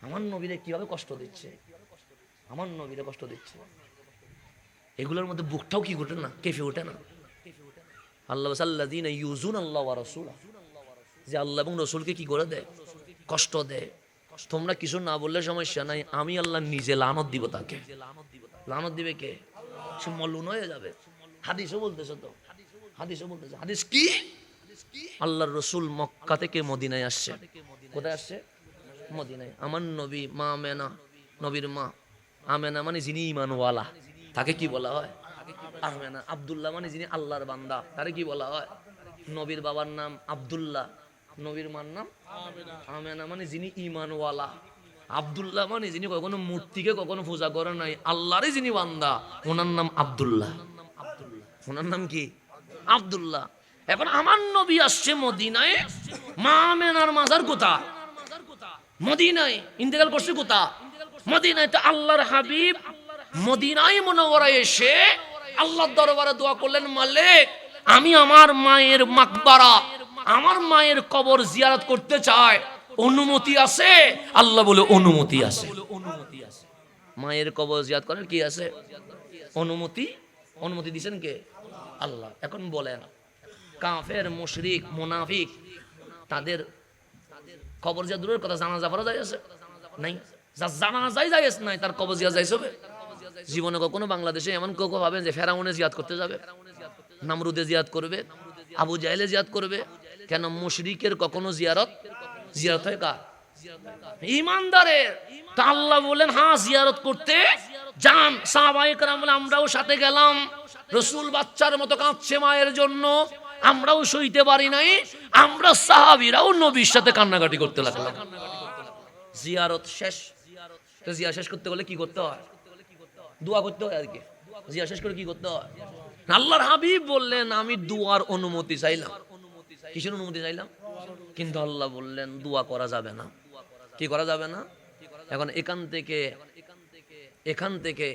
আমার নবীরে কিভাবে কষ্ট দিচ্ছে, আমার নবীরে কষ্ট দিচ্ছে। এগুলোর মধ্যে বুকটাও কি ঘটে না, কেঁপে ওঠে না? আল্লাহ সাল্লাযীনা ইউযুনা আল্লাহ ওয়া রাসূলা, যে আল্লাহ এবং রসুলকে কি করে দেয়, কষ্ট দেয়। তোমরা কিছু না বললে সমস্যা নাই, আমি আল্লাহ নিজে লানত দিব তাকে। লানত দিবে কে? সে মলুন হয়ে যাবে। হাদিসও বলতেছে তো, হাদিসও বলতেছে। হাদিস কি? আল্লাহর রসুল মক্কা থেকে মদিনায় আসছে। কোথায় আসছে? মদিনায়। আমার নবী মা আমেনা, নবীর মা আমেনা মানে যিনি ঈমানওয়ালা, তাকে কি বলা হয়? আমেনা। আব্দুল্লাহ মানে যিনি আল্লাহর বান্দা, তারে কি বলা হয়? নবীর বাবার নাম আব্দুল্লাহ, নবীর মার নাম আমেনা মানে যিনি ঈমানওয়ালা। আব্দুল্লাহ মানে যিনি কখনো মূর্তিকে কখনো পূজা করে নাই, আল্লাহরই যিনি বান্দা, ওনার নাম আব্দুল্লাহ। ওনার নাম কি? আব্দুল্লাহ। এখন আমার নবী আসছে মদিনায়, মা আমেনার মাজার কোথায়? মদিনায়। ইন্তেকাল করছে কোথায়? মদিনায়। তো আল্লাহর হাবিব মদিনায় মুনাওয়ারায় এসে আল্লাহর দরবারে দোয়া করলেন, মালিক আমি আমার মায়ের মাকবারা, আমার মায়ের কবর জিয়ারত করতে চাই, অনুমতি আছে? আল্লাহ বলে অনুমতি আছে। মায়ের কবর জিয়ারত করার কি আছে? অনুমতি। অনুমতি দিয়েছেন কে? আল্লাহ। এখন বলেন, কাফের, মুশরিক, মুনাফিক তাদের কবর জিয়ারত দূরের কথা, জানাজা পড়া যায় আছে নাই? যার জানাজাই যায় নাই তার কবর জিয়ারত যাইছে হবে? জীবনে কখনো বাংলাদেশে এমন কেউ ভাবেন যে ফেরাউনে জিয়াদ করতে যাবে, নামরুদে জিয়াদ করবে, আবু জাহেলে জিয়াদ করবে? কেন? মুশরিকের কখনো জিয়ারত হয় কার? ঈমানদারের। তা আল্লাহ বলেন হ্যাঁ জিয়ারত করতে যান। সাহাবায়ে কেরাম বলে আমরাও সাথে গেলাম। রাসূল বাচ্চার মতো কাঁদছে মায়ের জন্য, আমরাও সইতে পারি নাই, আমরা সাহাবীরাও নবীর সাথে কান্নাকাটি করতে লাগলাম। জিয়ারত শেষ। তো জিয়া শেষ করতে গেলে কি করতে হয়? দোয়া করতে হয় আর কি। জিয়া শেষ করে কি করতে হয়? আল্লাহর হাবিব বললেন আমি দুয়ার অনুমতি চাইলাম। কিসের অনুমতি চাইলাম? কিন্তু আল্লাহ বললেন দোয়া করা যাবে না। কি করা যাবে না? এখন এখান থেকে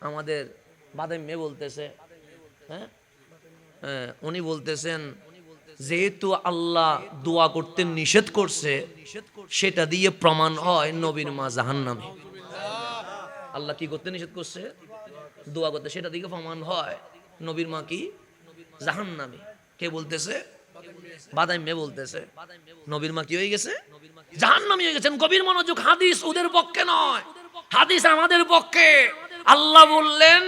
আমাদের বাদাম মেয়ে বলতেছে, হ্যাঁ উনি বলতেছেন যেহেতু আল্লাহ দোয়া করতে নিষেধ করছে, সেটা দিয়ে প্রমাণ হয় নবীর মা জাহান্নামী। আল্লাহ কি করতে নিষেধ করছে? দোয়া করতে। সেটা দিকে প্রমাণ হয় নবীর মা কি? জাহান্নামী। কে বলতেছে? বাদাম মেয়ে বলতেছে নবীর মা কি হয়ে গেছে? জাহান্নামী হয়ে গেছেন। গভীর মনোযোগ। হাদিস ওদের পক্ষে নয়, হাদিস আমাদের পক্ষে। আল্লাহ বললেন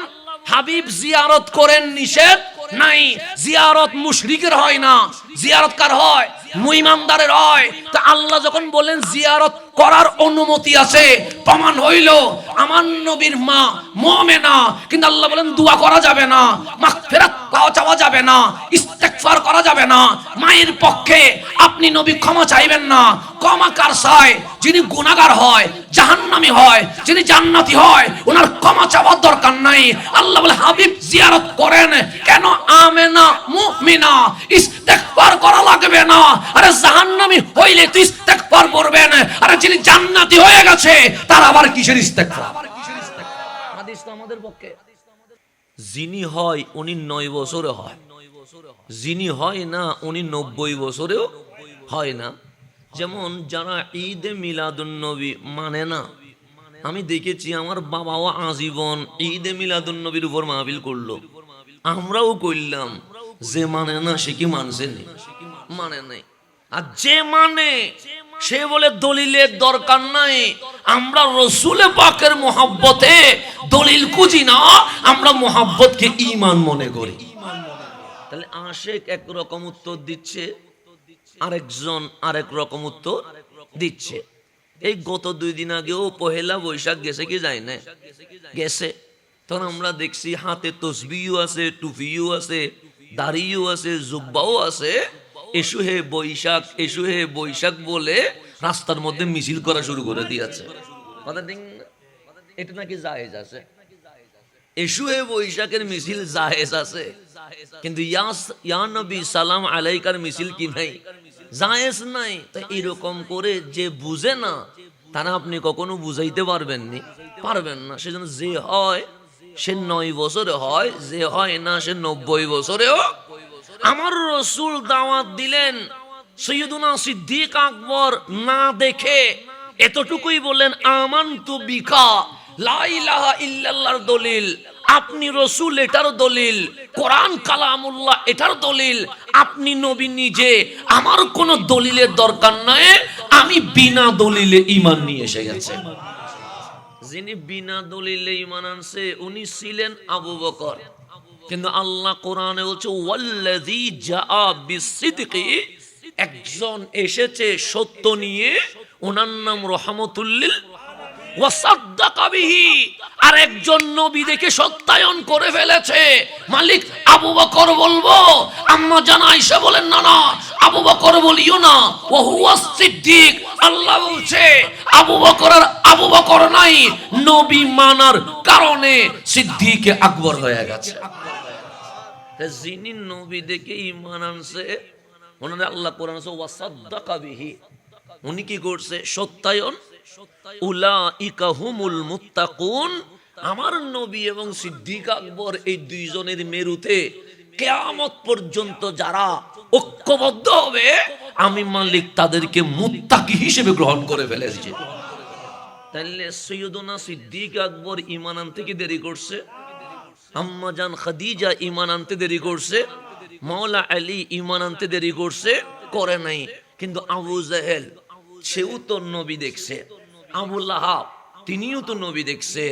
হাবিব জিয়ারত করেন, নিষেধ নাই। জিয়ারত মুশরিকের হয় না, জিয়ারত কার হয়? মুঈমানদারের হয়। তা আল্লাহ যখন বলেন জিয়ারত করার অনুমতি আছে, প্রমাণ হইল আমার নবীর মা মুমিনা। কিন্তু আল্লাহ বলেন দোয়া করা যাবে না, মাগফিরাত চাওয়া যাবে না, ইস্তেগফার করা যাবে না। মায়ের পক্ষে আপনি নবী ক্ষমা চাইবেন না। ক্ষমা কার চায়? যিনি গুনাহগার হয়, জাহান্নামী হয়, যিনি জান্নাতি হয়, ওনার ক্ষমা চাওয়ার দরকার নাই। আল্লাহ বলে হাবিব জিয়ারত করেন। কেন? আমেনা মুমিনা, ইস্তেগফার করা লাগবে না। আরে জাহান্নামী হইলে তো ইস্তেগফার করবেন, আরে যিনি জান্নাতি হয়ে গেছে তার আবার কিসের ইস্তেগফার? হাদিস তো আমাদের পক্ষে। যিনি হয় উনি 9 বছরে হয়, যিনি হয় না উনি 90 বছরেও হয় না। যেমন যারা ঈদে মিলাদুন্নবী মানে না, আমি দেখেছি আমার বাবাও আজীবন ঈদে মিলাদুন্নবীর উপর মাহফিল করলো, আমরাও করলাম। যে মানে না সে কি মানছে? মানে নাই। আর যে মানে সে বলে দলিলের দরকার নাই। আমরা রসুলে পাকের মোহাব্বতে দলিল খুঁজি না, আমরা মোহাব্বতকে ঈমান মনে করি। তাহলে আশেক একরকম উত্তর দিচ্ছে, আরেকজন আরেক রকম উত্তর দিচ্ছে। এই গত 2 দিন আগেও পহেলা বৈশাখ গেছে কি যায় না? গেছে। তখন আমরা দেখছি হাতে তসবিও আছে, টুপিও আছে, দাড়িও আছে, জুব্বাও আছে। এসু হে বৈশাখ, এসু হে বৈশাখ বলে রাস্তার মধ্যে মিছিল করা শুরু করে দিয়েছে। এটা নাকি জায়েজ আছে? এসু হে বৈশাখের মিছিল জায়েজ আছে, কিন্তু ইয়া নবী সালাম আলাইকার মিছিল কি নাই? জায়েজ নাই। তো এরকম করে যে বুঝে না তারা আপনি কখনো বুঝাইতে পারবেন না। সেজন্য যে হয় সে 9 বছরে হয়, যে হয় না সে 90 বছরেও। আমার রসুল দাওয়াত দিলেন, সৈয়দুনা সিদ্দিক আকবর না দেখে এতটুকুই বললেন আমানতু বিকা, লা ইলাহা ইল্লাল্লাহর দলিল, আপনি রসুল এটার দলিল, কোরআন কালামুল্লাহ এটার দলিল, আপনি নবী নিজে, আমার কোনো দলিলের দরকার নাই, আমি বিনা দলিলে ঈমান নিয়ে এসে গেছে। যিনি বিনা দলিলে ঈমান আনছে উনি ছিলেন আবু বকর। কিন্তু আল্লাহ কোরআনে বলছে ওয়াল্লাযী জাআ বিসসিদকি, একজন এসেছে সত্য নিয়ে, ওনার নাম রহমতুল্লিল ওয়াসাদ্দাকা বিহি, আর একজন নবী দেখে সত্যায়ন করে ফেলেছে। মালিক আবু বকর বলবো, আম্মা জান আয়েশা বলেন না না আবু বকর বলিও না, ওয়া হুয়া সিদ্দিক। আল্লাহ বলছে আবু বকর আর আবু বকর নাই, নবী মানার কারণে সিদ্দিক আকবর হয়ে গেছে। যিনি নবী দেখে ঈমান আনছে ওনারে আল্লাহ কোরআন ওয়াসাদ্দাকা বিহি, উনি কি করছে? সত্যায়ন। উলাইকা হুমুল মুত্তাকুন, আমার নবী এবং সিদ্দিক আকবর এই দুইজনের মেরুতে কিয়ামত পর্যন্ত যারা ঐক্যবদ্ধ হবে, আমি মালিক তাদেরকে মুত্তাকি হিসেবে গ্রহণ করে ফেলেছি। তাহলে সৈয়দনা সিদ্দিক আকবর ঈমান আনতে কি দেরি করছে? আম্মা জান খাদিজা ঈমান আনতে দেরি করছে? মাওলা আলী ঈমান আনতে দেরি করছে? করে নাই। কিন্তু আবু জাহেল সেও তো নবী দেখছে, আবু লাহাব তিনিও তো নবী দেখছে,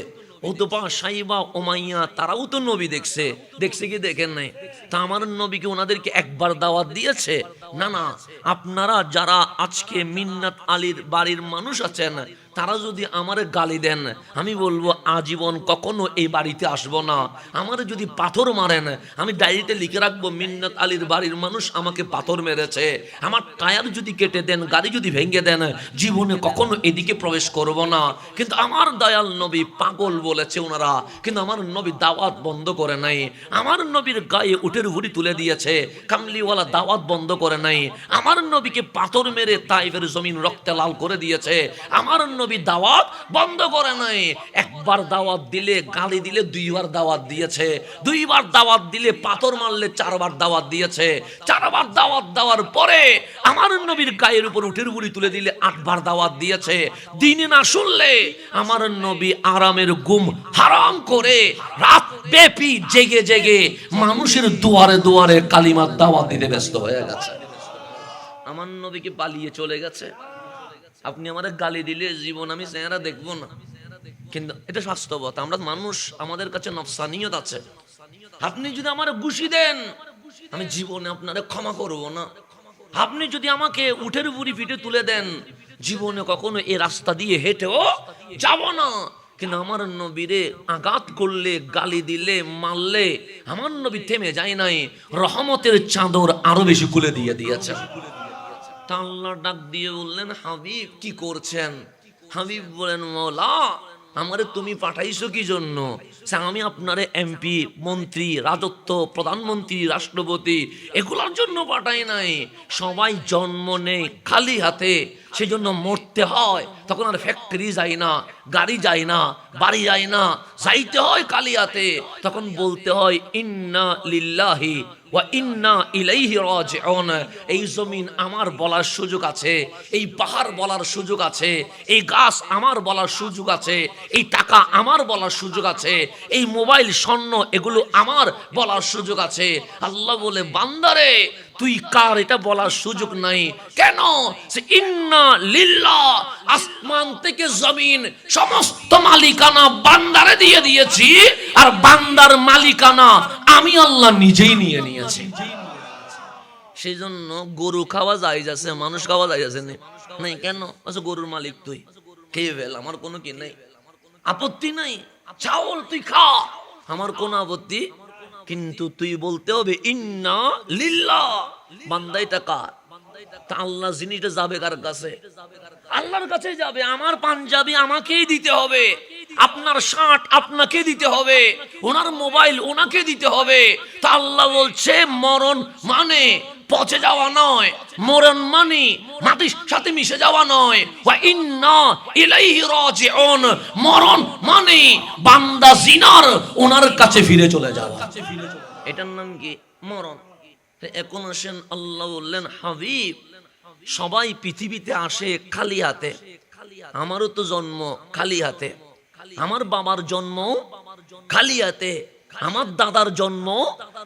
উতবা সাইবা উমাইয়া তারাও তো নবী দেখছে। দেখছে কি দেখেন নাই? তা আমার নবীকে ওনাদেরকে একবার দাওয়াত দিয়েছে? না না, আপনারা যারা আজকে মিন্নাত আলীর বাড়ির মানুষ আছেন, তারা যদি আমার গালি দেন, আমি বলবো আজীবন কখনো এই বাড়িতে আসবো না। আমার যদি পাথর মারেন, আমি ডায়েরিতে লিখে রাখবো মিন্নাত আলীর বাড়ির মানুষ আমাকে পাথর মেরেছে। আমার টায়ার যদি কেটে দেন, গাড়ি যদি ভেঙে দেন, জীবনে কখনো এদিকে প্রবেশ করব না। কিন্তু আমার দয়াল নবী পাগল বলেছে ওনারা, কিন্তু আমার নবী দাওয়াত বন্ধ করে নাই। আমার নবীর গায়ে উটের ভুঁড়ি তুলে দিয়েছে, কামলিওয়ালা দাওয়াত বন্ধ করে নাই। আমার নবীকে পাথর মেরে তাইফের জমিন রক্তে লাল করে দিয়েছে, আমার নবী দাওয়াত বন্ধ করে নাই। একবার দাওয়াত দিলে গালি দিলে দুইবার দাওয়াত দিয়েছে, দুইবার দাওয়াত দিলে পাথর মারলে চারবার দাওয়াত দিয়েছে, চারবার দাওয়াত দেওয়ার পরে আমার নবীর গায়ের উপর উটের ভুঁড়ি তুলে দিলে 8 বার দাওয়াত দিয়েছে। দিনে না শুনলে আমার নবী আরামের ঘুম হারাম করে রাত ব্যাপী জেগে জেগে মানুষের দুয়ারে দুয়ারে কালিমার দাওয়াত দিতে ব্যস্ত হয়ে গেছে। আমার নবীকে পালিয়ে চলে গেছে। আপনি আমার গালি দিলে জীবন আমি চেহারা দেখবো না, কিন্তু এটা বাস্তবতা। আমরা মানুষ, আমাদের কাছে নফসানিয়ত আছে। আপনি যদি আমার ঘুষি দেন, আমি জীবনে আপনারে ক্ষমা করব না। আপনি যদি আমাকে উঠের বুড়ি পিঠে তুলে দেন, জীবনে কখনো এই রাস্তা দিয়ে হেঁটেও যাব না। কিন্তু আমার নবীরে আঘাত করলে, গালি দিলে, মারলে আমার নবী থেমে যায় নাই, রহমতের চাদর আরো বেশি খুলে দিয়ে দিয়েছে। আল্লাহ ডাক দিয়ে বললেন হাবিব কি করছেন? হাবিব বলেন মওলা আমারে তুমি পাঠাইছো কি জন্য? আমি আপনারে এমপি, মন্ত্রী, রাজত্ব, প্রধানমন্ত্রী, রাষ্ট্রপতি এগুলোর জন্য পাঠাই নাই। সবাই জন্ম নেই খালি হাতে, সেজন্য মরতে হয়। তখন আর ফ্যাক্টরি যায় না, গাড়ি যায় না, বাড়ি যায় না, যাইতে হয় খালি হাতে। তখন বলতে হয় ইন্না লিল্লাহি ওয়া ইন্না ইলাইহি রাজিউন। এই জমিন আমার বলার সুযোগ আছে, এই পাহাড় বলার সুযোগ আছে, এই গাছ আমার বলার সুযোগ আছে, এই টাকা আমার বলার সুযোগ আছে, এই মোবাইল স্বর্ণ এগুলো আমার বলার সুযোগ আছে। আল্লাহ বলে বান্দারে তুই কার এটা বলার সুযোগ নাই কেন? সে ইন্না লিল্লাহ, আসমান থেকে জমিন সমস্ত মালিকানা বান্দারে দিয়ে দিয়েছি, আর বান্দার মালিকানা আমি আল্লাহ নিজেই নিয়ে নিয়েছি। সেই জন্য গরু খাওয়া যায় যাচ্ছে, মানুষ খাওয়া যায় যাচ্ছে নাই কেন? আচ্ছা গরুর মালিক তুই, খেয়ে ফেল, আমার কোনো কি নাই, আপত্তি নাই। চাউল তুই খা, আমার কোনো আপত্তি, কিন্তু তুই বলতে হবে ইন্না লিল্লাহ। বান্দাইটা কার? তা আল্লাহ জিনিসটা যাবে কার কাছে? আল্লাহর কাছে যাবে। আমার পাঞ্জাবি আমাকেই দিতে হবে, আপনার শার্ট আপনাকে দিতে হবে, ওনার মোবাইল ওনাকে দিতে হবে। তা আল্লাহ বলছে মরণ মানে পচে যাওয়া নয়, মরণ মানে মাটির সাথে মিশে যাওয়া নয়। ওয়া ইন্না ইলাইহি রাজিউন, মরণ মানে বান্দা জিনার ওনার কাছে ফিরে চলে যাওয়া। এটার নাম কি? মরণ। এখন আসেন আল্লাহ বললেন হাবিব সবাই পৃথিবীতে আসে খালি হাতে, আমারও তো জন্ম খালি হাতে, আমার বাবার জন্ম খালি হাতে, আমার দাদার জন্ম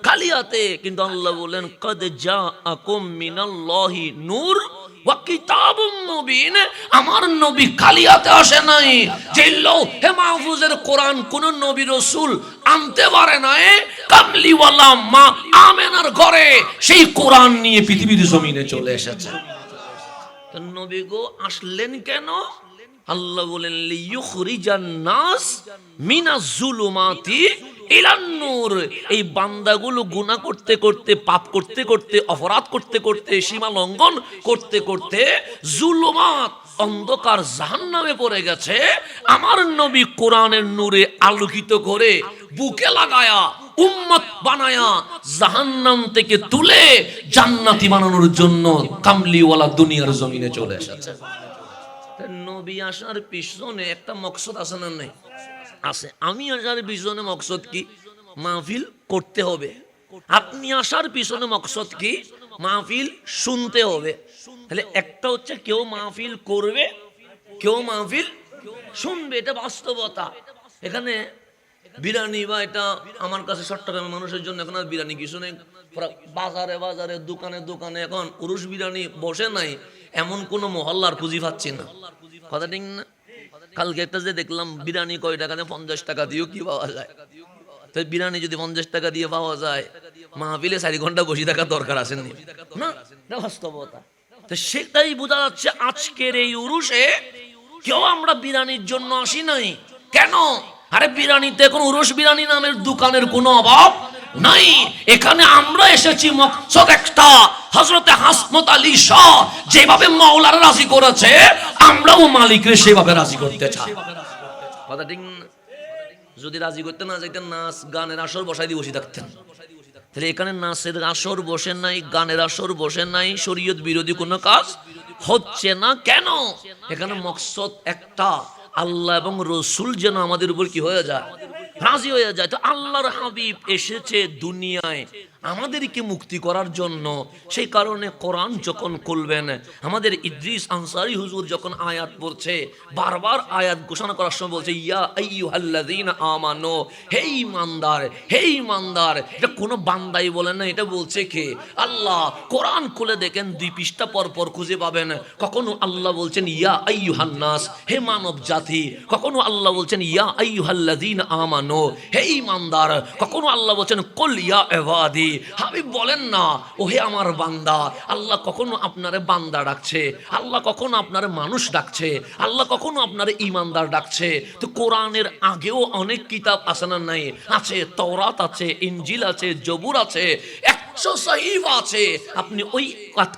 খালি হাতে, কিন্তু আল্লাহ বলেন কদ জাআকুম মিনাল্লাহি নূর ওয়া কিতাবুম মুবিন। আমার নবী খালি হাতে আসে নাই। যে লৌহে মাহফুজের কোরআন কোন নবী রাসূল আনতে পারে নাই, কামলিওয়ালা মা আমেনার ঘরে সেই কোরআন নিয়ে পৃথিবীর জমিনে চলে এসেছে। তো নবী গো আসলেন কেন? আল্লাহ বলেন লিইখরিজান নাস মিনাজ জুলুমাতি ইলান নূর। এই বান্দাগুলো গুনাহ করতে করতে, পাপ করতে করতে, অপরাধ করতে করতে, সীমা লঙ্ঘন করতে করতে জুলুমাত অন্ধকার জাহান্নামে পড়ে গেছে। আমার নবী কোরআনের নূরে আলোকিত করে বুকে লাগায়া উম্মত বানায়া জাহান্নাম থেকে তুলে জান্নাতি বানানোর জন্য কামলিওয়ালা দুনিয়ার জমিনে চলে এসেছে। নবী আসার পিছনে একটা মকসদ আছে না? নাই আছে। আমি আসার পিছনে মকসদ কি? মাহফিল করতে হবে। আপনি আসার পিছনে মকসদ কি? মাহফিল শুনতে হবে। তাহলে একটা হচ্ছে কেউ মাহফিল করবে, কেউ মাহফিল শুনবে, এটা বাস্তবতা। এখানে বিরিয়ানি বা এটা আমার কাছে চট্টগ্রামের মানুষের জন্য এখন আর বিরিয়ানি কিছু নেই। বাজারে বাজারে দোকানে দোকানে এখন পুরুষ বিরিয়ানি বসে নাই, এমন কোন মহল্লার খুঁজি পাচ্ছি না। কথা ঠিক না? কালকে একটা যে দেখলাম বিরিয়ানি কয় টাকা, 50 টাকা দিয়েও কি পাওয়া যায়? তো বিরিয়ানি যদি 50 টাকা দিয়ে পাওয়া যায়, মাহফিলে 4 ঘন্টা বসে থাকার দরকার আছে না? এটা বাস্তবতা। তো সেটাই বোঝা যাচ্ছে আজকের এই উরুষে কেউ আমরা বিরিয়ানির জন্য আসি নাই। কেন? আরে বিরিয়ানিতে এখন উরুষ বিরিয়ানি নামের দোকানের কোনো অভাব নাই। এখানে আমরা এসেছি মকসদ একটা, হযরতে হাসমত আলী শাহ যেভাবে মাওলানা রাজি করেছে, আমরাও মালিকরে সেভাবে রাজি করতে চাই। কথা ঠিক না? যদি রাজি করতে না চাইতেন, নাচ গানের আসর বসাই দিয়ে বসে থাকতেন। তাহলে এখানে নাচের আসর বসে নাই, গানের আসর বসে নাই, শরীয়ত বিরোধী কোনো কাজ হচ্ছে না। কেন? এখানে মকসদ একটা, আল্লাহ এবং রসুল যেন আমাদের উপর কি হয়ে যায়, রাজি হয়ে যায়। তো আল্লাহর হাবিব এসেছে দুনিয়ায় আমাদেরকে মুক্তি করার জন্য। সেই কারণে কোরআন যখন খুলবেন, আমাদের ইদ্রিস আনসারী হুজুর যখন আয়াত পড়ছে, বারবার আয়াত ঘোষণা করার সময় বলছে ইয়া আইয়ুহাল্লাযীনা আমানু, হে ঈমানদার, হে ঈমানদার। এটা কোনো বান্দাই বলেন না, এটা বলছে কে? আল্লাহ। কোরআন খুলে দেখেন 2 পৃষ্ঠা পর পর খুঁজে পাবেন কখনো আল্লাহ বলছেন ইয়া আইয়ুহান নাস, হে মানব জাতি। কখনো আল্লাহ বলছেন ইয়া আইয়ুহাল্লাযীনা আমানু, হে ঈমানদার। কখনো আল্লাহ বলছেন কুল ইয়া ইবাদি। হাবিব বলেন না ওহে আমার বান্দা। আল্লাহ কখনো আপনারে বান্দা ডাকছে, আল্লাহ কখনো আপনারে মানুষ ডাকছে, আল্লাহ কখনো আপনারে ঈমানদার ডাকছে। তো কোরআনের আগেও অনেক কিতাব আছে না? নাই আছে। তাওরাত আছে, ইনজিল আছে, জবুর আছে, 100 সহিফা আছে। আপনি ওই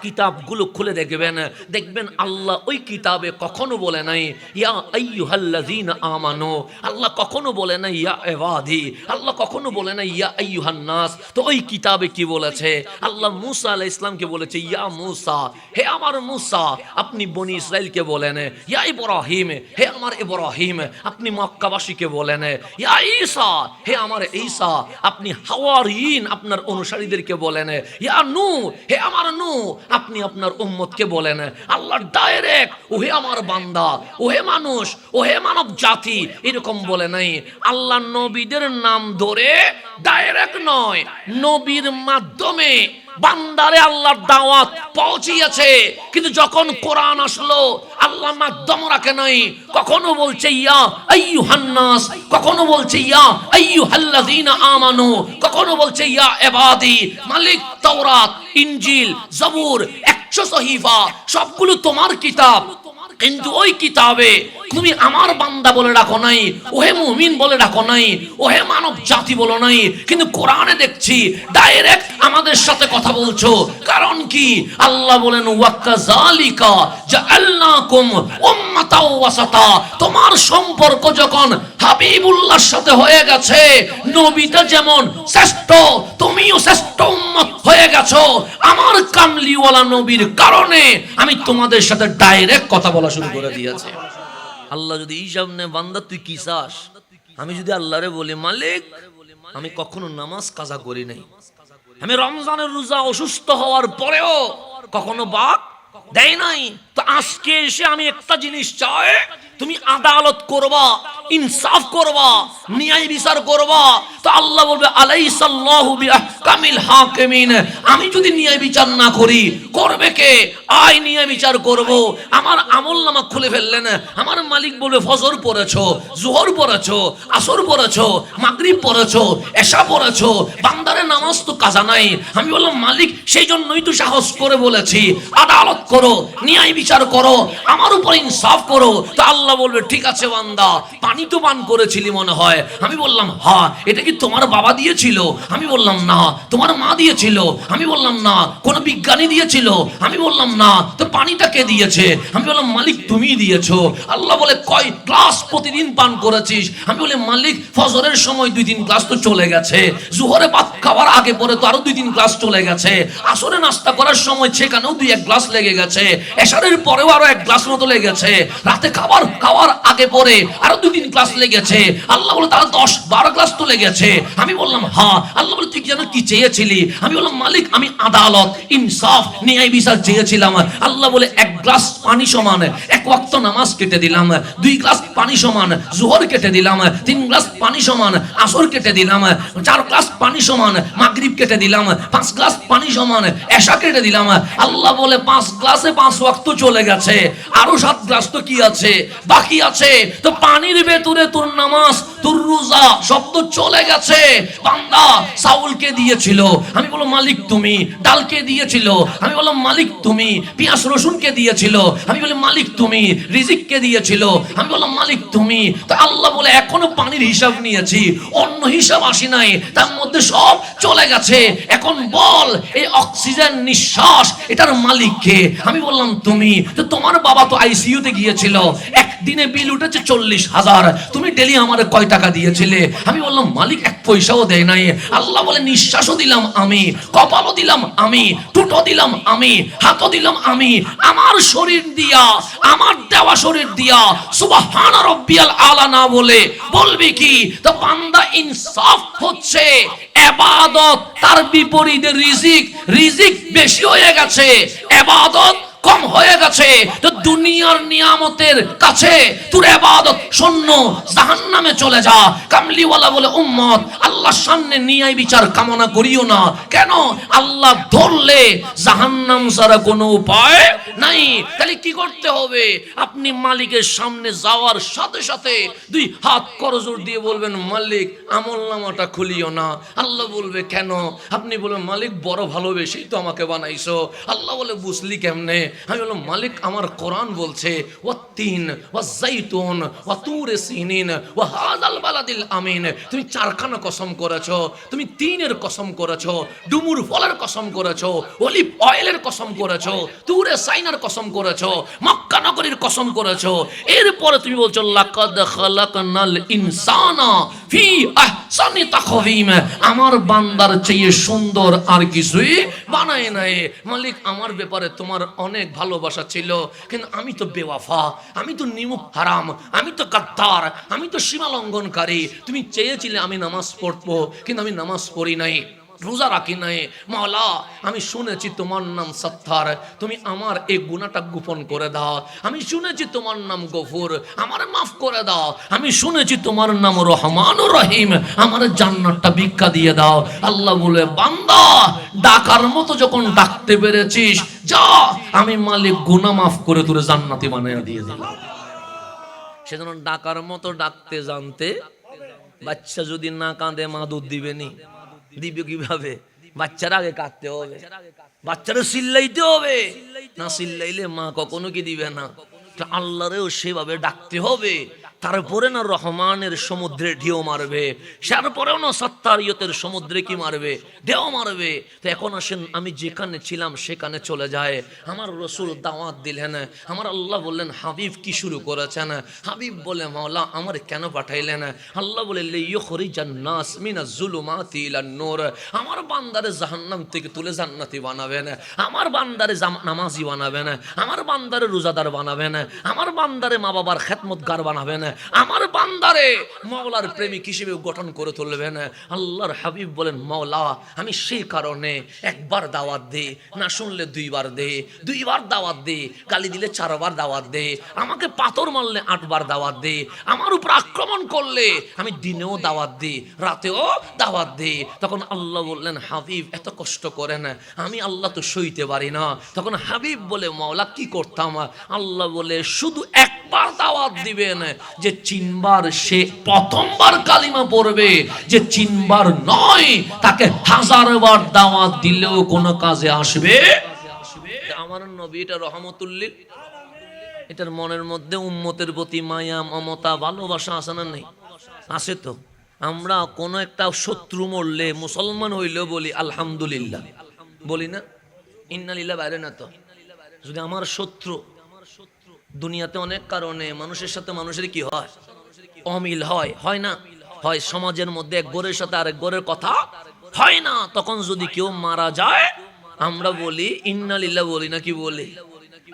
কিতাবগুলো খুলে দেখবেন আল্লাহ ওই কিতাবে কখনো বলে নাই ইয়া আইয়ুহাল্লাযীনা আমানু, আল্লাহ কখনো বলে নাই ইয়া ইবাদি, আল্লাহ কখনো বলে নাই ইয়া আইয়ুহান নাস। তো ওই কিতাবে কি বলেছে? আল্লাহ মূসা আলাইহিস সালামকে বলেছে ইয়া মূসা, হে আমার মূসা। আপনি বনি ইসরাইলকে বলেন ইয়া ইব্রাহিম, হে আমার ইব্রাহিম। আপনি মক্কাবাসীকে বলেন ইয়া ঈসা, হে আমার ঈসা। আপনি হাওয়ারিন আপনার অনুসারীদেরকে বলেন ইয়া নূহ, হে আমার নূহ। আপনি আপনার উম্মতকে বলেন। আল্লাহ ডাইরেক্ট ওহে আমার বান্দা, ওহে মানুষ, ওহে মানব জাতি এরকম বলে নাই। আল্লাহ নবীদের নাম ধরে ডাইরেক্ট নয়, নবীর মাধ্যমে বান্দারে আল্লাহর দাওয়াত পৌঁছিয়েছে। কিন্তু যখন কোরআন আসলো, আল্লাহ মাধ্যম রাখে নাই। কখনো বলছে ইয়া আইয়ুহান নাস, কখনো বলছে ইয়া আইয়ুহাল্লাযীনা আমানু, কখনো বলছে ইয়া ইবাদি। মালিক তাওরাত, ইনজিল, জবুর, 100 সহিফা সবগুলো তোমার কিতাব, কিন্তু ওই কিতাবে তুমি আমার বান্দা বলে রাখো নাই, ওহে মুমিন বলে রাখো নাই, ওহে মানব জাতি বলো নাই। কিন্তু কোরআনে দেখছি ডাইরেক্ট আমাদের সাথে কথা বলছো। কারণ কি? আল্লাহ বলেন ওয়াকাযালিকা জাআলনাকুম উম্মাতাও ওয়াসাতা। তোমার সম্পর্ক যখন হাবিবুল্লাহর সাথে হয়ে গেছে, নবীটা যেমন শ্রেষ্ঠ, তুমিও শ্রেষ্ঠ উম্মত হয়ে গেছো। আমার কামলিওয়ালা নবীর কারণে আমি তোমাদের সাথে ডাইরেক্ট কথা বলা শুরু করে দিয়েছি। আল্লাহ যদি হিসাব নেয় বান্দা তুই কি চাস, আমি যদি আল্লাহরে বলি মালিক আমি কখনো নামাজ কাজা করি নাই, আমি রমজানের রোজা অসুস্থ হওয়ার পরেও কখনো বাদ দেয় নাই। তো আজকে এসে আমি একটা জিনিস চাই, তুমি আদালত করবা, ইনসাফ করবা, ন্যায় বিচার করবা। তো আল্লাহ বলবে আলাইসাল্লাহু বিআহকামিল হাকিমিন, আমি যদি ন্যায় বিচার না করি করবে কে? আয় ন্যায় বিচার করব। আমার আমলনামা খুলে ফেললেন, আমার মালিক বলবে ফজর পড়েছো, জোহর পড়েছো, আসর পড়েছো, মাগরিব পড়েছো, এশা পড়েছো, বান্দারে নামাজ তো কাজা নাই। আমি বললাম মালিক সেই জন্যই তো সাহস করে বলেছি আদালত করো, ন্যায় বিচার করো, আমার উপর ইনসাফ করো। তো আল্লাহ বলবে ঠিক আছে বান্দা, পানি তো পান করেছিলি মনে হয়। আমি বললাম হ্যাঁ। এটা কি তোমার বাবা দিয়েছিল? আমি বললাম না। তোমার মা দিয়েছিল? আমি বললাম না। কোন বিজ্ঞানী দিয়েছিল? আমি বললাম না। তো পানিটা কে দিয়েছে? আমি বললাম মালিক তুমি দিয়েছো। আল্লাহ বলে কয় গ্লাস প্রতিদিন পান করেছিস? আমি বলি মালিক ফজরের সময় 2-3 গ্লাস তো চলে গেছে, জোহরে ভাত খাওয়ার আগে পরে তো আরো 2-3 গ্লাস চলে গেছে, আসরে নাস্তা করার সময় সেখানেও 2-1 গ্লাস লেগে গেছে, এশারের পরেও আরো 1 গ্লাস মতো লেগেছে, রাতে খাওয়ার আগে পরে আরো 2-3 গ্লাস লেগেছে। আল্লাহ বলে তাহলে 10-12 গ্লাস তো লেগেছে। আমি বললাম হ্যাঁ। আল্লাহ বলে তুই যেন কি চেয়েছিলি? আমি বললাম মালিক আমি আদালত, ইনসাফ, ন্যায় বিচার চেয়েছিলাম। আল্লাহ বলে 1 গ্লাস পানি সমান 1 ওয়াক্ত নামাজ কেটে দিলাম, 2 গ্লাস পানি সমান জোহর কেটে দিলাম, 3 গ্লাস পানি সমান আসর কেটে দিলাম, 4 গ্লাস পানি সমান মাগরিব কেটে দিলাম, 5 গ্লাস পানি সমান এশা কেটে দিলাম। আল্লাহ বলে 5 গ্লাসে 5 ওয়াক্ত চলে গেছে, আরো 7 গ্লাস তো কি আছে, বাকি আছে। তো পানির ভেতরে তোর নামাজ, তোর রোজা সব তো চলে গেছে। বান্দা চাউলকে দিয়েছিল, আমি বললাম মালিক তুমি। ডালকে দিয়েছিল, আমি বললাম মালিক তুমি। পেঁয়াজ রসুনকে দিয়েছিল, আমি বললাম মালিক তুমি। রিজিককে দিয়েছিল, আমি বললাম মালিক তুমি। তো আল্লাহ বলে এখনো পানির হিসাব নিয়েছি, অন্য হিসাব আসি নাই, তার মধ্যে সব চলে গেছে। এখন বল এই অক্সিজেন নিঃশ্বাস এটার মালিক কে? আমি বললাম তুমি। তো তোমার বাবা তো আইসিইউতে গিয়েছিল, একদিনে বিল উঠেছে 40,000, তুমি ডেলি আমারে কয় টাকা দিয়েছিলে? আমি বললাম মালিক 1 পয়সাও দেয় নাই। আল্লাহ বলে নিঃশ্বাসও দিলাম আমি, কপালও দিলাম আমি, টুটো দিলাম আমি, হাতও দিলাম আমি, আমার শরীর দিয়া, আমার দেওয়া শরীর দিয়া সুবহান রাব্বিয়াল আলা না বলে বলবি কি? তো বান্দা ইনসাফ হচ্ছে ইবাদত, তার বিপরীতে রিজিক বেশি হয়ে গেছে, ইবাদত কম হয়ে গেছে। তো দুনিয়ার নিয়ামতের কাছে তোর ইবাদত শূন্য, জাহান্নামে চলে যা। কামলিওয়ালা বলে উম্মত আল্লাহর সামনে ন্যায় বিচার কামনা করিও না। কেন? আল্লাহ ধরলে জাহান্নাম ছাড়া কোনো উপায় নাই। তাহলে কি করতে হবে? আপনি মালিকের সামনে যাওয়ার সাথে সাথে 2 হাত করজোড় দিয়ে বলবেন মালিক আমলনামাটা খুলিও না। আল্লাহ বলবে কেন? আপনি বলবেন মালিক বড় ভালোবেসেই তো আমাকে বানাইছো। আল্লাহ বলে বুঝলি কেমনে? আমি বললাম মালিক আমার কোরআন বলছে ওয়াত্তিন ওয়াজাইতুন ওয়াতুর সিনিন ওয়া হাযাল বালাদিল আমিন। তুমি 4খানা কসম করেছো, তুমি 3-এর কসম করেছো, ডুমুর ফলের কসম করেছো, অলিভ অয়েলের কসম করেছো, তুরে সাইনার কসম করেছো, মক্কা নগরীর কসম করেছো। এরপরে তুমি বলছো লাকাদ খালাকনাল ইনসানা ফি আহসানি তাকওয়িম, আমার বান্দার চেয়ে সুন্দর আর কিছুই বানায় নাই। মালিক আমার ব্যাপারে তোমার অনেক ভালোবাসা ছিল, কিন্তু আমি তো বেওয়াফা, আমি তো নিমুখ হারাম, আমি তো গাদ্দার, আমি তো সীমা লঙ্ঘনকারী। তুমি চেয়েছিলে আমি নামাজ পড়বো, কিন্তু আমি নামাজ পড়ি নাই, রোজা রাখি নাই। মাওলা আমি শুনেছি তোমার নাম সত্তার, তুমি আমার এই গুনাহটা গোপন করে দাও। আমি শুনেছি তোমার নাম গফুর, আমার মাফ করে দাও। আমি শুনেছি তোমার নাম রহমানুর রহিম, আমার জান্নাতটা ভিক্ষা দিয়ে দাও। আল্লাহ বলে বান্দা ডাকার মতো যখন ডাকতে পেরেছিস, যা আমি মালিক গুনাহ মাফ করে তোরে জান্নাতি বানায়া দিয়ে দিলাম। সেজন্য ডাকার মতো ডাকতে জানতে। বাচ্চা যদি না কাঁদে মা দুধ দিবে নি, দিবে কিভাবে? বাচ্চারা আগে কাঁদতে হবে, বাচ্চারা চিল্লাইতে হবে, না চিল্লাইলে মা কখনো কি দিবে না। আল্লাহরেও সেভাবে ডাকতে হবে। তারপরে না রহমানের সমুদ্রে ঢেউ মারবে, তারপরেও না সত্তারিয়তের সমুদ্রে কি মারবে? ঢেউ মারবে। তো এখন আসেন আমি যেখানে ছিলাম সেখানে চলে যায়। আমার রসুল দাওয়াত দিলেন, আমার আল্লাহ বললেন হাবিব কি শুরু করেছেন? হাবিব বলে মাওলা আমার কেন পাঠাইলেন? আল্লাহ বলে লিইখরিজান নাস মিনাজ জুলুমাতি ইলান নূর, আমার বান্দারে জাহান্নাম থেকে তুলে জান্নাতি বানাবেন, আমার বান্দারে নামাজি বানাবেন, আমার বান্দারে রোজাদার বানাবেন, আমার বান্দারে মা বাবার খেদমতগার বানাবেন, আমার বান্দারে মাওলার প্রেমিক হিসেবে গঠন করে তুলবেন। আল্লাহর হাবিব বলেন, মাওলা আমি সেই কারণে একবার দাওয়াত দে, না শুনলে দুইবার দে, দুইবার দাওয়াত দে, গালি দিলে 4 বার দাওয়াত দে, আমাকে পাথর মারলে 8 বার দাওয়াত দে, আমার উপর আক্রমণ করলে আমি দিনেও দাওয়াত দি, রাতেও দাওয়াত দি। তখন আল্লাহ বললেন, হাবিব এত কষ্ট করেন, আমি আল্লাহ তো সইতে পারি না। তখন হাবিব বলে, মাওলা কি করতাম? আল্লাহ বলে, শুধু একবার দাওয়াত দিবেন, যে চিনবার সে প্রথমবার কালিমা পড়বে, যে চিনবার নয় তাকে 1000 বার দাওয়াত দিলেও কোনো কাজে আসবে। আমার নবী এটা রহমতুল্লিল, এটার মনের মধ্যে উম্মতের প্রতি মায়া, মমতা, ভালোবাসা আছে না নেই? আছে তো। আমরা কোন একটা শত্রু মরলে, মুসলমান হইলেও বলি আলহামদুলিল্লাহ, বলি না? ইন্নালিল্লাহ বাইরে না তো। যদি আমার শত্রু, দুনিয়াতে অনেক কারণে মানুষের সাথে মানুষের কি হয়, অমিল হয়, হয় না? হয় সমাজের মধ্যে এক গোরের সাথে আরেক গোরের কথা হয় না। তখন যদি কেউ মারা যায়, আমরা বলি ইন্নালিল্লাহ, বলি না কি বলি?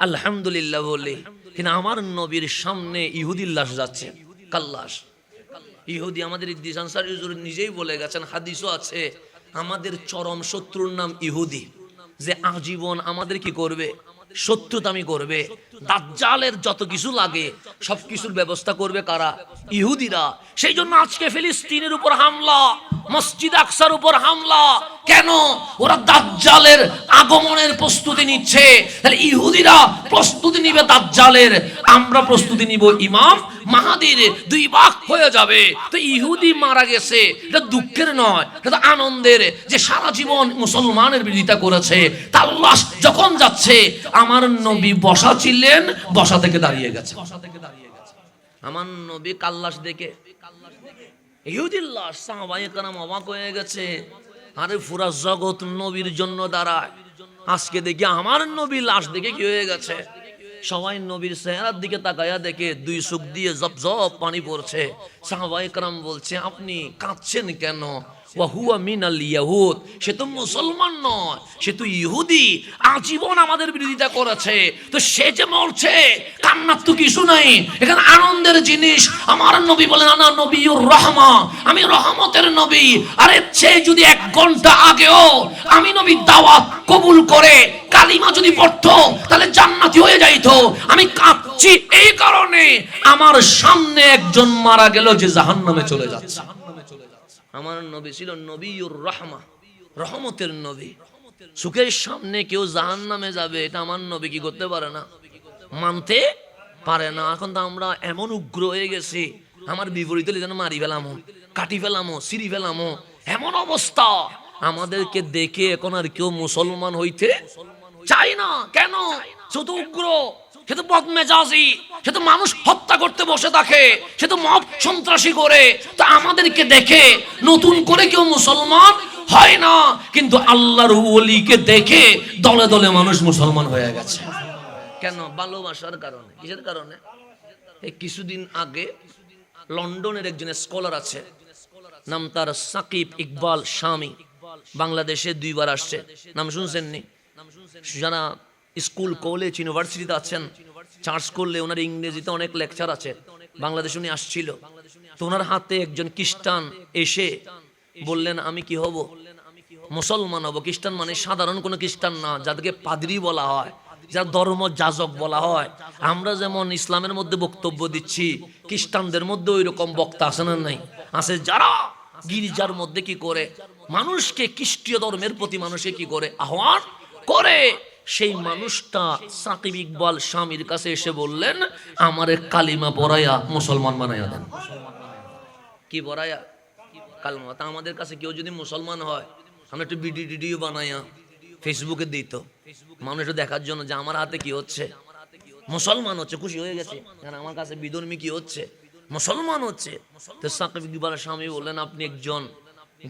আলহামদুলিল্লাহ বলি। কিন্তু আমার নবীর সামনে ইহুদির লাশ যাচ্ছে, কাল্লাশ ইহুদি। আমাদের ইদ্রিস আনসারী হুজুর নিজেই বলে গেছেন, হাদিসও আছে, আমাদের চরম শত্রুর নাম ইহুদি, যে আজীবন আমাদের কি করবে, শত্রুতামি করবে। দাজ্জালের যত কিছু লাগে সব কিছুর ব্যবস্থা করবে কারা? ইহুদিরা। সেই জন্য আজকে ফিলিস্তিনের উপর হামলা, মসজিদ আকসার উপর হামলা। কেন? ওরা দাজ্জালের আগমনের প্রস্তুতি নিচ্ছে। তাহলে ইহুদিরা প্রস্তুতি নিবে দাজ্জালের, আমরা প্রস্তুতি নিব ইমাম মাহাদির। 2 ভাগ হয়ে যাবে। তো ইহুদি মারা গেছে, এটা দুঃখের নয়, এটা আনন্দের, যে সারা জীবন মুসলমানের বিরোধিতা করেছে। তার লাশ যখন যাচ্ছে, আমার নবী বসা ছিলেন, বসা থেকে দাঁড়িয়ে গেছে। আমার নবী কাল্লাশ দেখে ইহুদির লাশ, সাহাবায়ে কেরাম অবাক হয়ে গেছে। আরে পুরা জগৎ নবীর জন্য দাঁড়ায়, আজকে দেখি আমার নবী লাশ দেখে কি হয়ে গেছে। সবাই নবীর চেহারার দিকে তাকায়া দেখে 2 চোখ দিয়ে জব জব পানি পড়ছে। সাহাবায়ে কেরাম বলছে, আপনি কাঁদছেন কেন? ওয়াহুয়া মিনাল ইয়াহুদ, সে তো মুসলমান নয়, সে তো ইহুদি, আজীবন আমাদের বিরোধিতা করেছে। তো সে যে মরছে, কান্নার তো কিছু নাই, এখানে আনন্দের জিনিস। আমার নবী বলেন, আনা নবিয়ুর রহমা, আমি রহমতের নবী। আরে সে যদি 1 ঘন্টা আগেও আমি নবী দাওয়াত কবুল করে কালিমা যদি পড়তো, তাহলে জান্নাতি হয়ে যাইতো। আমি কাঁদছি এই কারণে, আমার সামনে একজন মারা গেল যে জাহান্নামে চলে যাচ্ছে। আমার নবী ছিল নবিয়ুর রহমা, রহমতের নবী। সুখের সামনে কেউ জাহান্নামে যাবে, এটা আমার নবী কি করতে পারে না, মানতে পারে না। এখন তো আমরা এমন উগ্র হয়ে গেছি, আমার বিপরীতে যেন মারি ফেলামো, কাটি ফেলামো, সিঁড়ি ফেলামো, এমন অবস্থা। আমাদেরকে দেখে এখন আর কেউ মুসলমান হইতে চায় না। কেন? শুধু উগ্র, সে তো বদমেজাজি, সে তো মানুষ হত্যা করতে বসে থাকে, সে তো মব সন্ত্রাসী করে। তো আমাদেরকে দেখে নতুন করে কেউ মুসলমান হয় না। কিন্তু আল্লাহর ওলিকে দেখে দলে দলে মানুষ মুসলমান হয়ে গেছে। কেন? ভালোবাসার কারণে। কিসের কারণে? এই কিছুদিন আগে লন্ডনের একজন স্কলার আছে, নাম তার সাকিব ইকবাল শামী, বাংলাদেশে 2 বার আসছে, নাম শুনছেন নি? যারা স্কুল, কলেজ, ইউনিভার্সিটিতে আছেন, চার্জ করলে ওনার ইংরেজিতে অনেক লেকচার আছে। বাংলাদেশে উনি আসছিল, তো ওনার হাতে একজন খ্রিস্টান এসে বললেন, আমি কি হব? মুসলমান হব। খ্রিস্টান মানে সাধারণ কোনো খ্রিস্টান না, যাদেরকে পাদ্রী বলা হয়, যারা ধর্ম যাজক বলা হয়। আমরা যেমন ইসলামের মধ্যে বক্তব্য দিচ্ছি, খ্রিস্টানদের মধ্যে ওই রকম বক্তা আছে না নাই? আছে, যারা গির্জার মধ্যে কি করে মানুষকে খ্রিস্টীয় ধর্মের প্রতি মানুষকে কি করে আহ্বান করে। সেই মানুষটা সাকিব ইকবাল শামীর কাছে এসে বললেন, আমারে কালিমা পড়াইয়া মুসলমান বানাইয়া দেন। কি পড়াইয়া? কালিমা। তা আমাদের কাছে কেউ যদি মুসলমান হয়, আমরা একটু ভিডিও বানাইয়া ফেসবুকে দিত, মানুষ দেখার জন্য যে আমার হাতে কি হচ্ছে, মুসলমান হচ্ছে, খুশি হয়ে গেছে, কারণ আমার কাছে বিধর্মী কি হচ্ছে, মুসলমান হচ্ছে। তো সাকিব ইকবাল শামী বললেন, আপনি একজন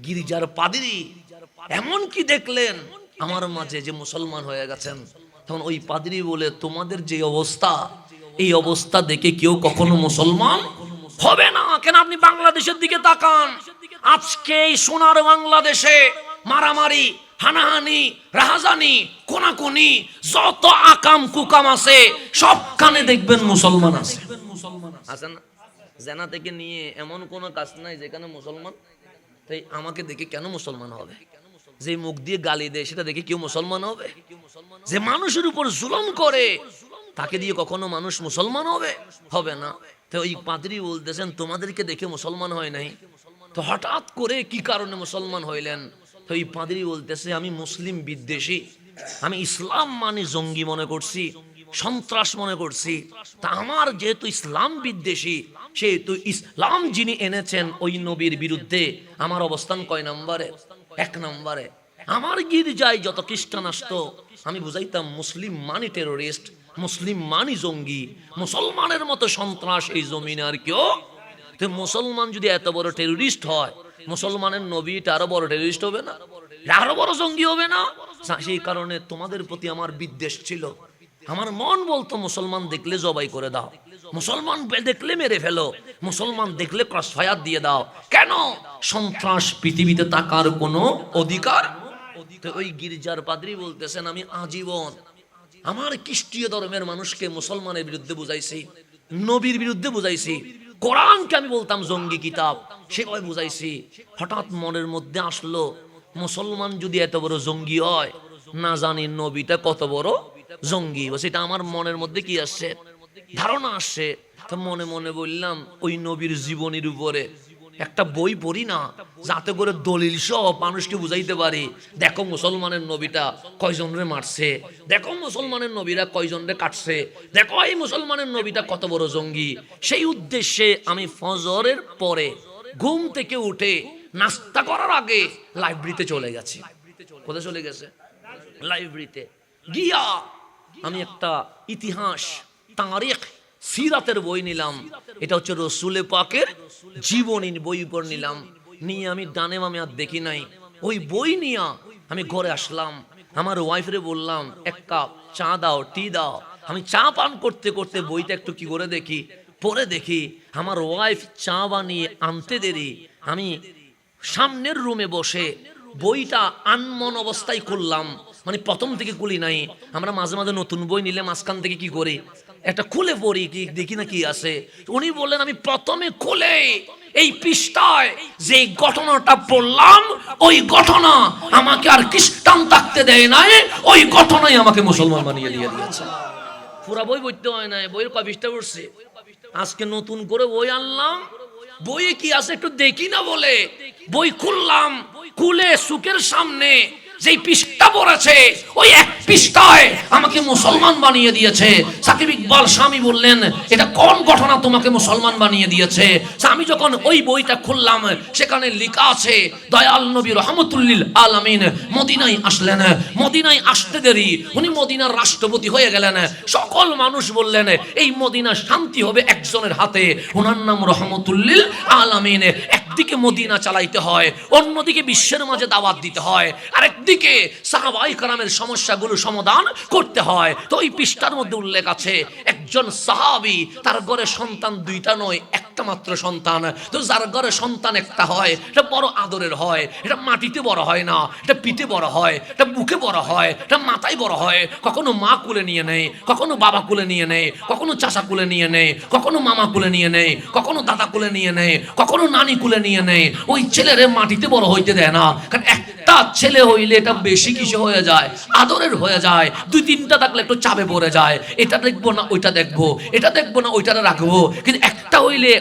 গির্জার পাদ্রী, এমন কি দেখলেন আমার মাঝে যে মুসলমান হয়ে গেছেন? তখন ওই পাদ্রী বলে, তোমাদের যে অবস্থা, এই অবস্থা দেখে কেউ কখনো মুসলমান হবে না। কেন? আপনি বাংলাদেশের দিকে তাকান, আজকে এই সোনার বাংলাদেশে মারামারি, হানাহানি, রাহাজানি, কোনাকুনি, যত আকাম কুকাম আছে, সবখানে দেখবেন মুসলমান আছে, আছে না? জেনা থেকে নিয়ে এমন কোনো কাজ নাই যেখানে মুসলমান, তাই আমাকে দেখে কেন মুসলমান হবে? যে মুখ দিয়ে গালি দেয় সেটা দেখে কেউ মুসলমান হবে? যে মানুষের উপর জুলুম করে তাকে দিয়ে কখনো মানুষ মুসলমান হবে? হবে না। তো ওই পাদ্রী বলতেছেন তোমাদেরকে দেখে মুসলমান হয় নাই, তো হঠাৎ করে কি কারণে মুসলমান হইলেন? তো এই পাদ্রী বলতেছে আমি মুসলিম বিদ্বেষী, আমি ইসলাম মানে জঙ্গি মনে করছি, সন্ত্রাস মনে করছি। তা আমার যেহেতু ইসলাম বিদ্বেষী, সেহেতু ইসলাম যিনি এনেছেন ওই নবীর বিরুদ্ধে আমার অবস্থান কয় নম্বরে? 1 নম্বরে। আমার গির্জায় যত খ্রিস্টান আসতো আমি বুঝাইতাম মুসলিম মানি টেরোরিস্ট, মুসলিম মানি জঙ্গি, মুসলমানের মতো সন্ত্রাস এই জমিনে আর কেউ। তো মুসলমান যদি এত বড় টেরোরিস্ট হয়, মুসলমানের নবীটা আরো বড় টেরোরিস্ট হবে না? আরো বড় জঙ্গি হবে না? সেই কারণে তোমাদের প্রতি আমার বিদ্বেষ ছিল। আমার মন বলতো মুসলমান দেখলে জবাই করে দাও, মুসলমান দেখলে মেরে ফেলো, মুসলমান দেখলে ক্রস ফায়ার দিয়ে দাও। কেন? সন্ত্রাস পৃথিবীতে থাকার কোনো অধিকার। তো ওই গির্জার পাদ্রী বলতেছেন আমি আজীবন আমার খ্রিস্টীয় ধর্মের মানুষকে মুসলমানের বিরুদ্ধে বুঝাইছি, নবীর বিরুদ্ধে বুঝাইছি, কোরআনকে আমি বলতাম জঙ্গি কিতাব, সেভাবে বুঝাইছি। হঠাৎ মনের মধ্যে আসলো মুসলমান যদি এত বড় জঙ্গি হয়, না জানি নবীটা কত বড় জঙ্গি। সেটা আমার মনের মধ্যে কি আসছে? ধারণা আসছে। তো মনে মনে বললাম ওই নবীর জীবনীর উপরে একটা বই পড়ি না, যাতে করে দলিল সহ মানুষকে বুঝাইতে পারি, দেখো মুসলমানের নবীটা কয়জনরে মারছে, দেখো মুসলমানের নবীরা কয়জনরে কাটছে, দেখো এই মুসলমানের নবীটা কত বড় জঙ্গি। সেই উদ্দেশ্যে আমি ফজরের পরে ঘুম থেকে উঠে নাস্তা করার আগে লাইব্রেরিতে চলে গেছি। কোথায় চলে গেছে? লাইব্রেরিতে গিয়া আমি একটা ইতিহাস, তারিখ, সিরাতের বই নিলাম। এটা হচ্ছে রসুলে পাকের জীবনীর বই উপর নিলাম। নিয়ে আমি ডানে বামে আর দেখি নাই। ওই বই নিয়ে আমি ঘরে আসলাম। আমার ওয়াইফরে বললাম 1 কাপ চা দাও, টি দাও। আমি চা পান করতে করতে বইটা একটু কি করে দেখি, পরে দেখি আমার ওয়াইফ চা বানিয়ে আনতে দেরি, আমি সামনের রুমে বসে বইটা আনমন অবস্থায় খুললাম। মানে প্রথম থেকে খুলি নাই। আমরা মাঝে মাঝে নতুন বই নিলে মাঝখান থেকে কি করি, একটা খুলে পড়ি, কি দেখি না কি আছে। উনি বললেন আমি প্রথমে খুলে এই পৃষ্ঠায় যে ঘটনাটা পড়লাম, ওই ঘটনা আমাকে আর খ্রিস্টান থাকতে দেয় নাই, ওই ঘটনাই আমাকে মুসলমান বানিয়ে দিয়ে দিয়েছে। পুরা বই পড়তে হয় না, বইয়ের কয় পৃষ্ঠা পড়ছে। আজকে নতুন করে বই আনলাম, বইয়ে কি আছে একটু দেখি না বলে বই খুললাম। খুলে সুকের সামনে যেই পৃষ্ঠা পড়েছে, ওই 1 পৃষ্ঠায় আমাকে মুসলমান বানিয়ে দিয়েছে। সাকিব ইকবাল স্বামী বললেন এটা কোন ঘটনা তোমাকে মুসলমান বানিয়ে দিয়েছে? আমি যখন ওই বইটা খুললাম, সেখানে লেখা আছে দয়াল নবী রহমতুল্লিল আলামিন মদিনায় আসলেন। মদিনায় আসতে দেরি উনি মদিনার রাষ্ট্রপতি হয়ে গেলেন। সকল মানুষ বললেন এই মদিনা শান্তি হবে একজনের হাতে, ওনার নাম রহমতুল্লিল আলামিন। একদিকে মদিনা চালাইতে হয়, অন্যদিকে বিশ্বের মাঝে দাওয়াত দিতে হয়, আরেকদিকে সাহাবায়ে কেরামের সমস্যাগুলো সমাধান করতে হয়। তো এই পৃষ্ঠার মধ্যে উল্লেখ আছে একজন সাহাবী, তার ঘরে সন্তান 2টা নয়, একটা মাত্র সন্তান। তো যার ঘরে সন্তান একটা হয়, এটা বড় আদরের হয়। এটা মাটিতে বড় হয় না, এটা পিঠে বড় হয়, এটা বুকে বড় হয়, এটা মাথায় বড় হয়। কখনো মা কুলে নিয়ে নেয়, কখনো বাবা কুলে নিয়ে নেয়, কখনো চাচা কুলে নিয়ে নেয়, কখনো মামা কুলে নিয়ে নেয়, কখনো দাদা কুলে নিয়ে নেয়, কখনো নানি কুলে নিয়ে নেয়। ওই ছেলেরে মাটিতে বড় হইতে দেয় না, কারণ একটা ছেলে হইলে এটা বেশি কিছু হয়ে যায়, আদরের হয়ে যায়। 2-3টা থাকলে একটু চাপে পড়ে যায়, এটা দেখবো না ওইটা দেখবো, এটা দেখবো না ওইটা রাখবো। কিন্তু একটা হইলে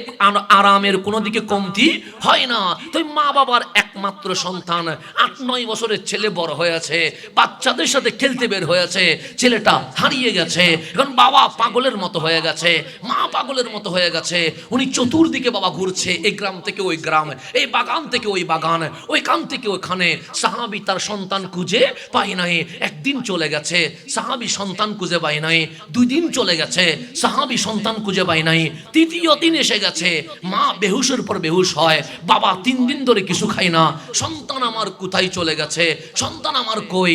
আরামের কোনো দিকে কমতি হয় না। তো মা বাবার একমাত্র সন্তান, 8-9 বছরের ছেলে বড় হয়েছে, বাচ্চাদের সাথে খেলতে বের হয়েছে, ছেলেটা হারিয়ে গেছে। এখন বাবা পাগলের মতো হয়ে গেছে, মা পাগলের মতো হয়ে গেছে। উনি চতুর্দিকে বাবা ঘুরছে, এই গ্রাম থেকে ওই গ্রাম, এই বাগান থেকে ওই বাগান, ওইখান থেকে ওইখানে। সাহাবী তার সন্তান খুঁজে পাই নাই। একদিন চলে গেছে, সাহাবী সন্তান খুঁজে পাই নাই। 2 দিন চলে গেছে, সাহাবী সন্তান খুঁজে পাই নাই। 3য় দিন এসে গেছে, মা বেহুশের পর বেহুশ হয়, বাবা 3 দিন ধরে কিছু খায় না। সন্তান আমার কোথায় চলে গেছে, সন্তান আমার কই?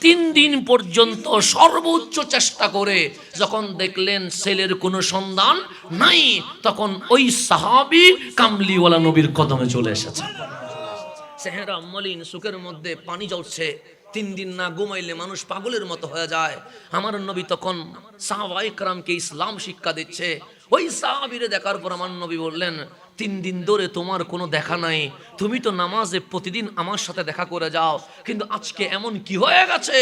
3 দিন পর্যন্ত সর্বোচ্চ চেষ্টা করে যখন দেখলেন ছেলের কোনো সন্ধান নাই, তখন ওই সাহাবী কামলিওয়ালা নবীর কদমে চলে এসেছে। চেহারা মলিন, চোখের মধ্যে পানি ঝরছে। 3 দিন না ঘুমাইলে মানুষ পাগলের মতো হয়ে যায়। আমার নবী তখন সাহাবায়ে কেরামকে ইসলাম শিক্ষা দিচ্ছে। ওই সাহাবীরে দেখার পর আমার নবী বললেন, 3 দিন ধরে তোমার কোনো দেখা নাই, তুমি তো নামাজে প্রতিদিন আমার সাথে দেখা করে যাও, কিন্তু আজকে এমন কি হয়ে গেছে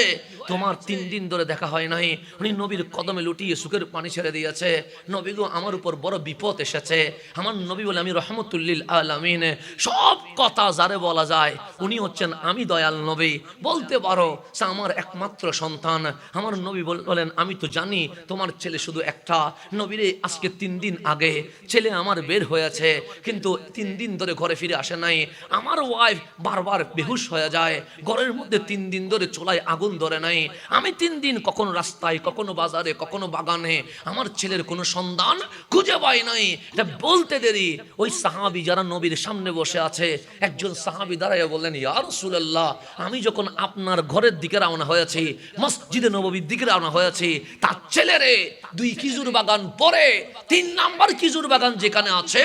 তোমার 3 দিন ধরে দেখা হয় নাই। উনি নবীর কদমে লুটিয়ে সুখের পানি ছেড়ে দিয়েছে। নবী গো, আমার উপর বড় বিপদ এসেছে। আমার নবী বলে, আমি রহমতুল্লিল আলামিন, সব কথা যারে বলা যায় উনি হচ্ছেন আমি দয়াল নবী। বলতে পারো সে আমার একমাত্র সন্তান। আমার নবী বলেন, আমি তো জানি তোমার ছেলে শুধু একটা। নবীরে, আজকে 3 দিন আগে ছেলে আমার বের হয়েছে, কিন্তু 3 দিন ধরে ঘরে ফিরে আসে নাই। আমার ওয়াইফ বারবার বেহুশ হয়ে যায়, ঘরের মধ্যে 3 দিন ধরে চুলায় আগুন ধরে নাই। আমি 3 দিন কখনো রাস্তায়, কখনো বাজারে, কখনো বাগানে আমার ছেলের কোনো সন্ধান খুঁজে পাই নাই। এটা বলতে দেরি, ওই সাহাবী যারা নবীর সামনে বসে আছে, একজন সাহাবী দাঁড়াইয়া বললেন, ইয়া রাসূলুল্লাহ, আমি যখন আপনার ঘরের দিকে রওনা হয়েছি, মসজিদে নববীর দিকে রওনা হয়েছি, তার ছেলেরে 2 খেজুর বাগান পরে 3 নাম্বার খেজুর বাগান যেখানে আছে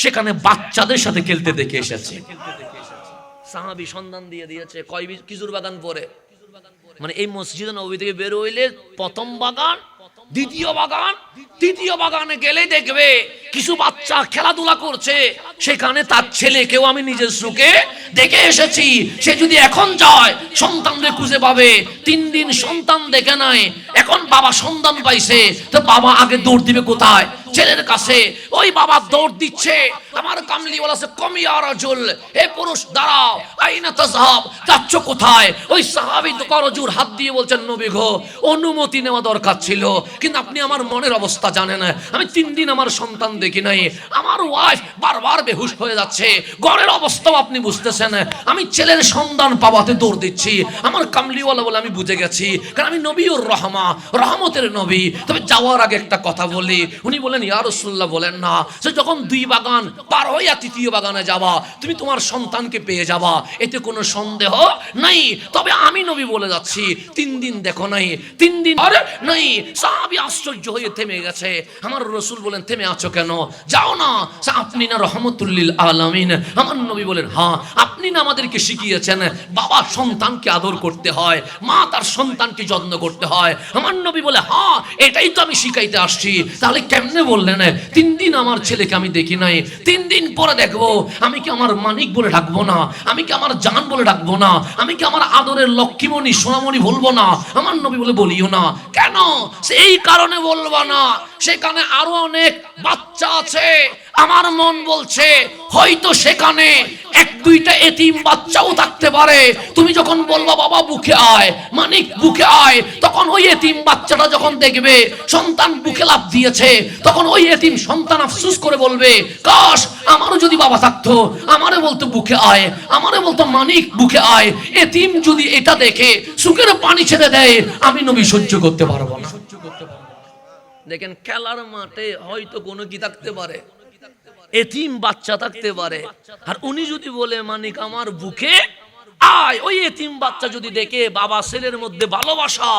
সেখানে বাচ্চাদের সাথে খেলতে দেখে এসেছে। সাহাবী সন্ধান দিয়ে দিয়েছে কয় খেজুর বাগান পরে, মানে এই মসজিদে নববী থেকে বের হইলে প্রথম বাগান, দ্বিতীয় বাগান, তৃতীয় বাগানে গেলে দেখবে কিছু বাচ্চা খেলাধুলা করছে, সেখানে তার ছেলেকেও আমি নিজের চোখে দেখে এসেছি। সে যদি এখন যায় সন্তানদের খুঁজে পাবে। 3 দিন সন্তান দেখে নাই, এখন বাবা সন্তান পাইছে, তো বাবা আগে দৌড় দিবে কোথায়? ছেলের কাছে। ওই বাবা দৌড় দিচ্ছে, আমার কামলিওয়ালা সে কমিয়া রাজুল, হে পুরুষ দাঁড়াও, আইনা তাযহাব, যাচ্ছ কোথায়? ওই সাহাবী দোকারজুর হাত দিয়ে বলছেন, নবী গো, অনুমতি নেওয়া দরকার ছিল, কিন্তু আপনি আমার মনের অবস্থা জানেন। আমি 3 দিন আমার সন্তান দেখি নাই, আমার ওয়াইফ বারবার বেহুশ হয়ে যাচ্ছে, ঘরের অবস্থাও আপনি বুঝতেছেন, আমি ছেলের সন্ধান পাওয়াতে দৌড় দিচ্ছি। আমার কামলিওয়ালা বলে, আমি বুঝে গেছি, কারণ আমি নবীউর রহমা, রহমতের নবী। তবে যাওয়ার আগে একটা কথা বলি। উনি বলেন, ইয়া রাসূলুল্লাহ, বলেন না, সে যখন 2 বাগান পার হইয়া 3য় বাগানে যাবা, তুমি তোমার সন্তানকে পেয়ে যাবা, এতে কোনো সন্দেহ নাই। তবে আমি নবী বলে যাচ্ছি, 3 দিন দেখো নাই, 3 দিন আর নাই। সাহাবী আশ্চর্য হয়ে থেমে গেছে। আমার রাসূল বলেন, থেমে আছো কেন? যাও না, আপনি না রহমতুল্লিল আলামিন? আমার নবী বলেন, হ্যাঁ, আপনি না আমাদেরকে শিখিয়েছেন বাবা সন্তানকে আদর করতে হয়, মা তার সন্তানকে যত্ন করতে হয়। আমার নবী বলে, হ্যাঁ, এটাই তো আমি শিখাইতে আসছি। তাহলে কেমনে বললেন 3 দিন আমার ছেলেকে আমি দেখি নাই, 3 দিন পরে দেখবো? আমি কি আমার মানিক বলে ডাকবো না? আমি কি আমার জান বলে ডাকবো না? আমি কি আমার আদরের লক্ষ্মীমণি সোনামণি বলবো না? আমার নবী বলে, বলিও না। কেন? সেই কারণে বলবো না, সেখানে আরো অনেক বাচ্চা আছে। আমার মন বলছে হয়তো সেখানে 1-2টা এতিম বাচ্চাও থাকতে পারে। তুমি যখন বলবা বাবা বুকে আয়, মানিক বুকে আয়, তখন ওই এতিম বাচ্চাটা যখন দেখবে সন্তান বুকে লাফ দিয়েছে, তখন ওই এতিম সন্তান আফসোস করে বলবে, কাশ আমারও যদি বাবা থাকতো, আমারে বলতো বুকে আয়, আমারে বলতো মানিক বুকে আয়। এতিম যদি এটা দেখে সুখের পানি ছেড়ে দেয়, আমি নবী সহ্য করতে পারবো না। দেখেন, খেলার মাঠে হয়তো কোনো কি থাকতে পারে, এতিম বাচ্চা থাকতে পারে, আর উনি যদি বলে মানিক আমার বুকে আয়, ওই এতিম বাচ্চা যদি দেখে বাবা ছেলের মধ্যে ভালোবাসা,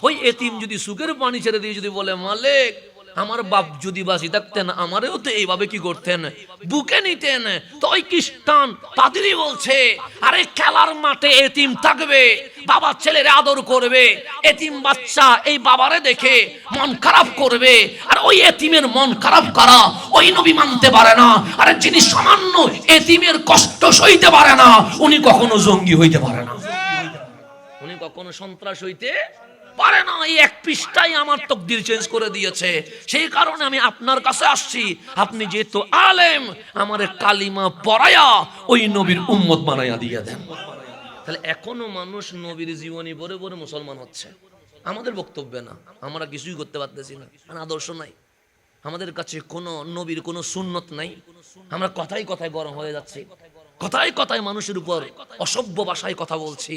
ওই এতিম যদি সুখের পানি ছেড়ে দিয়ে যদি বলে, মালিক আমার বাপ যদি বাঁচি থাকতেন আমারেও তো এইভাবে কি করতেন, বুকে নিতেন। তো ওই খ্রিস্টান পাদ্রী বলছে, আরে খেলার মাঠে এতিম থাকবে, বাবা ছেলের আদর করবে, এতিম বাচ্চা এই বাবারে দেখে মন খারাপ করবে, আর ওই এতিমের মন খারাপ করা ওই নবী মানতে পারে না। আরে যিনি সামান্য এতিমের কষ্ট সইতে পারে না, উনি কখনো জঙ্গি হইতে পারে না, উনি কখনো সন্ত্রাস হইতে পারে না। এই এক পৃষ্ঠাই আমার তকদির চেঞ্জ করে দিয়েছে। সেই কারণে আমি আপনার কাছে আসছি, আপনি যেহেতু আলেম, আমারে কালিমা পড়ায়া ওই নবীর উম্মত বানাইয়া দিয়ে দেন। তাহলে এখনো মানুষ নবীর জীবনী পড়ে পড়ে মুসলমান হচ্ছে। আমাদের বক্তব্যে না, আমরা কিছুই করতে পারতেছি না, আদর্শ নাই আমাদের কাছে, কোনো নবীর কোনো সুন্নত নাই। আমরা কথায় কথায় গরম হয়ে যাচ্ছি, কথায় কথায় মানুষের উপর অসভ্য ভাষায় কথা বলছি।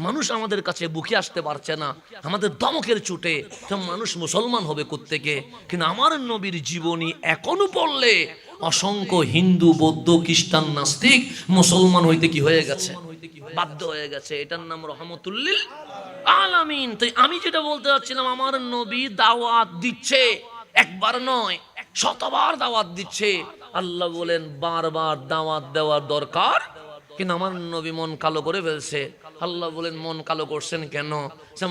মানুষ আমাদের কাছে বুকে আসতে পারছে না, আমাদের দমকের চুটে তো মানুষ মুসলমান হবে কোত্থেকে? কিন্তু আমার নবীর জীবনী এখনো পড়লে অসংখ্য হিন্দু, বৌদ্ধ, খ্রিস্টান, নাস্তিক মুসলমান হইতে কি হয়ে গেছে, বাধ্য হয়ে গেছে। এটার নাম রহমতুল্লিল আলামিন। তো আমি যেটা বলতে চাচ্ছিলাম, আমার নবী দাওয়াত দিচ্ছে, একবার নয় শতবার দাওয়াত দিচ্ছে। আল্লাহ বলেন বারবার দাওয়াত দেওয়ার দরকার, কিন্তু আমার নবী মন কালো করে ফেলছে। আল্লাহ বলেন মন কালো করছেন কেন?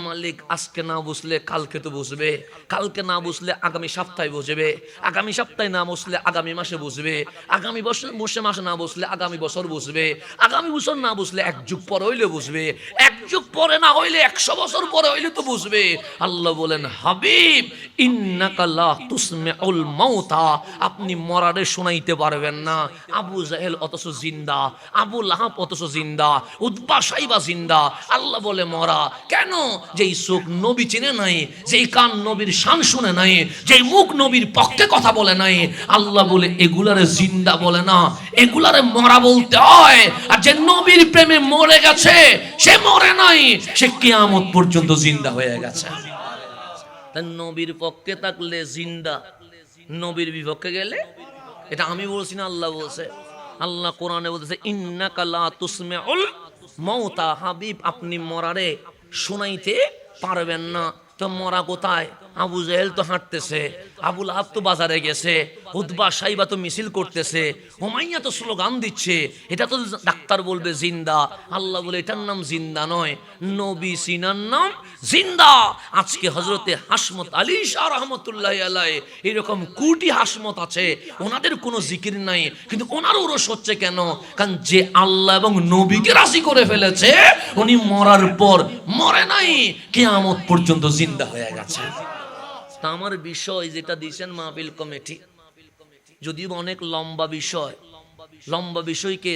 মালিক আজকে না বুঝলে কালকে তো বুঝবে, কালকে না বুঝলে আগামী সপ্তাহে বুঝবে, আগামী সপ্তাহে না বুঝলে আগামী মাসে বুঝবে, আগামী মাসে না বুঝলে আগামী বছর বুঝবে, আগামী বছর না বুঝলে এক যুগ পরে হইলে বুঝবে, এক যুগ পরে না হইলে 100 বছর পরে হইলে তো বুঝবে। আল্লাহ বলেন হাবিব ইন্নাকা লা তুসমিউল মাউতা, আপনি মরারে শোনাইতে পারবেন না। আবু জাহেল অথচ জিন্দা, আবু লাহাব অথচ জিন্দা, উতবা সাইবা জিন্দা। আল্লাহ বলে মরা কেন? যেই চোখ নবী চিনে নাই, যেই কান নবীর শান শুনে নাই, যেই মুখ নবীর পক্ষে কথা বলে নাই, আল্লাহ বলে এগুলারে জিন্দা বলে না, এগুলারে মরা বলতে হয়। আর যে নবীর প্রেমে মরে গেছে সে মরে নাই, সে কিয়ামত পর্যন্ত জিন্দা হয়ে গেছে। তাই নবীর পক্ষে থাকলে জিন্দা, নবীর বিপক্ষে গেলে, এটা আমি বলছি না, আল্লাহ বলছে। আল্লাহ কোরআনে বলতেছে ইন্নাকা লা তুসমিউল মাউতা, হাবিব আপনি মরারে শোনাইতে পারবেন না। তো মরা কোথায়? আবু জাহেল তো হাঁটতেছে, আবু লাহাব তো বাজারে গেছে, উতবা সাইবা তো মিছিল করতেছে, হুমাইয়া তো স্লোগান দিচ্ছে, এটা তো ডাক্তার বলবে জিন্দা। আল্লাহ বলে এটার নাম জিন্দা নয়, নবী সিনার নাম জিন্দা। আজকে হযরতে হাসমত আলী শাহ রহমতুল্লাহ আলাইহি এরকম কোটি হাসমত আছে, ওনাদের কোনো জিকির নাই, কিন্তু ওনার ওরস হচ্ছে কেন? কারণ যে আল্লাহ এবং নবীকে রাজি করে ফেলেছে, উনি মরার পর মরে নাই, কিয়ামত পর্যন্ত জিন্দা হয়ে গেছে। তা আমার বিষয় যেটা দিয়েছেন মাহফিল কমিটি, যদিও অনেক লম্বা বিষয়, লম্বা বিষয়কে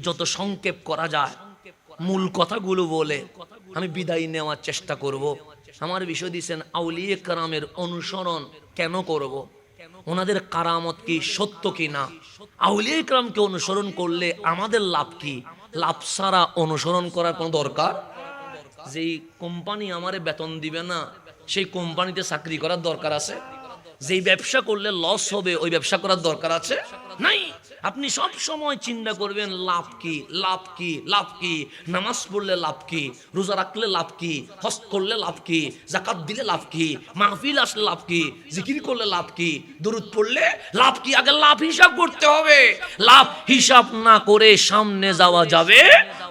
যত সংক্ষেপ করা যায় মূল কথাগুলো বলে আমি বিদায় নেওয়ার চেষ্টা করব। আমার বিষয় দিয়েছেন আউলিয়ে কেরামের অনুসরণ কেন করব, ওনাদের কারামত কি সত্য কি না, আউলিয়ে কেরামকে অনুসরণ করলে আমাদের লাভ কি, লাভ ছাড়া অনুসরণ করার কোনো দরকার? যেই কোম্পানি আমারে বেতন দিবে না সেই কোম্পানিতে চাকরি করার দরকার আছে? যেই ব্যবসা করলে লস হবে ওই ব্যবসা করার দরকার আছে? নাই। আপনি সব সময় চিন্তা করবেন লাভ কি, লাভ কি, লাভ কি। নামাজ পড়লে লাভ কি, রোজা রাখলে লাভ কি, হজ করলে লাভ কি, যাকাত দিলে লাভ কি, মাহফিল আসলে লাভ কি, জিকির করলে লাভ কি, দরুদ পড়লে লাভ কি। আগে লাভ হিসাব করতে হবে। লাভ হিসাব না করে সামনে যাওয়া যাবে?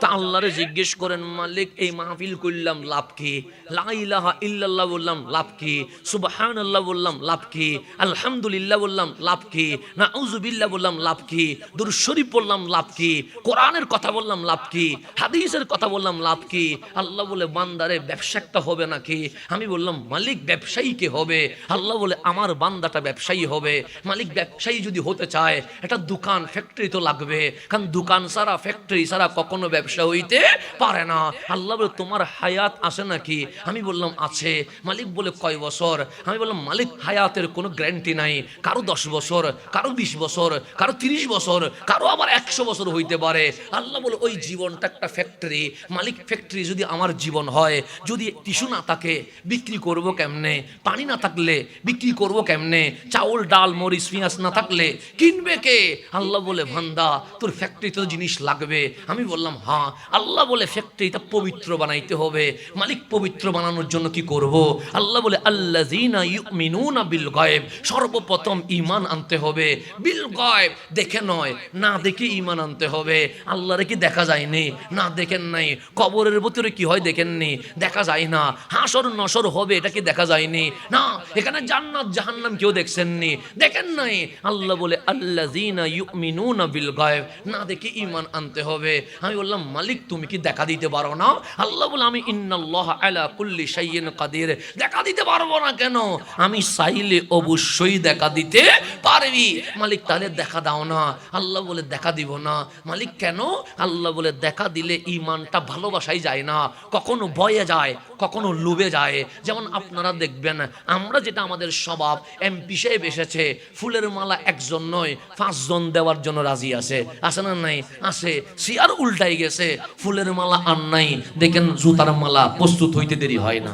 তা আল্লাহরে জিজ্ঞেস করেন মালিক এই মাহফিল করলাম লাভ কি, লা ইলাহা ইল্লাল্লাহ বললাম লাভ কি, সুবহানাল্লাহ বললাম লাভ কি, আলহামদুলিল্লাহ বললাম লাভ কি, নাউযুবিল্লাহ বললাম লাভ কি, দুরূদ শরীফ বললাম লাভ কি, কোরআনের কথা বললাম লাভ কি, হাদিসের কথা বললাম লাভ কি। আল্লাহ বলে বান্দারে ব্যবসা একটা হবে নাকি? আমি বললাম মালিক ব্যবসায়ী কে হবে? আল্লাহ বলে আমার বান্দাটা ব্যবসায়ী হবে। মালিক ব্যবসায়ী যদি হতে চায় একটা দোকান ফ্যাক্টরি তো লাগবে, কারণ দোকান ছাড়া ফ্যাক্টরি ছাড়া কখনো ব্যবসা হইতে পারে না। আল্লাহ বলে তোমার হায়াত আছে নাকি? আমি বললাম আছে। মালিক বলে কয় বছর? আমি বললাম মালিক হায়াতের কোনো গ্যারান্টি নাই, কারো 10 বছর, কারো 20 বছর, কারো 30 বছর, কারো আবার 100 বছর হইতে পারে। আল্লাহ বলে ওই জীবনটা একটা ফ্যাক্টরি। মালিক ফ্যাক্টরি যদি আমার জীবন হয়, যদি টিস্যু না থাকে বিক্রি করব কেমনে, পানি না থাকলে বিক্রি করব কেমনে, চাউল ডাল মরিচ পেঁয়াজ না থাকলে কিনবে কে? আল্লাহ বলে বান্দা তোর ফ্যাক্টরিতে তো জিনিস লাগবে। আমি বললাম হ্যাঁ। আল্লাহ বলে ফ্যাক্টরিটা পবিত্র বানাইতে হবে। মালিক পবিত্র বানানোর জন্য কি করব? আল্লাহ বলে আল্লাযীনা ইউমিনুনা বিল গায়ব, সর্বপ্রথম ঈমান আনতে হবে। বিল গায়ব, দেখে নয়, না দেখে ঈমান আনতে হবে। আল্লাহরে কি দেখা যায়নি? না দেখেন নাই। কবরের ভিতরে কি হয় দেখেননি? দেখা যায় না। হাসর নসর হবে এটা কি দেখা যায়নি? না। এখানে জান্নাত জাহান্নাম কেউ দেখছেননি? দেখেন নাই। আল্লাহ বলে আল্লাযীনা ইউমিনুনা বিল গায়ব, না দেখে ঈমান আনতে হবে। আমি বললাম মালিক তুমি কি দেখা দিতে পারো না? আল্লাহ বলে আমি ইন্নাল্লাহ আলা কুল্লি শাইইন কাদির, দেখা দিতে পারবো না কেন? আমি চাইলে অবশ্যই দেখা দিতে পারবি। মালিক তাহলে দেখা দাও না। আল্লাহ বলে দেখা দিব না। মালিক কেন? আল্লাহ বলে দেখা দিলে ঈমানটা ভালোবাসাই যায় না, কখনো ভয়ে যায়, কখনো লোভে যায়। যেমন আপনারা দেখবেন আমরা যেটা আমাদের স্বভাব, এমপি সাহেব এসেছে, ফুলের মালা একজন নয় 5 জন দেওয়ার জন্য রাজি আছে, আছে না নাই? আছে। সিয়ার উল্টাই গেছে, ফুলের মালা আর নাই, দেখেন জুতার মালা প্রস্তুত হইতে দেরি হয় না।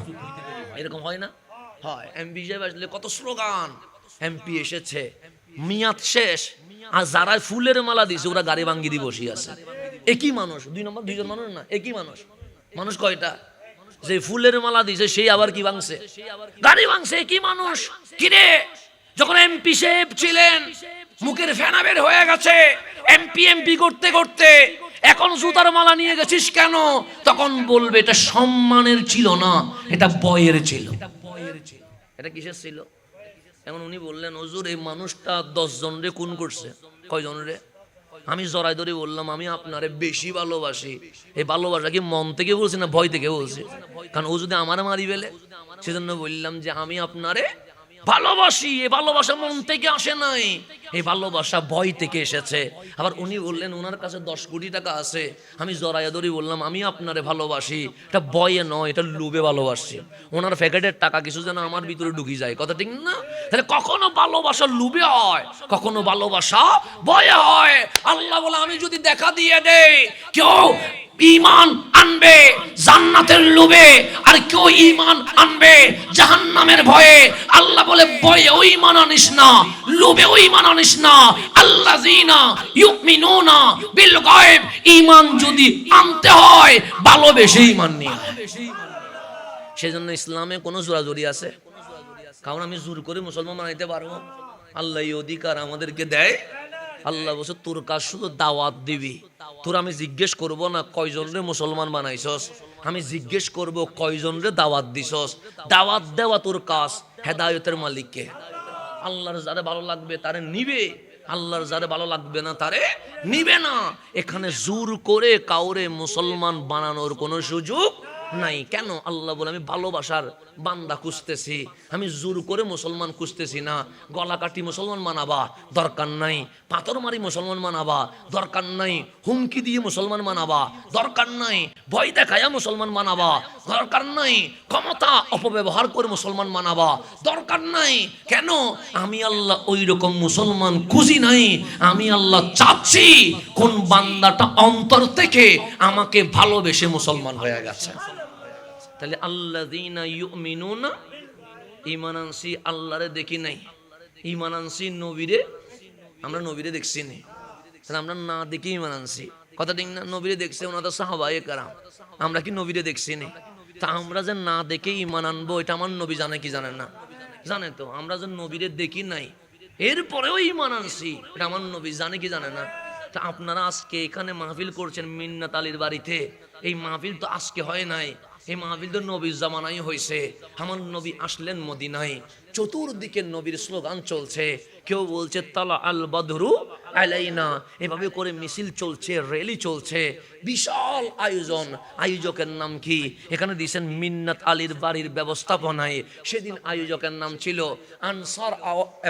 এরকম হয় না? হয়। এমপি সাহেব আসলে কত স্লোগান, এমপি এসেছে, মিয়াদ শেষ, আর যারা ফুলের মালা দিছে ওরা গাড়ি ভাঙ্গি দিয়ে বসে আছে। একই মানুষ, 2 নম্বর 2 জন মানুষ না, একই মানুষ। মানুষ কয়টা? যে ফুলের মালা দিছে সেই আবার কি ভাঙছে? গাড়ি ভাঙছে। একই মানুষ। কিরে, যখন এমপি সাহেব ছিলেন মুখের ফেনা বের হয়ে গেছে, এমপি করতে করতে এখন জুতার মালা নিয়ে গেছিস কেন? তখন বলবে এটা সম্মানের ছিল না, এটা বয়ের ছিল। এটা কিসের ছিল? এখন উনি বললেন হুজুর এই মানুষটা 10 জন রে খুন করছে। কয়জন রে? আমি জড়াই ধরে বললাম আমি আপনারে বেশি ভালোবাসি। এই ভালোবাসা কি মন থেকে বলছি না ভয় থেকে বলছি? কারণ ও যদি আমার মারি ফেলে, সেজন্য বললাম যে আমি আপনারে ভালোবাসি। এই ভালোবাসা মন থেকে আসে নাই, এই ভালোবাসা ভয় থেকে এসেছে। আবার উনি বললেন ওনার কাছে 10 কোটি টাকা আছে। আমি জড়াইয়া ধরে বললাম আমি আপনারে ভালোবাসি, এটা ভয়ে নয়, এটা লোভে ভালোবাসি। ওনার প্যাকেটের টাকা কিছু যেন আমার ভিতরে ঢুকি যায়, কথা ঠিক না? তাহলে কখনো ভালোবাসা লোভে হয়, কখনো ভালোবাসা ভয়ে হয়। আল্লাহ বলে আমি যদি দেখা দিয়ে দেই কেউ ঈমান আনবে জান্নাতের লোভে, আর কেউ ঈমান আনবে জাহান্নামের ভয়ে। আল্লাহ বলে ভয়ে ওই ঈমান আনিস না, লোভে ওই ঈমান আনিস না। আল্লাযীনা ইউমিনুনা বিল গায়ব, ঈমান যদি আনতে হয় ভালোবেসে ঈমান নিয়ে। সেজন্য ইসলামে কোনো জোরাজুরি আছে? কারণ আমি জোর করে মুসলমান বানাইতে পারবো? আল্লাহ এই অধিকার আমাদেরকে দেয়। আল্লাহ বলছে তোর কাজ শুধু দাওয়াত দিবি। তোর আমি জিজ্ঞেস করব না কয়জন রে মুসলমান বানাইছস, আমি জিজ্ঞেস করব কয়জন রে দাওয়াত দিছস। দাওয়াত দেওয়া তোর কাজ। হেদায়েতের মালিককে। আল্লাহর যারে ভালো লাগবে তারে নিবে, আল্লাহর যারে ভালো লাগবে না তারে নিবে না। এখানে জোর করে কাউরে মুসলমান বানানোর কোনো সুযোগ নাই। কেন? আল্লাহ বলে আমি ভালোবাসার বান্দা খুঁজতেছি, আমি জোর করে মুসলমান খুঁজতেছি না। গলা কাটি মুসলমান বানাবা দরকার নাই, পাথর মারি মুসলমান বানাবা দরকার নাই, হুমকি দিয়ে মুসলমান বানাবা দরকার নাই, ভয় দেখায়া মুসলমান বানাবা দরকার নাই, ক্ষমতা অপব্যবহার করে মুসলমান বানাবা দরকার নাই। কেন? আমি আল্লাহ ওই রকম মুসলমান খুঁজি নাই। আমি আল্লাহ চাচ্ছি কোন বান্দাটা অন্তর থেকে আমাকে ভালোবেসে মুসলমান হয়ে গেছে। তাহলে আল্লাযীনা ইউমিনুনা, ঈমান আনছি আল্লাহরে দেখি নাই, ঈমান আনছি নবীরে, আমরা নবীরে দেখছি না। তাহলে আমরা না দেখি ঈমান আনছি, কথা ঠিক না? নবীরে দেখছে ওনাদের সাহাবায়ে কেরাম, আমরা কি নবীরে দেখছি না? তা আমরা যে না দেখে ঈমান আনবো এটা আমার নবী জানে কি জানেন না? জানে তো। আমরা যে নবীরে দেখি নাই এরপরেও ঈমান আনছি এটা আমার নবী জানে কি জানে না? তা আপনারা আজকে এখানে মাহফিল করছেন মিন্নাত আলীর বাড়িতে, এই মাহফিল তো আজকে হয় নাই, এই মাহফিল তো নবীর জামানায় হয়েছে। আমার নবী আসলেন মদিনায়, চতুর্দিকে নবীর স্লোগান চলছে। কেউ বলছে তালা আল বদরু আলাইনা, এভাবে করে মিছিল চলছে, র্যালি চলছে, বিশাল আয়োজন। আয়োজকের নাম কি? এখানে দিয়েছেন মিন্নাত আলীর বাড়ির ব্যবস্থাপনায়। সেদিন আয়োজকের নাম ছিল আনসার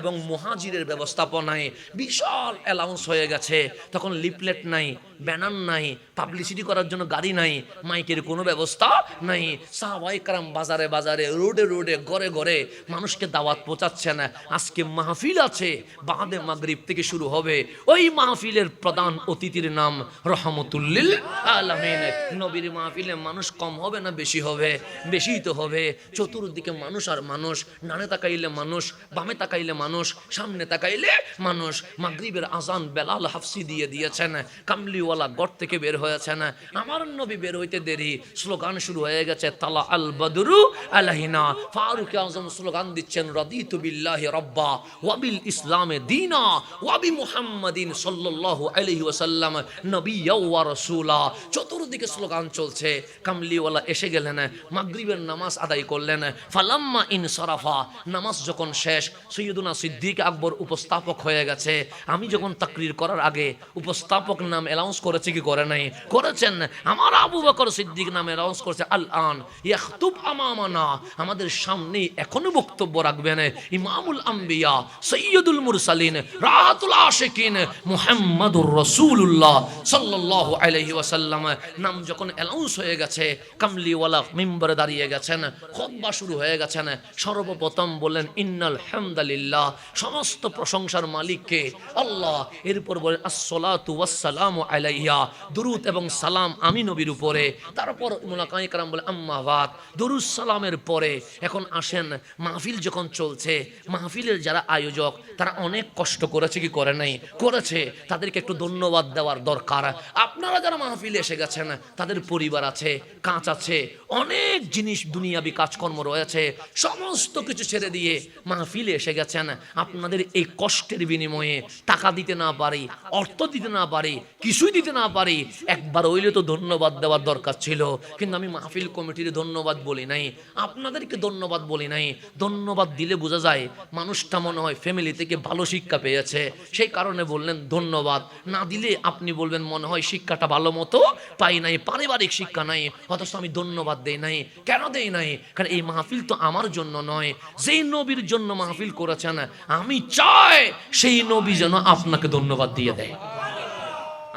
এবং মুহাজিরের ব্যবস্থাপনায়। বিশাল অ্যালাউন্স হয়ে গেছে। তখন লিফলেট নাই, ব্যানার নাই, পাবলিসিটি করার জন্য গাড়ি নাই, মাইকের কোনো ব্যবস্থা নাই। সাহাবায়ে কেরাম বাজারে বাজারে, রোডে রোডে, ঘরে ঘরে মানুষকে দাওয়াত পৌঁছাচ্ছেন। আজকে মাহফিল আছে, বাদে মাগরিব থেকে শুরু হবে। ওই মাহফিলের প্রধান অতিথির নাম রহমতুল্লিল আলামিন। নবীর মাহফিলে মানুষ কম হবে না বেশি হবে? বেশি তো হবে। চতুর্দিকে মানুষ আর মানুষ, ডানে তাকাইলে মানুষ, বামে তাকাইলে মানুষ, সামনে তাকাইলে মানুষ। মাগরিবের আজান বেলাল হাফসি দিয়ে দিয়েছেন, কামলিওয়ালা গড় থেকে বের হয়েছেন। আমার নবী বের হইতে দেরি, স্লোগান শুরু হয়ে গেছে তালা আল বদরু আলাইনা। ফারুক আজম স্লোগান দিচ্ছেন রাদিতু বিল্লাহি রাব্বা ওয়া বিল ইসলামে দীনা ওয়া বি মুহাম্মাদিন সাল্লাল্লাহু আলাইহি ওয়াসাল্লাম নবিয়্যা ওয়া রাসূলা। চতুর্দিকে স্লোগান চলছে। কামলিওয়ালা এসে গেলেন, মাগরিবের নামাজ আদায় করলেন। ফালাম্মা ইনসারাফা, নামাজ যখন শেষ, সৈয়দুনা সিদ্দিক আকবর উপস্থাপক হয়ে গেছে। আমি যখন তাকরীর করার আগে উপস্থাপক নাম অ্যানাউন্স করেছে কি করে নাই? করেছেন। আমার আবু বকর সিদ্দিক নাম অ্যানাউন্স করেছে আল আন ইয়াখতুব আমামানা, আমাদের সামনে এখনো বক্তব্য রাখবেন ইমামুল আম্বিয়া সৈয়দুল মুরসালিন রাহাতুল আশিকিন মুহাম্মাদুর রাসূলুল্লাহ সাল্লাল্লাহু আলাইহি ওয়াসাল্লাম। নাম যখন অ্যানাউন্স হয়ে গেছে, কামলিওয়ালা মিম্বরে দাঁড়িয়ে গেছেন, খুতবা শুরু হয়ে গেছেন। সর্বপ্রথম বলেন ইন্নাল হামদুলিল্লাহ, সমস্ত প্রশংসার মালিককে আল্লাহ। এরপর বলেন আসসালাতু ওয়াসসালামু আলাইহা, দুরূদ এবং সালাম আমি নবীর উপরে। তারপর মুলাকায়ে কেরাম বলে আম্মা বাদ, দুরূদ সালামের পরে এখন আসেন মাহফিল যখন যখন চলছে, মাহফিলের যারা আয়োজক তারা অনেক কষ্ট করেছে কি করে নাই? করেছে। তাদেরকে একটু ধন্যবাদ দেওয়ার দরকার। আপনারা যারা মাহফিলে এসে গেছেন, তাদের পরিবার আছে, কাজ আছে, অনেক জিনিস দুনিয়াবি কাজকর্ম রয়েছে, সমস্ত কিছু ছেড়ে দিয়ে মাহফিলে এসে গেছেন। আপনাদের এই কষ্টের বিনিময়ে টাকা দিতে না পারি, অর্থ দিতে না পারি, কিছুই দিতে না পারি, একবার হইলে তো ধন্যবাদ দেওয়ার দরকার ছিল। কিন্তু আমি মাহফিল কমিটির ধন্যবাদ বলি নাই, আপনাদেরকে ধন্যবাদ বলি নাই। ধন্যবাদ দিলে বোঝা যায় মানুষটা মনে হয় ফ্যামিলি থেকে ভালো শিক্ষা পেয়েছে, সেই কারণে বললেন ধন্যবাদ। না দিলে আপনি বলবেন মনে হয় শিক্ষাটা ভালো মতো পাই নাই, পারিবারিক শিক্ষা নাই, অথচ আমি ধন্যবাদ দেই নাই। কেন দেই নাই? কারণ এই মাহফিল তো আমার জন্য নয়, যেই নবীর জন্য মাহফিল করেছেন, আমি চাই সেই নবী যেন আপনাকে ধন্যবাদ দিয়ে দেয়।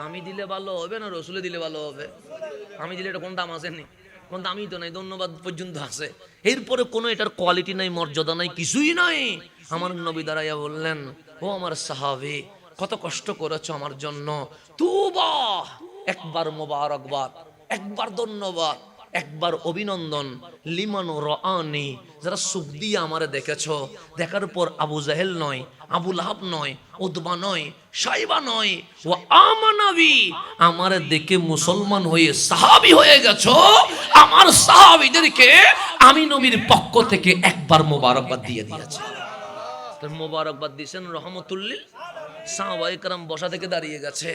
আমি দিলে ভালো হবে না রসুলে দিলে ভালো হবে? আমি দিলে এটা কোন দাম আসেনি, কোন দামই তো নাই, ধন্যবাদ পর্যন্ত আছে। এরপরে কোনো এটার কোয়ালিটি নাই, মর্যাদা নাই, কিছুই নাই। আমার নবী দাঁড়াইয়া বললেন, ও আমার সাহাবী, কত কষ্ট করেছো আমার জন্য, তুবা, একবার মোবারকবাদ, একবার ধন্যবাদ, একবার অভিনন্দন, লিমান রাআনি, যারা সুখ দিয়ে আমারে দেখেছো, দেখার পর আবু জাহেল নয়, আবু লাহাব নয়, উতবা নয়, সাইবা নয়, ও আমানাবি, আমারে দেখে মুসলমান হয়ে সাহাবী হয়ে গেছো, আমার সাহাবীদেরকে আমি নবীর পক্ষ থেকে একবার মোবারকবাদ দিয়ে দিয়েছি। তো মোবারকবাদ দিয়েছেন রহমতুল্লিল। সাহাবায়ে কেরাম বসা থেকে দাঁড়িয়ে গেছে,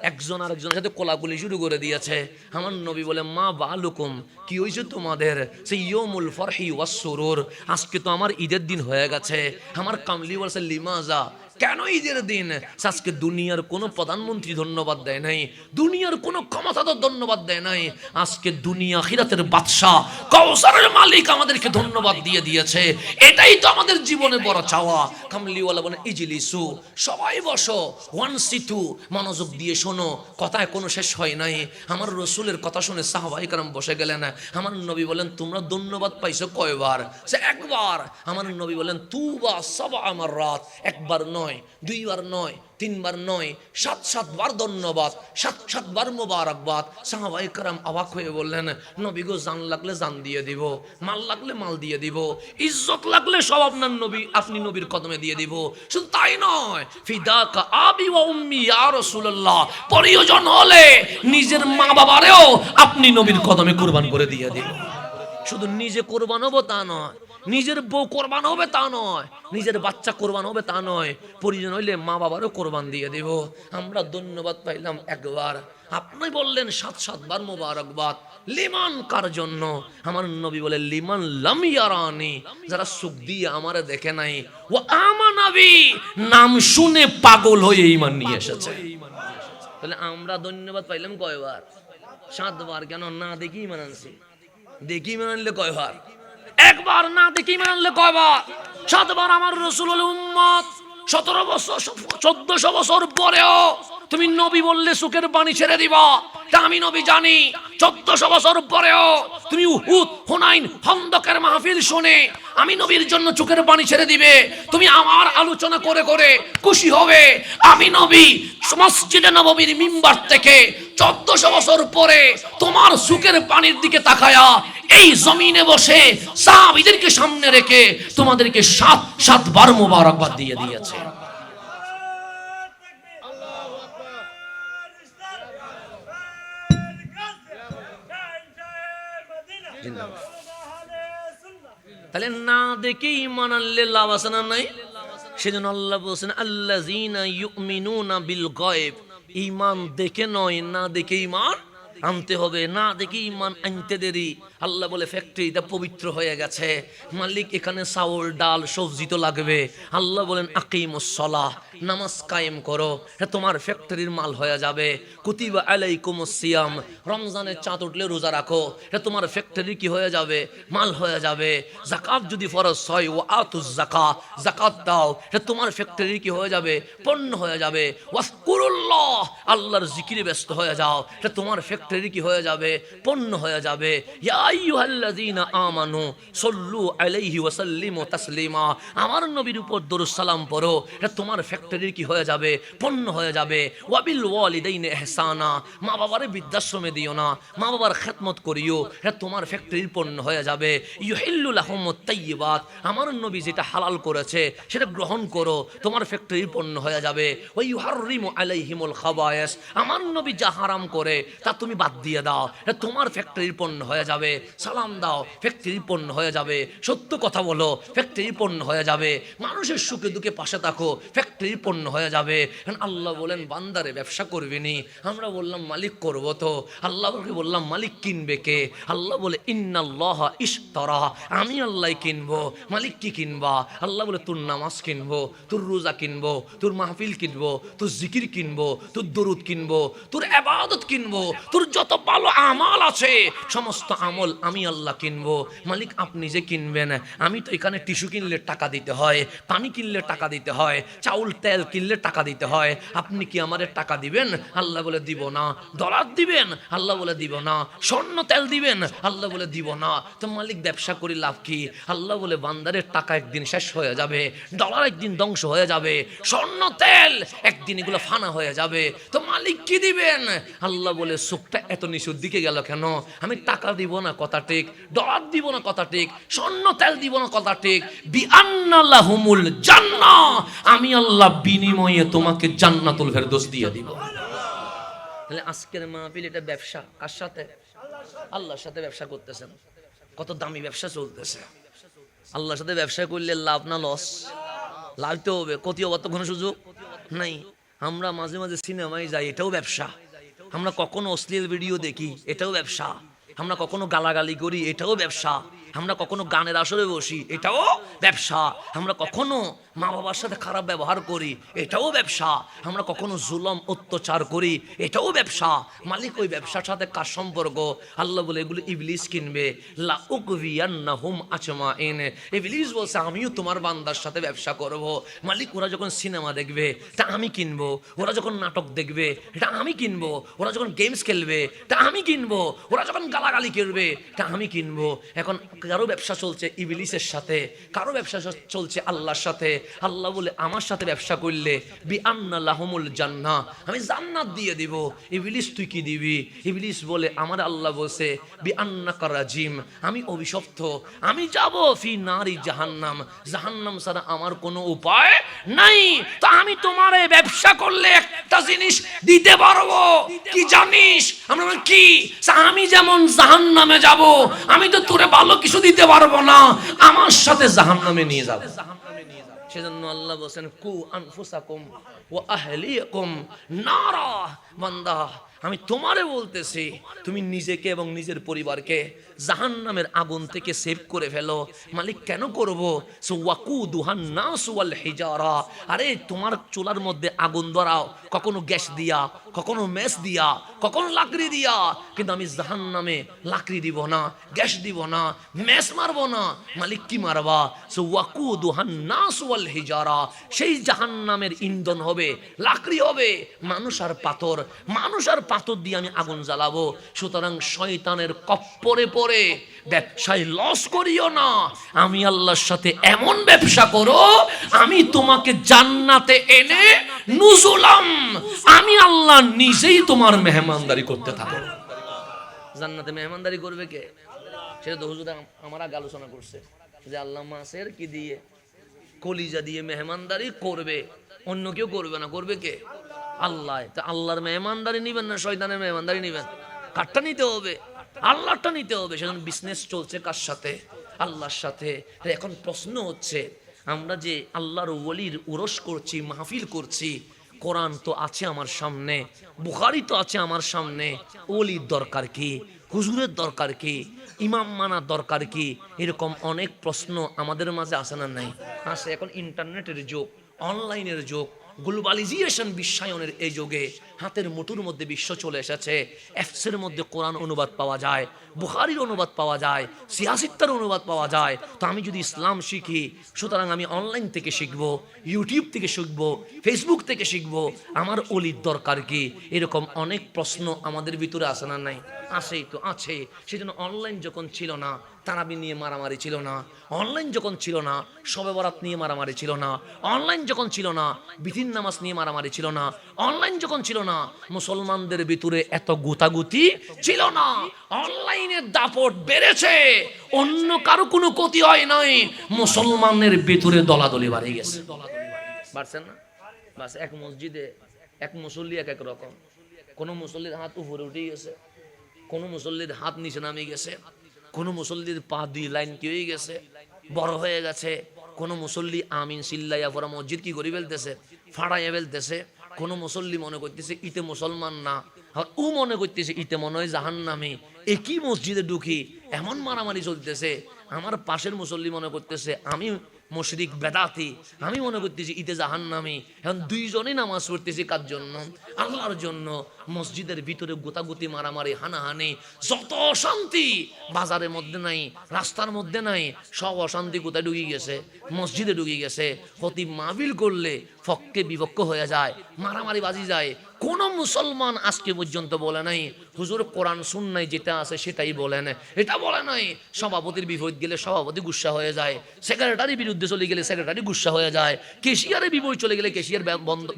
একজন আরেকজনের সাথে কোলাকুলি শুরু করে দিয়েছে। আমার নবী বলে, মা বালুকুম, কি হয়েছে তোমাদের? সেই ইয়মুল ফরহি ওয়াস সুরুর, আজকে তো আমার ঈদের দিন হয়ে গেছে। আমার কামলি বলছে, লিমাজা, কেন ঈদের দিন? আজকে দুনিয়ার কোনো প্রধানমন্ত্রী ধন্যবাদ দেয় নাই, দুনিয়ার কোনো ক্ষমতাধর ধন্যবাদ দেয় নাই, আজকে দুনিয়া আখিরাতের বাদশা কাউসারের মালিক আমাদেরকে ধন্যবাদ দিয়ে দিয়েছে। এটাই তো আমাদের জীবনে বড় চাওয়া। কামলিওয়ালা বলে, ইজলিসু, সবাই বসো, ওয়ান সিটু, মনোযোগ দিয়ে শোনো, কথায় কোনো শেষ হয় নাই। আমার রসুলের কথা শুনে সাহাবায়ে কেরাম বসে গেলেন। আমার নবী বলেন, তোমরা ধন্যবাদ পাইছো কয়বার? সে একবার। আমার নবী বলেন, তুবা সাবা আমার রাত, একবার নয়, দুইবার নয়, তিনবার নয়, 7-7 বার ধন্যবাদ, 7-7 বার মোবারকবাদ। সাহাবায়ে কেরাম অবাক হয়ে বললেন, নবী গো, জান লাগলে জান দিয়ে দিব, মাল লাগলে মাল দিয়ে দিব, ইজ্জত লাগলে সব আপনার নবী, আপনি নবীর কদমে দিয়ে দিব। শুধু তাই নয়, ফিদাকা আবি ওয়া উম্মি ইয়া রাসূলুল্লাহ, প্রয়োজন হলে নিজের মা বাবারেও আপনি নবীর কদমে কুরবান করে দিয়ে দিব। শুধু নিজে কোরবান হবো তা নয়, নিজের বউ কোরবান হবে তা নয়, নিজের বাচ্চা কোরবান হবে তা নয়, প্রয়োজন হইলে মা বাবারও কোরবান দিয়ে দেব। আমরা ধন্যবাদ পাইলাম একবার, আপনি বললেন 7-7 বার মোবারকবাদ। লিমান, কার জন্য? আমার নবী বলে, লিমান লাম ইয়ারানি, যারা সুখ দিয়ে আমারে দেখে নাই, ও আমানাবি, নাম শুনে পাগল হয়ে ঈমান নিয়ে এসেছে। তাহলে আমরা ধন্যবাদ পাইলাম কয়বার? 7 বার। কেন? না দেখি ঈমান আনছি। দেখি ঈমান আনলে কয়বার? একবার। না দেখি ঈমান আনলে কয়বার? 7 বার। আমার রাসূলের উম্মত 17 বছর 1400 বছর পরেও তুমি নবী বললে চোখের পানি ছেড়ে দিবা, তা আমি নবী জানি। 1400 বছর পরেও তুমি উহুদ, হুনাইন, খন্দকের মাহফিল শুনে আমি নবীর জন্য চোখের পানি ছেড়ে দিবে। তুমি আমার আলোচনা করে করে খুশি হবে। আমি নবী মসজিদে নববীর মিম্বার থেকে 1400 বছর পরে তোমার চোখের পানির দিকে তাকায়া এই জমিনে বসে সাহাবীদেরকে সামনে রেখে তোমাদেরকে 7-7 বার মোবারকবাদ দিয়ে দিয়েছে। তাহলে না দেখে ঈমান আনলে লাভ আছে না নাই? সেজন্য আল্লাহ বলেছেন, আল্লাযীনা ইউমিনুনা বিল গায়ব, ঈমান দেখে নয়, না দেখে ঈমান আনতে হবে। না দেখে ঈমান আনতে দেরি। আল্লাহ বলে, ফ্যাক্টরিটা পবিত্র হয়ে গেছে, মালিক এখানে চাউল ডাল সবজি তো লাগবে। আল্লাহ বলেন, আকিমুস সালাহ, নামাজ কায়েম করো, এটা তোমার ফ্যাক্টরির মাল হয়ে যাবে। কুতিবা আলাইকুমুস সিয়াম, রমজানের চাঁদ উঠলে রোজা রাখো, এটা তোমার ফ্যাক্টরি কি হয়ে যাবে? মাল হয়ে যাবে। যাকাত যদি ফরজ হয়, ওয়া আতুজ যাকাত, যাকাত দাও, এটা তোমার ফ্যাক্টরি কি হয়ে যাবে? পণ্য হয়ে যাবে। ওয়াজকুরুল্লাহ, আল্লাহর জিকিরে ব্যস্ত হয়ে যাও, এটা তোমার ফ্যাক্টরি কি হয়ে যাবে? পণ্য হয়ে যাবে। ইয়া আইয়ুহাল্লাযীনা আমানু সাল্লু আলাইহি ওয়া সাল্লিমু তাসলিমা, আমার নবীর উপর দরুদ সালাম পড়ো, এটা তোমার ফ্যাক্টরি ফ্যাক্টরির কি হয়ে যাবে, পণ্য হয়ে যাবে। ওয়াবিল ওয়ালিদাইনি ইহসানা, মা বাবারে বৃদ্ধাশ্রমে দিও না, মা বাবার খেদমত করিও, এটা তোমার ফ্যাক্টরির পণ্য হয়ে যাবে। ইউহিল্লু লাহুমুত তাইয়্যিবাত, আমার নবী যেটা হালাল করেছে সেটা গ্রহণ করো, তোমার ফ্যাক্টরির পণ্য হয়ে যাবে। ওয়া ইউহাররিমু আলাইহিমুল খাবায়েস, আমার নবী যা হারাম করে তা তুমি বাদ দিয়ে দাও, এটা তোমার ফ্যাক্টরির পণ্য হয়ে যাবে। সালাম দাও, ফ্যাক্টরির পণ্য হয়ে যাবে। সত্য কথা বলো, ফ্যাক্টরির পণ্য হয়ে যাবে। মানুষের সুখে দুঃখে পাশে থাকো, ফ্যাক্টরির পণ্য হয়ে যাবে। আল্লাহ বলেন বান্দারে ব্যবসা করবি নি, আমরা বললাম মালিক করব তো। আল্লাহকে বললাম মালিক কিনবে কে? আল্লাহ বলে ইন্নাল্লাহা ইশতারা, আমি আল্লাহ কিনবো। মালিক কি কিনবা? আল্লাহ বলে তোর নামাজ কিনবো, তোর রোজা কিনবো, তোর মাহফিল কিনবো, তোর জিকির কিনবো, তোর দরুদ কিনবো, তোর ইবাদত কিনবো, তোর যত ভালো আমল আছে সমস্ত আমল আমি আল্লাহ কিনবো। মালিক আপনি যে কিনবেন, আমি তো এখানে টিস্যু কিনলে টাকা দিতে হয়, পানি কিনলে টাকা দিতে হয়, চাউল তেল কিনলে টাকা দিতে হয়, আপনি কি আমারে টাকা দিবেন? আল্লাহ বলে দিব না। ডলার দিবেন? আল্লাহ বলে দিব না। স্বর্ণ তেল দিবেন? আল্লাহ বলে দিব না। তো মালিক ব্যবসা করি লাভ কি? আল্লাহ বলে বান্দারের টাকা একদিন শেষ হয়ে যাবে, ডলার একদিন ধ্বংস হয়ে যাবে, স্বর্ণ তেল একদিন এগুলো ফানা হয়ে যাবে, তো মালিক কি দিবেন? আল্লাহ বলে চোখটা এত নিচুর দিকে গেল কেন? আমি টাকা দিব না কথা ঠিক, ডলার দিব না কথা ঠিক, স্বর্ণ তেল দিব না কথা ঠিক, বিআন্না লাহুমুল জান্নাহ, আমি আল্লাহ বিনিময়ে তোমাকে জান্নাতুল ফেরদৌস দিয়ে দিব। তাহলে আজকের মাহফিল এটা ব্যবসা কার সাথে? আল্লাহর সাথে ব্যবসা করতেছেন। কত দামি ব্যবসা চলতেছে। আল্লাহর সাথে ব্যবসা করলে লাভ না লস? লাভ তো হবে, ক্ষতি হওয়ার তো কোনো সুযোগ নাই। আমরা মাঝে মাঝে সিনেমায় যাই, এটাও ব্যবসা। আমরা কখনো অশ্লীল ভিডিও দেখি, এটাও ব্যবসা। আমরা কখনো গালাগালি করি, এটাও ব্যবসা। আমরা কখনো গানের আসরে বসি, এটাও ব্যবসা। আমরা কখনো মা বাবার সাথে খারাপ ব্যবহার করি, এটাও ব্যবসা। আমরা কখনো জুলম অত্যাচার করি, এটাও ব্যবসা। মালিক ওই ব্যবসার সাথে কার সম্পর্ক? আল্লাহ বলে এগুলো ইবলিস কিনবে। লা উগবিয়ান্নাহুম আজমাইন, ইবলিস বলছে আমিও তোমার বান্দার সাথে ব্যবসা করব। মালিক ওরা যখন সিনেমা দেখবে তা আমি কিনবো, ওরা যখন নাটক দেখবে এটা আমি কিনবো, ওরা যখন গেমস খেলবে তা আমি কিনবো, ওরা যখন গালাগালি করবে তা আমি কিনবো। এখন কারো ব্যবসা চলছে ইবলিসের সাথে, কারো ব্যবসা চলছে আল্লাহর সাথে। আল্লাহ বলে আমার সাথে ব্যবসা করলে বিআন্না লাহুমুল জান্নাহ, আমি জান্নাত দিয়ে দিব। ইবলিস তুই কি দিবি? ইবলিস বলে আমার আল্লাহ বলছে বিআন্নাকা রাজিম, আমি অভিশপ্ত, আমি যাব ফি নারি জাহান্নাম, জাহান্নাম ছাড়া আমার কোনো উপায় নাই। তা আমি তোমার এই ব্যবসা করলে একটা জিনিস দিতে পারবো, কি জানিস? আমরা কি? আমি যেমন জাহান্নামে যাব, আমি তো তোরে ভালো কিছু দিতে পারবো না, আমার সাথে জাহান্নামে নিয়ে যাব। সেজন্য আল্লাহ বলেন কু আনফুসাকুম ওয়া আহলিকুম নারা, বান্দা আমি তোমারে বলতেছি তুমি নিজেকে এবং নিজের পরিবারকে জাহান্নামের আগুন থেকে সেভ করে ফেলো। মালিক কেন করব? ওয়াকুদুহান নাস ওয়াল হিজারা, আরে তোমার চুলার মধ্যে আগুন ধরাও, কখনো গ্যাস দিয়া, কখনো মেস দিয়া, কখনো লাকড়ি দিয়া, কিন্তু আমি জাহান্নামে লাকড়ি দিব না, গ্যাস দিব না, মেস মারবো না। মালিক কি মারবা? ওয়াকুদুহান নাস ওয়াল হিজারা, সেই জাহান্নামের ইন্ধন হবে, লাকড়ি হবে মানুষ আর পাথর, মানুষ আর পাথর দিয়ে আমি আগুন জ্বালাবো। সুতরাং শয়তানের কপ্পরে পড়ে ব্যবসায় লস করিও না। আমি আল্লাহর সাথে এমন ব্যবসা করো আমি তোমাকে জান্নাতে এনে নুজুলাম, আমি আল্লাহ নিজেই তোমার মেহমানদারি করতে থাকো। জান্নাতে মেহমানদারি করবে কে? সেটা তো হুজুর আমার আগে আলোচনা করছে যে আল্লাহ মাসের কি দিয়ে, কলিজা দিয়ে মেহমানদারি করবে, অন্য কেউ করবে না। করবে কে? আল্লাহ। তা আল্লাহর মেহমানদারি নিবেন না শয়তানের মেহমানদারি নিবেন? কারটা নিতে হবে? আল্লাহটা নিতে হবে। সেজন্য বিজনেস চলছে কার সাথে? আল্লাহর সাথে। এখন প্রশ্ন হচ্ছে আমরা যে আল্লাহর ওলির উরস করছি, মাহফিল করছি, কোরআন তো আছে আমার সামনে, বুখারী তো আছে আমার সামনে, ওলির দরকার কি? হুজুরের দরকার কি? ইমাম মানার দরকার কি? এরকম অনেক প্রশ্ন আমাদের মাঝে আসে না? নাই আসে। এখন ইন্টারনেটের যুগ, অনলাইনের যুগ, গ্লোবালাইজেশন বিশ্বায়নের এই যুগে হাতের মুঠোর মধ্যে বিশ্ব চলে এসেছে। এফসের মধ্যে কোরআন অনুবাদ পাওয়া যায়, বুখারীর অনুবাদ পাওয়া যায়, সিয়াসিত্তার অনুবাদ পাওয়া যায়। তো আমি যদি ইসলাম শিখি, সুতরাং আমি অনলাইন থেকে শিখবো, ইউটিউব থেকে শিখবো, ফেসবুক থেকে শিখবো। আমার অলির দরকার কি? এরকম অনেক প্রশ্ন আমাদের ভিতরে আসে না? নাই? আসেই তো, আছে। সেজন্য অনলাইন যখন ছিল না, তারাবি নিয়ে মারামারি ছিল না। অনলাইন যখন ছিল না, শবে বরাত নিয়ে মারামারি ছিল না। অনলাইন যখন ছিল না, বিধির নামাজ নিয়ে মারামারি ছিল না। অনলাইন যখন ছিল না, মুসলমানদের ভিতরে এত গুতাগুতি ছিল না। অনলাইনের দাপট বেড়েছে, অন্য কারো কোনো ক্ষতি হয় নাই, মুসলমানের ভিতরে দলাদলি বাড়ে গেছে। বাড়ছেন না? বাস, এক মসজিদে এক মুসল্লি এক এক রকম। কোন মুসল্লির হাত উপরে উঠে গেছে, কোন মুসল্লির হাত নিচে নামে গেছে, কোন মুসল্লির পা 2 লাইন কি হয়ে গেছে, বড় হয়ে গেছে। কোন মুসল্লি আমিন চিল্লাইয়া পড়া মসজিদ কি করে ফেলতেছে, ফাড়াইয়া ফেলতেছে। কোন মুসল্লি মনে করতেছে ইতে মুসলমান না, ও মনে করতেছে ইতে মনে হয় জাহান্নামী। একই মসজিদে ঢুকি এমন মারামারি চলতেছে। আমার পাশের মুসল্লি মনে করতেছে আমি মুশরিক বেদাতি, আমি মনে করতেছি ইতে জাহান্নামী। এখন দুইজনেই নামাজ পড়তেছি কার জন্য? আল্লাহর জন্য। মসজিদের ভিতরে গোতাগুতি, মারামারি, হানাহানি, যত অশান্তি বাজারের মধ্যে নাই, রাস্তার মধ্যে নাই, সব অশান্তি কোথায় ঢুকে গেছে? মসজিদে ঢুকে গেছে। খতিব মাহফিল করলে পক্ষে বিপক্ষ হয়ে যায়, মারামারি বাজি যায়। কোন মুসলমান আজকে পর্যন্ত বলে নাই হুজুর কোরআন সুন্নাহ যেটা আছে সেটাই বলেন, এটা বলে নাই। সভাপতির বিপরীত গেলে সভাপতি গুসা হয়ে যায়, সেক্রেটারি বিরুদ্ধে চলে গেলে সেক্রেটারি গুসা হয়ে যায়, কেশিয়ারের বিপরীত চলে গেলে কেশিয়ার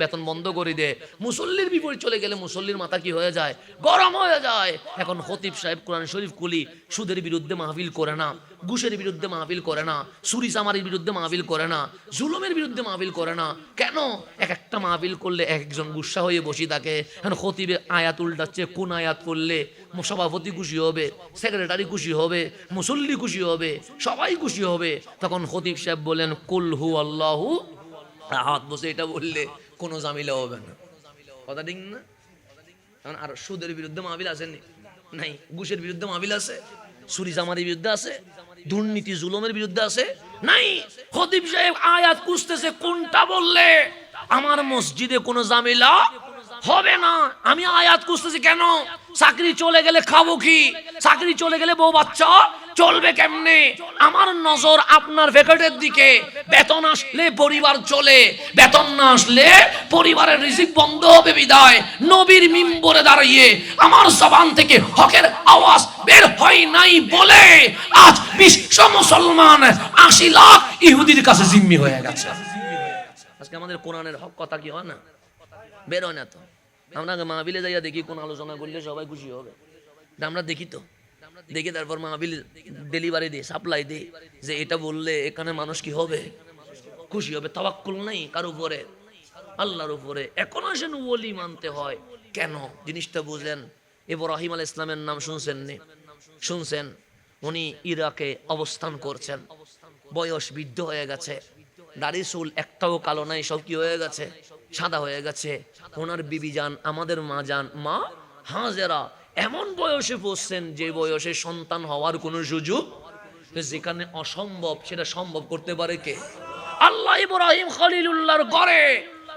বেতন বন্ধ করে দেয়, মুসল্লির বিপরীত চলে গেলে মুসল্লির মাথা কি হয়ে যায়, গরম হয়ে যায়। এখন খতিব সাহেব কোরআন শরীফ কুলি সুদের বিরুদ্ধে মাহফিল করে না, ঘুষের বিরুদ্ধে মাহফিল করে না, চুরি চামারির বিরুদ্ধে মাহফিল করে না, জুলুমের বিরুদ্ধে মাহফিল করে না। কেন? এক একটা মাহফিল করলে একজন গুসা হয়ে বসে থাকে। এখন খতিবে আয়াত উল্টাচ্ছে, কোন আয়াত করলে সভাপতি খুশি হবে, সেক্রেটারি খুশি হবে, মুসল্লি খুশি হবে, সবাই খুশি হবে। তখন খতিব সাহেব বলেন কুল হু আল্লাহু আহাদ, বসে এটা বললে কোনো ঝামেলা হবে না। কথা ঠিক না? কারণ আর সুদের বিরুদ্ধে মাহফিল আসেনি নাই, ঘুষের বিরুদ্ধে মাহফিল আছে, চুরি চামারির বিরুদ্ধে আছে, দুর্নীতি জুলুমের বিরুদ্ধে আছে নাই। খতিব সাহেব আয়াত খুঁজতেছে কোনটা বললে আমার মসজিদে কোনো ঝামেলা হবে না। আমি আয়াত খুঁজতেছি কেন? চাকরি চলে গেলে খাবো কি? চাকরি চলে গেলে বউ বাচ্চা চলবে কেমনে? আমার নজর আপনার ভেকেটের দিকে। বেতন আসলে পরিবার চলে, বেতন না আসলে পরিবারের রিজিক বন্ধ হবে। বিদায় নবীর মিম্বরে দাঁড়িয়ে আমার জবান থেকে হকের আওয়াজ বের হয় নাই বলে আজ বিশ্ব মুসলমান 80 লাখ ইহুদির কাছে জিম্মি হয়ে গেছে। আজকে আমাদের কোরআনের হক কথা কি হয় না? বের হয় না তো। আমরা মাহফিলে যাইয়া দেখি কোন আলোচনা করলে সবাই খুশি হবে, আমরা দেখি তো, দেখি তারপর মাহফিল ডেলিভারি দিই, সাপ্লাই দিই যে এটা বললে এখানে মানুষ কি হবে, খুশি হবে। তাওয়াক্কুল নাই কার উপরে? আল্লাহর উপরে। এখন আসেন ওলি মানতে হয় কেন? জিনিসটা বুঝলেন? ইব্রাহিম আলাইহিস সালামের নাম শুনছেন নি? শুনছেন? উনি ইরাকে অবস্থান করছেন, বয়স বৃদ্ধ হয়ে গেছে, দাড়ি চুল একটাও কালো নাই, সব কি হয়ে গেছে, সাদা হয়ে গেছে। ওনার বিবি যান, আমাদের মা যান, মা হাজেরা এমন বয়সে পৌঁছছেন যে বয়সে সন্তান হওয়ার কোনো সুযোগ, যেখানে অসম্ভব সেটা সম্ভব করতে পারে কে? আল্লাহ। ইব্রাহিম খলিলুল্লাহর ঘরে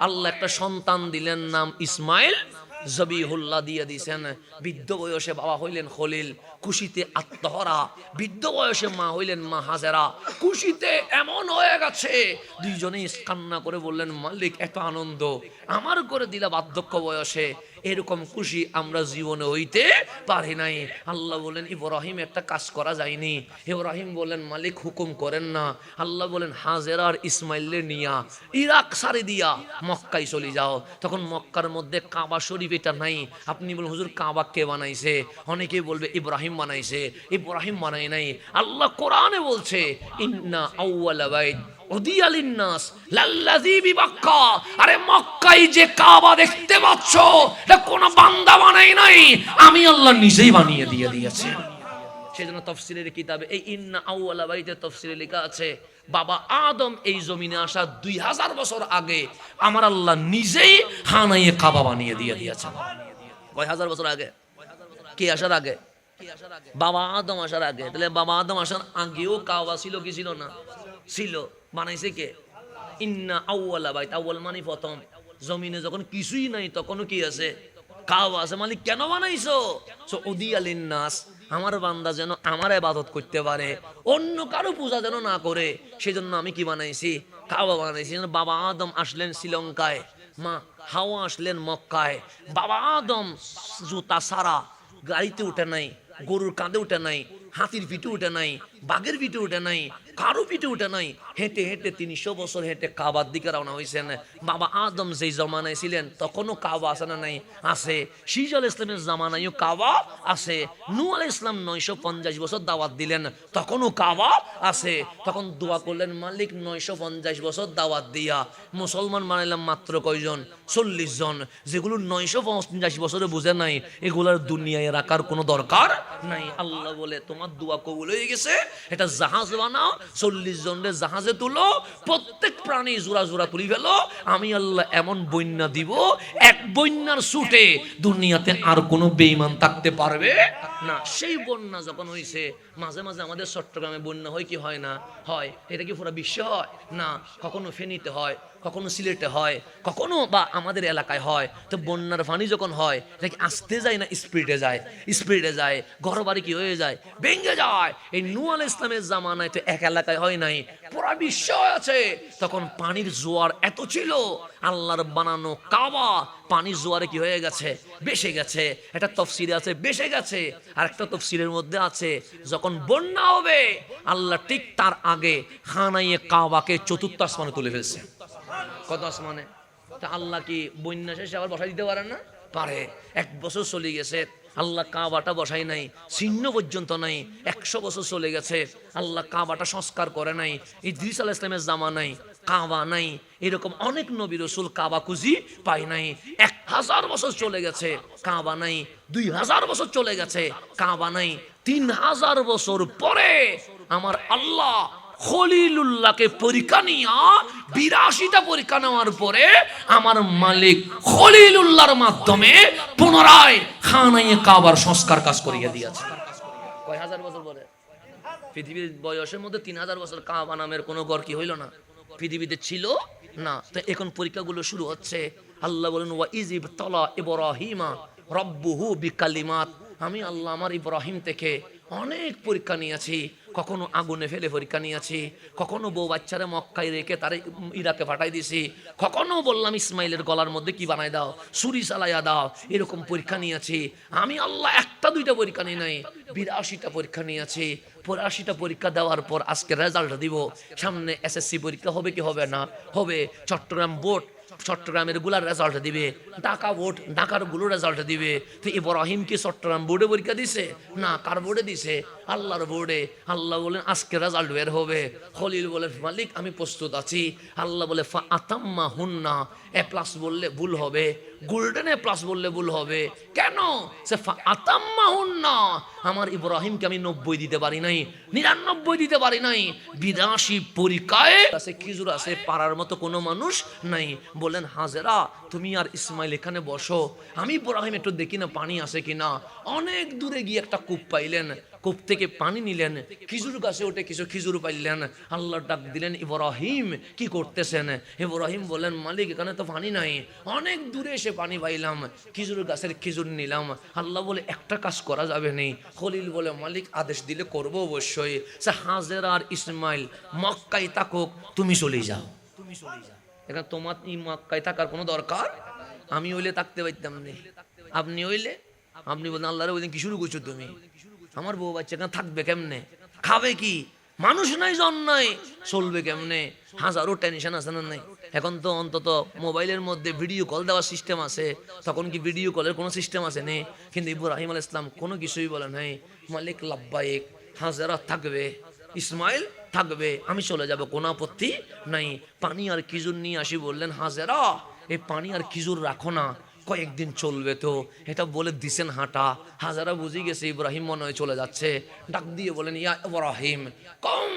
আল্লাহ একটা সন্তান দিলেন, নাম ইসমাইল জবিহুল্লাহ দিয়ে দিয়েছেন। বৃদ্ধ বয়সে বাবা হইলেন খলিল, খুশিতে আত্মহরা। বৃদ্ধ বয়সে মা হইলেন মা হাজেরা, খুশিতে এমন হয়ে গেছে দুইজনেই কান্না করে বললেন মালিক এত আনন্দ আমার করে দিলা বার্ধক্য বয়সে, এরকম খুশি আমরা জীবনে হইতে পারি নাই। আল্লাহ বলেন ইব্রাহিম একটা কাজ করা যায়নি। ইব্রাহিম বলেন মালিক হুকুম করেন না। আল্লাহ বলেন হাজেরা আর ইসমাইলের নিয়া ইরাক সারি দিয়া মক্কায় চলে যাও। তখন মক্কার মধ্যে কাবা শরীফ এটা নাই। আপনি বলেন হুজুর কাবা কে বানাইছে? অনেকেই বলবে ইব্রাহিম বানাইছে। ইব্রাহিম বানাই নাই। আল্লাহ কোরআনে বলছে ইন্না আউওয়ালা বাইত উদিয়া লিন্নাস লাল্লাযী বিবাক্কা। আরে মক্কায় যে কাবা দেখতে পাচ্ছ এটা কোন বান্দা বানাই নাই, আমি আল্লাহ নিজেই বানিয়ে দিয়ে দিয়েছি। সেজন্য তাফসীরের কিতাবে এই ইন্না আউওয়ালা বাইতের তাফসীরে লেখা আছে বাবা আদম এই জমিনে আসা 2000 বছর আগে আমার আল্লাহ নিজেই হানায়ে কাবা বানিয়ে দিয়ে দিয়েছেন। কয় হাজার বছর আগে? কে আসার আগে? বাবা আদম আসার আগে। তাহলে বাবা আদম আসার আগেও কাবা ছিল কি ছিল না? ছিল। বানাইছে কে? ইন্না আউওয়ালা বাইত, আউয়াল মানে প্রথম। জমিনে যখন কিছুই নাই তখনও কি আছে? কাবা আছে। মালিক কেন বানাইছো? সৌদিয়া লিন্নাস, আমার বান্দা যেন আমার ইবাদত করতে পারে, অন্য কারো পূজা যেন না করে, সেজন্য আমি কি বানাইছি? কাবা বানাইছি। বাবা আদম আসলেন শ্রীলঙ্কায়, মা হাওয়া আসলেন মক্কায়। বাবা আদম জুতা সারা, গাড়িতে উঠে নাই, গরুর কাঁধে উঠে নাই, হাতির পিঠে উঠে নাই, বাঘের পিঠে উঠে নাই, কারো পিঠে উঠে নাই, হেঁটে হেঁটে 300 বছর হেঁটে কাবার দিকে রওনা হয়েছেন। বাবা আদম যেই জমানায় ছিলেন তখনও কাবা আছে না? নাই, আছে। শীষ আল ইসলামের জামানায়ও কাবা আছে। নূহ আলাইহিস ইসলাম 950 বছর দাওয়াত দিলেন, তখনও কাবা আছে। তখন দোয়া করলেন, মালিক 950 বছর দাওয়াত দিয়া মুসলমান বানাইলাম মাত্র কয়জন? 40 জন। যেগুলো 950 বছরে বুঝে নাই, এগুলার দুনিয়ায় রাখার কোনো দরকার নাই। আল্লাহ বলে, তোমার দোয়া কবুল হয়ে গেছে, এটা জাহাজ বানাও, 40 জনের জাহাজে তুলো, প্রত্যেক প্রাণী জোড়া জোড়া তুলি ফেলো। আমি আল্লাহ এমন বন্যা দিব, এক বন্যার ছুটে দুনিয়াতে আর কোনো বেঈমান থাকতে পারবে না। সেই বন্যা যখন হয়েছে, মাঝে মাঝে আমাদের চট্টগ্রামে বন্যা হয় কি হয় না? হয়। এটা কি পুরো বিশ্ব হয় না? কখনো ফেনীতে হয়, কখনো সিলেটে হয়, কখনো বা আমাদের এলাকায় হয়। তো বন্যার পানি যখন হয়, এটা কি আসতে যায় না স্পিডে যায়? স্পিডে যায়। ঘর বাড়ি কি হয়ে যায়? ভেঙে যায়। এই নূহ আলাইহিস ইসলামের জামানায় তো এক এলাকায় হয় নাই, পুরা বিশ্ব আছে। তখন পানির জোয়ার এত ছিল, আল্লাহর বানানো কাবা পানির জোয়ারে কি হয়ে গেছে? বেসে গেছে। একটা তফসিরে আছে বেসে গেছে, আর একটা তফসিরের মধ্যে আছে যখন বন্যা হবে, আল্লাহ ঠিক তার আগে খানায়ে কাবাকে চতুর্থ আসমানে তুলে ফেলছে। কত আসমানে? তা আল্লাহ কি বন্যা শেষে আবার বসাই দিতে পারেন না? পারে। 1 বছর চলে গেছে, আল্লাহ কাবাটা বসাই নাই, চিহ্ন পর্যন্ত নাই। 100 বছর চলে গেছে, আল্লাহ কাবাটা সংস্কার করে নাই। ইদ্রিস আলাইহিস সালামের জামানায় কাবা নাই। এরকম অনেক নবী রাসূল কাবা খুঁজি পাই নাই। 1000 বছর চলে গেছে, কাবা নাই। 2000 বছর চলে গেছে, কাবা নাই। 3000 বছর পরে আমার আল্লাহ খলিলুল্লাহকে পরীক্ষা নিয়া 82টা পরীক্ষা নেওয়ার পরে আমার মালিক খলিলুল্লাহর মাধ্যমে পুনরায় খানায়ে কাবার সংস্কার কাজ করিয়ে দিয়েছে। কয় হাজার বছর পরে? পৃথিবীর বয়সের মধ্যে 3000 বছর কাবা নামের কোনো ঘর কি হইল না, পৃথিবীতে ছিল না। তো এখন পরীক্ষাগুলো শুরু হচ্ছে। আল্লাহ বলেন, ওয়া ইযিব তালা ইব্রাহিমা রাব্বুহু বিকালিমাত, আমি আল্লাহ আমার ইব্রাহিম থেকে অনেক পরীক্ষা নিয়েছি। কখনো আগুনে ফেলে পরীক্ষা নিয়েছি, কখনো বউ বাচ্চারা মক্কায় রেখে তারে ইরাকে পাঠাই দিয়েছি, কখনো বললাম ইসমাইলের গলার মধ্যে কি বানাই দাও, ছুরি চালাইয়া দাও। এরকম পরীক্ষা নিয়েছি আমি আল্লাহ। 1টা 2টা পরীক্ষা নিয়ে নাই, 82টা পরীক্ষা নিয়েছি। 82টা পরীক্ষা দেওয়ার পর আজকে রেজাল্ট দিব। সামনে এসএসসি পরীক্ষা হবে কি হবে না? হবে। চট্টগ্রাম বোর্ড চট্টগ্রামের গুলার রেজাল্ট দিবে, ঢাকা বোর্ড ঢাকার গুলো রেজাল্ট দিবে। তো ইব্রাহিম কি চট্টগ্রাম বোর্ডে পরীক্ষা দিছে না? কার বোর্ডে দিছে? আল্লাহর বোর্ডে। আল্লাহ বলেন আজকে রেজাল্ট বের হবে। খলিল বলে, মালিক আমি প্রস্তুত আছি। আল্লাহ বলে, ফা আতাম্মা হুন্না, A+ বললে ভুল হবে, গোল্ডেন A+ বললে ভুল হবে। কেন? সে ফা আতাম্মা হুন্না, আমার ইব্রাহিমকে আমি 90 দিতে পারি নাই, 99 দিতে পারি নাই। 82 পরীক্ষায় আছে, খিজুর আছে, পারার মতো কোনো মানুষ নাই। বলেন, হাজেরা তুমি আর ইসমাইল এখানে বসো, আমি ইব্রাহিম একটু দেখি না পানি আছে কিনা। অনেক দূরে গিয়ে একটা কূপ পাইলেন, কূপ থেকে পানি নিলেন, খিজুর গাছে উঠে কিছু খিজুর পাইলেন। আল্লাহ ডাক দিলেন, ইব্রাহিম কি করতেছেন? ইব্রাহিম বলেন, মালিক এখানে তো পানি নাই, অনেক দূরে এসে পানি পাইলাম, খিজুর গাছের খিজুর নিলাম। আল্লাহ বলে, একটা কাজ করা যাবে নেই। খলিল বলে, মালিক আদেশ দিলে করবো অবশ্যই। সে হাজেরা আর ইসমাইল মক্কায় থাকুক, তুমি চলে যাও। এখানে তোমার মক্কায় থাকার কোনো দরকার, আমি হইলে থাকতে পারতাম না। আপনি হইলে আপনি বলেন, আল্লাহর ওই দিন কি শুরু করছো তুমি? আমার বউ বাচ্চা এখানে থাকবে কেমনে? খাবে কি? মানুষ নাই, জন নাই, চলবে কেমনে? হাজারো টেনশন আছে না নাই? এখন তো অন্তত মোবাইলের মধ্যে ভিডিও কল দেওয়ার সিস্টেম আছে, তখন কি ভিডিও কলের কোনো সিস্টেম আছে নেই? কিন্তু ইব্রাহিম আলাইহিস সালাম কোনো কিছুই বলে নাই। মালিক লাব্বাইক, হাজেরা থাকবে, ইসমাইল থাকবে, আমি চলে যাব, কোনো আপত্তি নাই। পানি আর খিজুর নিয়ে আসি। বললেন, হাজেরা এই পানি আর খিজুর রাখো না, কয়েকদিন চলবে তো। এটা বলে দিছেন হাঁটা। হাজারা বুঝি গেছে ইব্রাহিম মনে হয় চলে যাচ্ছে। ডাক দিয়ে বলেন, ইয়া ইব্রাহিম কম,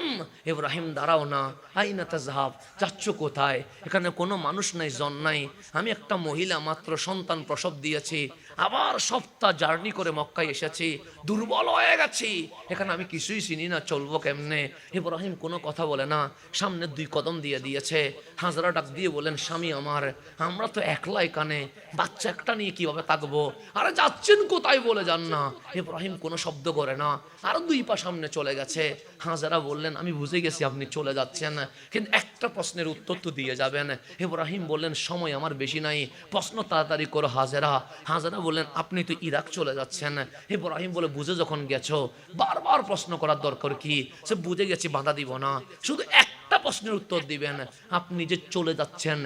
ইব্রাহিম দাঁড়াও না, আইনা তাযহাব, যাচ্ছ কোথায়? এখানে কোনো মানুষ নাই, জন নাই। আমি একটা মহিলা মাত্র সন্তান প্রসব দিয়েছি, আবার সপ্তাহ জার্নি করে মক্কায় এসেছি, দুর্বল হয়ে গেছি, এখানে আমি কিছুই চিনি না, চলবো কেমনে? ইব্রাহিম কোনো কথা বলে না, সামনে 2 কদম দিয়ে দিয়েছে। হাজরা ডাক দিয়ে বলেন, স্বামী আমার, আমরা তো একলা এখানে, বাচ্চা বাচ্চা একটা নিয়ে কিভাবে থাকবো, আরে যাচ্ছেন কোথায় বলে যান না। ইব্রাহিম কোনো শব্দ করে না, আর 2 পা সামনে চলে গেছে। হাজেরা বললেন আমি বুঝে গেছি আপনি চলে যাচ্ছেন, কিন্তু একটা প্রশ্নের উত্তর তো দিয়ে যাবেন। ইব্রাহিম বললেন সময় আমার বেশি নাই, প্রশ্ন তাড়াতাড়ি করো হাজেরা। হাজেরা বললেন আপনি তো ইরাক চলে যাচ্ছেন। ইব্রাহিম বলে বুঝে যখন গেছো বারবার প্রশ্ন করার দরকার কি, সে বুঝে গেছি বাধা দিব না, শুধু একটা প্রশ্নের উত্তর দিবেন, আপনি যে চলে যাচ্ছেন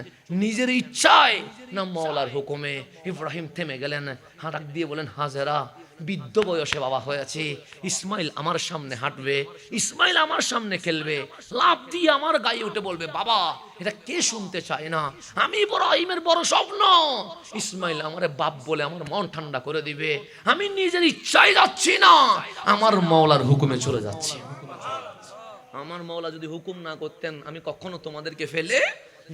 নিজের ইচ্ছায় না মওলার হুকুমে। ইব্রাহিম থেমে গেলেন, হাঁটাক দিয়ে বলেন হাজেরা বৃদ্ধ বয়সে বাবা হয়েছে, ইসমাইল আমার সামনে হাঁটবে, ইসমাইল আমার সামনে খেলবে, লাফ দিয়ে আমার গায়ে উঠে বলবে বাবা, এটা কে শুনতে চায় না, আমি ইব্রাহিমের বড় স্বপ্ন ইসমাইল আমারে বাপ বলে আমার মন ঠান্ডা করে দিবে, আমি নিজের ইচ্ছায় যাচ্ছি না, আমার মওলার হুকুমে চলে যাচ্ছি। আমার মওলা যদি হুকুম না করতেন আমি কখনো তোমাদেরকে ফেলে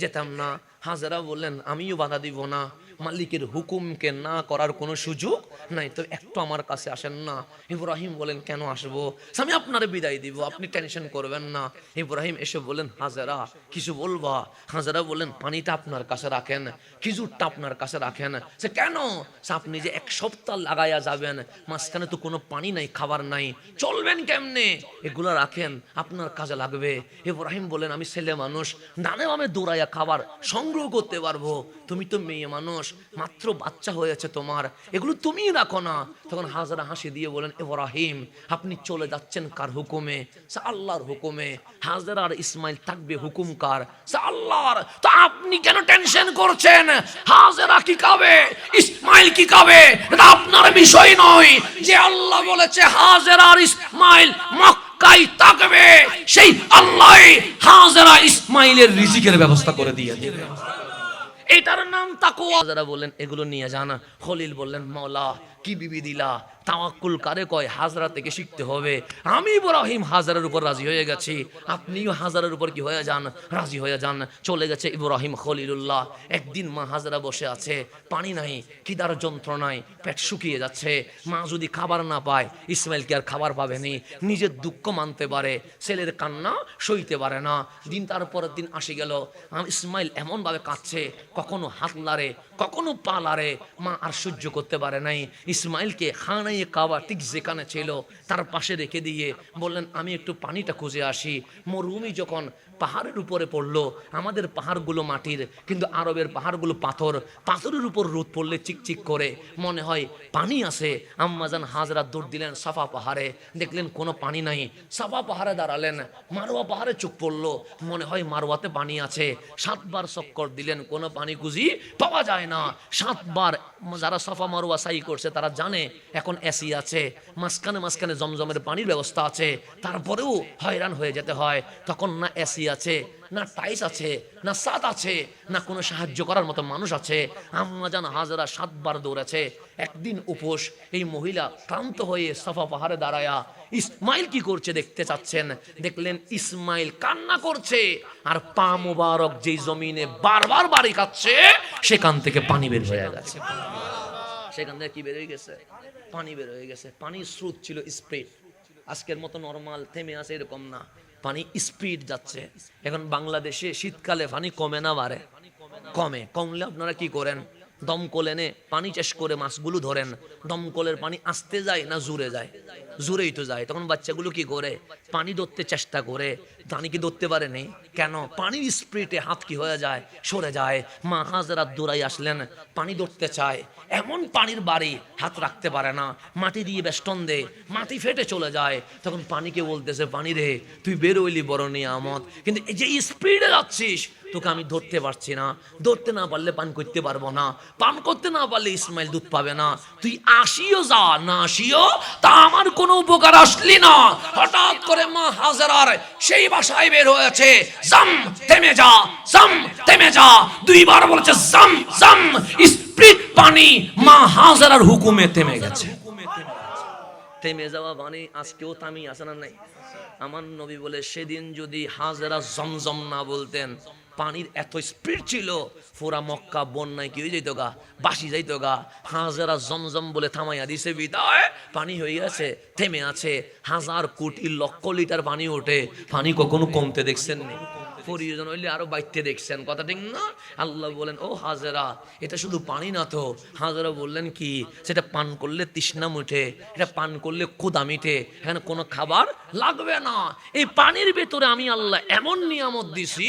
যেতাম না। হাজেরা বললেন আমিও বাধা দিব না, মালিকের হুকুমকে না করার কোনো সুযোগ নাই, তো একটু আমার কাছে আসেন না। ইব্রাহিম বলেন কেন আসবো, আমি আপনারে বিদায় দিব, আপনি টেনশন করবেন না। ইব্রাহিম এসে বলেন হাজেরা কিছু বলবা। হাজেরা বলেন পানিটা আপনার কাছে রাখেন, খেজুরটা আপনার কাছে রাখেন। সে কেন, আপনি যে 1 সপ্তাহ লাগাইয়া যাবেন, মাঝখানে তো কোনো পানি নাই, খাবার নাই, চলবেন কেমনে, এগুলো রাখেন আপনার কাজে লাগবে। ইব্রাহিম বলেন আমি ছেলে মানুষ, ডানে বামে দৌড়াইয়া খাবার সংগ্রহ করতে পারবো, তুমি তো মেয়ে মানুষ, মাত্র বাচ্চা হয়েছে তোমার, এগুলো তুমি রাখো না। তখন হাজেরা হাসি দিয়ে বলেন ইব্রাহিম আপনি চলে যাচ্ছেন কার হুকুমে, আল্লাহর হুকুমে। হাজেরা আর ইসমাইল থাকবে হুকুম কার, আল্লাহর, তো আপনি কেন টেনশন করছেন, হাজেরা কি খাবে ইসমাইল কি খাবে এটা আপনার বিষয় নয়, যে আল্লাহ বলেছে হাজেরা আর ইসমাইল মক্কায় থাকবে, সেই আল্লাহ হাজেরা ইসমাইলের রিজিকের ব্যবস্থা করে দিয়ে দেবে, এটার নাম তাকওয়া। যারা বললেন এগুলো নিয়ে যান। খলিল বললেন মাওলা কি বিবি দিলা, তাওয়াক্কুল কারে কয়, হাজরা থেকে শিখতে হবে। আমি ইব্রাহিম হাজারের উপর রাজি হয়ে গেছি, আপনিও হাজারের উপর কি হয়ে যান, রাজি হয়ে যান। চলে গেছে ইব্রাহিম খলিলুল্লাহ। একদিন মা হাজরা বসে আছে, পানি নাই, খিদার যন্ত্রণায় পেট শুকিয়ে যাচ্ছে। মা যদি খাবার না পায় ইসমাইল কি আর খাবার পাবেনি, নিজের দুঃখ মানতে পারে, ছেলের কান্না সইতে পারে না। দিন তারপরের দিন আসি গেল, ইসমাইল এমনভাবে কাঁদছে, কখনো হাত লাড়ে কখনো পা লাড়ে, মা আর সহ্য করতে পারে নাই। ইসমাইলকে খানাইয়ে কাবা ঠিক যেখানে ছিল তার পাশে রেখে দিয়ে বললেন আমি একটু পানিটা খুঁজে আসি। মরুভূমি যখন পাহাড়ের উপরে পড়লো, আমাদের পাহাড়গুলো মাটির, কিন্তু আরবের পাহাড়গুলো পাথর, পাথরের উপর রোদ পড়লে চিকচিক করে মনে হয় পানি আছে। আম্মাজান হাজরা দৌড় দিলেন সাফা পাহাড়ে, দেখলেন কোনো পানি নাই, সাফা পাহাড়ে দাঁড়ালেন, মারোয়া পাহাড়ে চোখ পড়লো, মনে হয় মারোয়াতে পানি আছে। 7 বার চক্কর দিলেন, কোনো পানি খুঁজি পাওয়া যায় না। 7 বার, যারা সাফা মারোয়া সাই করছে তারা জানে এখন এসি আছে, মাঝখানে মাঝখানে জমজমের পানির ব্যবস্থা আছে, তারপরেও হয়রান হয়ে যেতে হয়। তখন না এসি আছে, না টাইস আছে, না ছাদ আছে, না কোনো সাহায্য করার মতো মানুষ আছে। আম্মাজান হাজরা 7 বার দৌড়েছে। একদিন উপোস, এই মহিলা ক্লান্ত হয়ে সাফা পাহাড়ে দাঁড়ায়া ইসমাইল কি করছে দেখতে চাচ্ছেন। দেখলেন ইসমাইল কান্না করছে, আর পা মুবারক যেই জমিনে বারবার বাড়ি খাচ্ছে সেখান থেকে পানি বের হয়ে গেছে। সেখান থেকে কি বের হয়ে গেছে, পানি বের হয়ে গেছে। পানির স্রোত ছিল স্পিড, আজকের মতো নরমাল থেমে আছে এরকম না, পানি স্পিড যাচ্ছে। এখন বাংলাদেশে শীতকালে পানি কমে না বাড়ে, কমলে আপনারা কি করেন, দমকল এনে পানি চাষ করে মাছগুলো ধরেন। দমকলের পানি আসতে যায় না জুড়ে যায়, জুড়েই তো যায়। তখন বাচ্চাগুলো কি করে, পানি ধরতে চেষ্টা করে, পানি কি ধরতে পারেনি, কেন, পানির স্পিডে হাত কি হয়ে যায়, সরে যায়। মা হাজরা দৌড়াই আসলেন, পানি ধরতে চায়, এমন পানির বাড়ি হাত রাখতে পারে না, মাটি দিয়ে বেষ্টন দে, মাটি ফেটে চলে যায়। তখন পানিকে বলতেছে পানি রে তুই বেরোইলি বড় নিয়ামত, কিন্তু এই যে স্পিডে যাচ্ছিস তোকে আমি ধরতে পারছি না, ধরতে না পারলে পান করতে পারবো না, পান করতে না পারলে ইসমাইল দুধ পাবে না, তুই আসিও যা না আসিও তা আমার কোনো উপকার আসলি না। হঠাৎ করে মা হাজরার সেই বাসায় বের হয়েছে, জাম থেমে যা, জাম থেমে যা, 2 বার বলেছে জাম জাম, স্পিড পানি মা হাজরার হুকুমে থেমে গেছে। থেমে যাওয়া পানি আজকেও থামি আছে না নাই? আমার নবী বলে সেদিন যদি হাজরা জমজম না বলতেন, পানির এত স্পিড ছিল পুরা মক্কা বন্যায় কি হয়ে যেত গা, বাসি যাইতো গা। হাজারা জমজম বলে থামাইয়া দিছে বিদায়, পানি হয়ে গেছে, থেমে আছে। 1000 কোটি লক্ষ লিটার পানি ওঠে, পানি কখনো কমতে দেখছেন নি? প্রয়োজন হইলে আরো বাইতে দেখছেন, কথা ঠিক না? আল্লাহ বলেন ও হাজেরা, এটা শুধু পানি না তো। হাজেরা বললেন কি, সেটা পান করলে তৃষ্ণা মুঠে, এটা পান করলে ক্ষুধা মিটে, এখানে কোনো খাবার লাগবে না। এই পানির ভেতরে আমি আল্লাহ এমন নিয়ামত দিছি,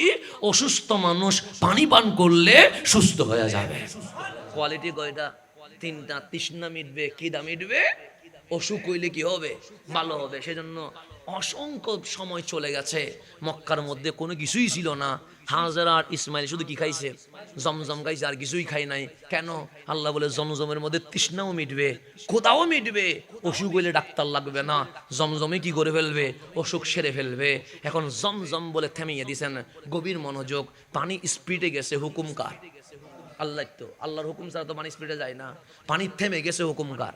অসুস্থ মানুষ পানি পান করলে সুস্থ হয়ে যাবে। কোয়ালিটি কয়টা? তিনটা। তৃষ্ণা মিটবে, খিদা মিটবে, অসুখ হইলে কি হবে? ভালো হবে। সেজন্য অসংখ্য সময় চলে গেছে, মক্কার মধ্যে কোনো কিছুই ছিল না। হাজেরা আর ইসমাইল শুধু কি খাইছে? জমজম খাইছে, আর কিছুই খাই নাই। কেন? আল্লাহ বলে জমজমের মধ্যে তৃষ্ণাও মিটবে, ক্ষুধাও মিটবে, অসুখ হইলে ডাক্তার লাগবে না। জমজমে কি করে ফেলবে? অসুখ সেরে ফেলবে। এখন জমজম বলে থেমিয়ে দিছেন। গভীর মনোযোগ। পানি স্পিডে গেছে, হুকুম কার? আল্লাহ। তো আল্লাহর হুকুম ছাড়া তো পানি স্পিডে যায় না। পানি থেমে গেছে, হুকুম কার?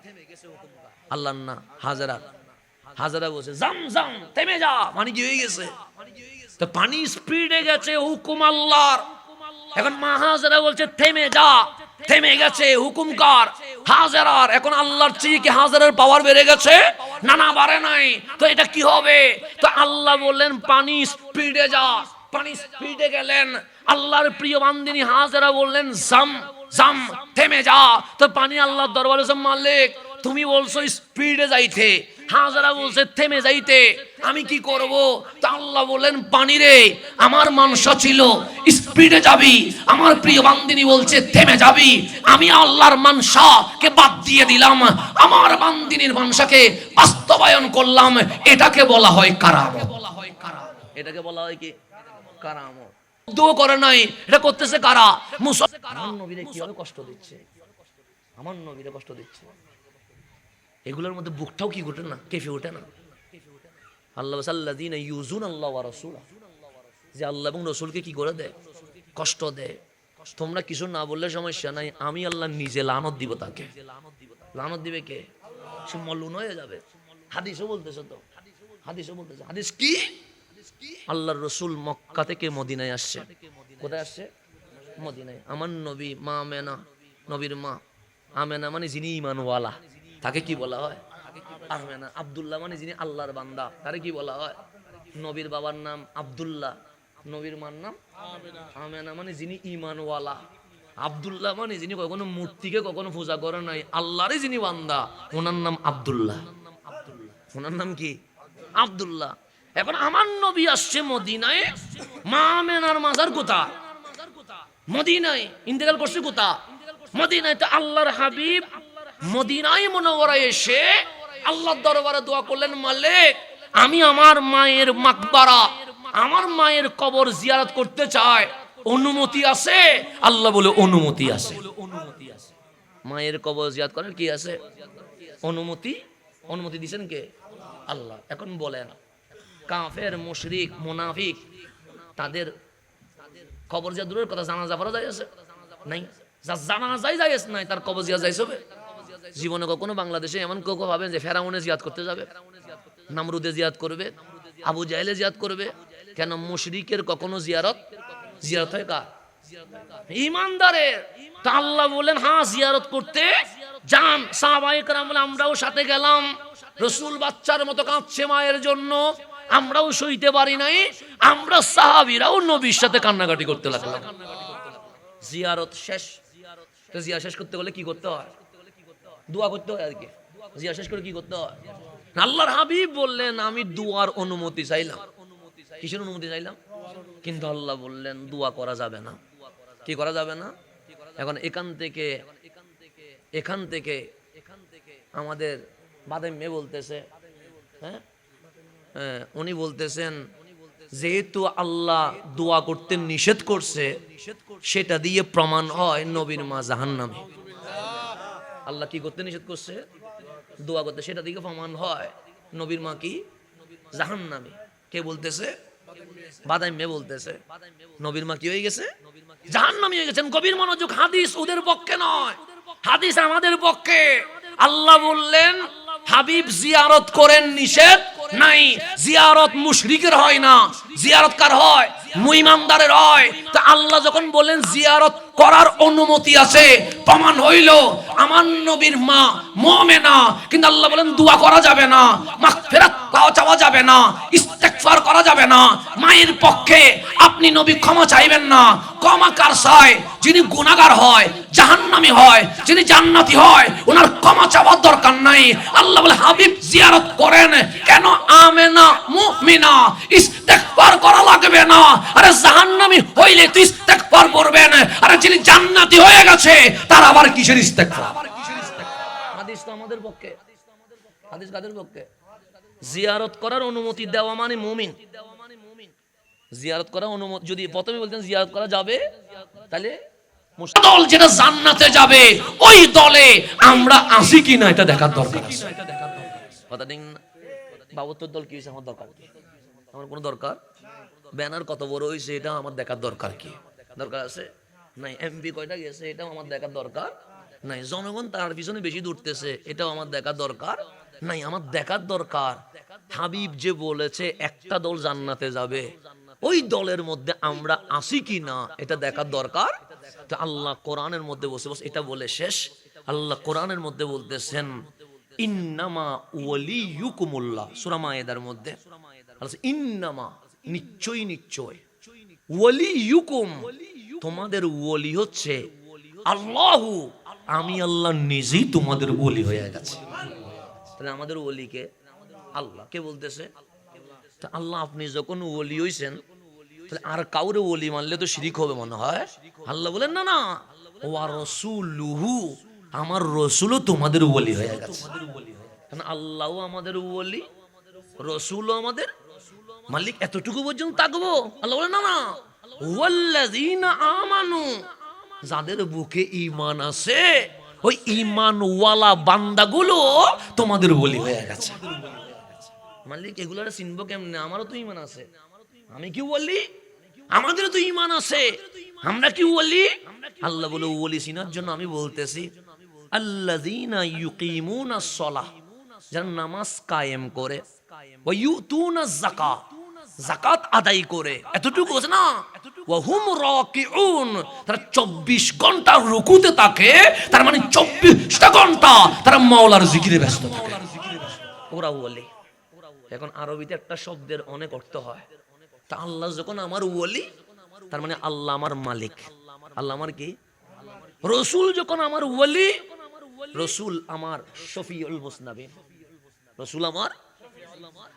আল্লাহর না, হাজেরা। হাজেরা বলছে জাম জাম থেমে যা, পানি কি হয়ে গেছে? তো পানি স্পিডে গেছে, হুকুম আল্লাহর। এখন মা হাজেরা বলছে থেমে যা, থেমে গেছে, হুকুম কার? হাজেরার। এখন আল্লাহর চেয়ে কি হাজেরার পাওয়ার বেড়ে গেছে? না না, বাড়ে নাই। তো এটা কি হবে? তো আল্লাহ বললেন পানি স্পিডে যা। পানি স্পিডে গেলেন। আল্লাহর প্রিয় বান্দিনী হাজেরা বললেন জাম জাম থেমে যা। তো পানি আল্লাহর দরবারে মালিক, তুমি বলছো স্পিডে যাইতে, হাজেরা বলছে থেমে যাইতে, আমি কি করব? তা আল্লাহ বলেন পানি রে, আমার মানসা ছিল স্পিডে যাবি, আমার প্রিয় বান্দিনী বলছে থেমে যাবি। আমি আল্লাহর মানসাকে বাদ দিয়ে দিলাম, আমার বান্দিনীর মানসাকে বাস্তবায়ন করলাম। এটাকে বলা হয় কারামত। এটাকে বলা হয় কি? কারামত। দোয়া করে নাই, এটা করতেছে কারা? মুসলমান। নবীরে কিভাবে কষ্ট দিচ্ছে, আমার নবীরে কষ্ট দিচ্ছে। এগুলোর মধ্যে বুকটাও কি ঘটে না, কেঁপে ওঠে না? আল্লাহ সাল্লাযীনা ইউযুনাল্লাহ ওয়া রাসূলা, যে আল্লাহ এবং রাসূলকে কি করে দেয়? কষ্ট দেয়। তোমরা কিছু না বললে সমস্যা নাই, আমি আল্লাহ নিজে লানত দিব তাকে। লানত দিবে কে? সে মলুন হয়ে যাবে। হাদিসও বলতেছে তো, হাদিসও বলতেছে। হাদিস কি? আল্লাহর রাসূল মক্কা থেকে মদিনায় আসছে। কোথায় আসছে? মদিনায়। আমার নবী মা আমেনা, নবীর মা আমেনা মানে যিনি ঈমানওয়ালা, তাকে কি বলা হয়? আমেনা। আব্দুল্লাহ মানে যিনি আল্লাহর বান্দা, তারে কি বলা হয়? নবীর বাবার নাম আব্দুল্লাহ, নবীর মার নাম আমেনা মানে যিনি ঈমানওয়ালা। আব্দুল্লাহ মানে যিনি কখনো মূর্তিকে কখনো পূজা করে নাই, আল্লাহরই যিনি বান্দা, ওনার নাম আব্দুল্লাহ। ওনার নাম কি? আব্দুল্লাহ। এখন আমার নবী আসছে মদিনায়, মা আমেনার মাজার কোথায়? মদিনায়। ইন্তেকাল করছে কোথায়? মদিনায়। তো আল্লাহর হাবিব মদিনায় মুনাওয়ারায় এসে আল্লাহর দরবারে দোয়া করলেন, মালিক আমি আমার মায়ের মাকবারা, আমার মায়ের কবর জিয়ারত করতে চাই, অনুমতি আছে? আল্লাহ বলে অনুমতি আছে। মায়ের কবর জিয়ারত করার কি আছে? অনুমতি। অনুমতি দিবেন কে? আল্লাহ। এখন বলেন কাফের, মুশরিক, মুনাফিক তাদের কবর জিয়ারত দূরের কথা, জানাজা পড়া যায় আছে? নাই। যার জানাজাই যায় নাই, তার কবর জিয়ারত যাইছে হবে? জীবনে কখনো বাংলাদেশে এমন কেউ ভাবেন যে ফেরাউনে জিয়াদ করতে যাবে, নামরুদে জিয়াদ করবে, আবু জাহেলে জিয়াদ করবে? কেন? মুশরিকের কখনো জিয়ারত হয় কার? ঈমানদারের। তা আল্লাহ বলেন হ্যাঁ জিয়ারত করতে যান। সাহাবায়ে কেরাম বলে আমরাও সাথে গেলাম। রাসূল বাচ্চার মতো কাঁদছে মায়ের জন্য, আমরাও সইতে পারি নাই, আমরা সাহাবীরাও নবীর সাথে কান্নাকাটি করতে লাগলাম। জিয়ারত শেষ। তো জিয়ারত শেষ করতে গেলে কি করতে হয়? দোয়া করতে হয় আর কি। জিয়া শেষ করে কি করতে হয়? আল্লাহর হাবিব বললেন আমি দুয়ার অনুমতি চাইলাম। কিসের অনুমতি চাইলাম? কিন্তু আল্লাহ বললেন দোয়া করা যাবে না। কি করা যাবে না? এখন এখান থেকে আমাদের বাদে মেয়ে বলতেছে, হ্যাঁ উনি বলতেছেন যেহেতু আল্লাহ দোয়া করতে নিষেধ করছে, সেটা দিয়ে প্রমাণ হয় নবীর মা জাহান্নামী। আল্লাহ কি করতে নিষেধ করছে? দোয়া করতে। সেটা দিকে প্রমাণ হয় নবীর মা কি? জাহান্নামী। কে বলতেছে? বাদাই মেয়ে বলতেছে নবীর মা কি হয়ে গেছে? জাহান্নামী হয়ে গেছেন। গভীর মনোযোগ। হাদিস ওদের পক্ষে নয়, হাদিস আমাদের পক্ষে। আল্লাহ বললেন হাবিব জিয়ারত করেন, নিষেধ নাই। জিয়ারত মুশরিকের হয় না, জিয়ারত কার হয়? মুঈমানদারের হয়। তা আল্লাহ যখন বলেন জিয়ারত করার অনুমতি আছে, প্রমাণ হইল আমার নবীর মা মুমিনা। কিন্তু আল্লাহ বলেন দোয়া করা যাবে না, মাগফিরাত চাওয়া যাবে না, ইস্তেগফার ইস্তেগফার করা যাবে না, মায়ের পক্ষে আপনি নবী ক্ষমা চাইবেন না। ক্ষমা কার চায়? যিনি গুনাহগার হয়, জাহান্নামী হয়, যিনি জান্নাতি হয়, ওনার ক্ষমা চাওয়ার দরকার নাই। আল্লাহ বলে হাবিব জিয়ারত করেন কেন? আমেনা মুমিনা, ইস্তেগফার করা লাগবে না। আরে জাহান্নামী হইলে তুই ইস্তেগফার করবেন, আরে যিনি জান্নাতি হয়ে গেছে তার আবার কিসের ইস্তেগফার? হাদিস তো আমাদের পক্ষে। হাদিস কাদের পক্ষে? জিয়ারত করার অনুমতি দেওয়া মানে মুমিন। জিয়ারত করার অনুমতি, যদি প্রথমে বলতেন জিয়ারত করা যাবে, তাহলে দল যেটা জান্নাতে যাবে ওই দলে আমরা আসি কিনা এটা দেখার দরকার আছে। কথা দিন বাবুত্তর দল কি হয়েছে আমার দরকার কি? আমার কোনো দরকার? ব্যানার কত বড় হয়েছে এটা আমার দেখার দরকার কি? দরকার আছে নাই? এমপি কয়টা গেছে এটাও আমার দেখার দরকার নাই। জনগণ তার পিছনে বেশি দৌড়তেছে এটাও আমার দেখার দরকার নাই। আমার দেখার দরকার হাবিব যে বলেছে একটা দল জান্নাতে যাবে, ওই দলের মধ্যে আমরা আসি কি না এটা দেখার দরকার। তো আল্লাহ কোরআনের মধ্যে বসে বসে এটা বলে শেষ। আল্লাহ কোরআনের মধ্যে বলতেছেন ইন্নামা ওয়ালিয়ুকুমুল্লাহ, সূরা মায়েদার মধ্যে ইন্নামা, নিশ্চয় নিশ্চয়, ওয়ালিয়ুকুম, তোমাদের ওলি হচ্ছে আল্লাহু, আমি আল্লাহ নিজেই তোমাদের ওলি হয়ে গেছে। তাহলে আমাদের ওলিকে আল্লাহ কে বলতেছে? আল্লাহ আপনি যখন ওলি হইছেন তাহলে আর কাউরে ওলি মানলে তো শিরিক হবে মনে হয়। আল্লাহ বলেন না না, ওয়া রাসূলুহু, আমার রাসূলও তোমাদের ওলি হয়ে গেছে। কারণ আল্লাহও আমাদের ওলি, রাসূলও আমাদের মালিক। এতটুকু পর্যন্ত থাকবো? আল্লাহ বলেন না না, ওয়াল্লাযীনা আমানু, যাদের বুকে ঈমান আছে ওই ঈমানওয়ালা বান্দাগুলো তোমাদের ওলি হয়ে গেছে। মালিক এগুলারে চিনবো কেমনে? আমারও তো ঈমান আছে, আমি কি ওলি? আমাদেরও তো ঈমান আছে, আমরা কি ওলি? আল্লাহ বলে ওলি চিনার জন্য আমি বলতেছি আল্লাযীনা ইউকিমুনাস সালাহ, যারা নামাজ কায়েম করে, ওয়া ইউতুনাজ যাকাত, যাকাত আদায় করে, এতটুকু আছে না, ওয়া হুম রাকিউন, তারা 24 ঘন্টা রুকুতে থাকে, তার মানে 24টা ঘন্টা তারা মাওলার জিকিরে ব্যস্ত থাকে, ওরা ওলি। এখন আরবিতে একটা শব্দের অনেক অর্থ হয়। তা আল্লাহ যখন আমার ওলি, তার মানে আল্লাহ আমার মালিক। আল্লাহ আমার কি? রসুল যখন আমার ওলি, রসুল আমার শফিউল মুসনাবিন, রসুল আমার।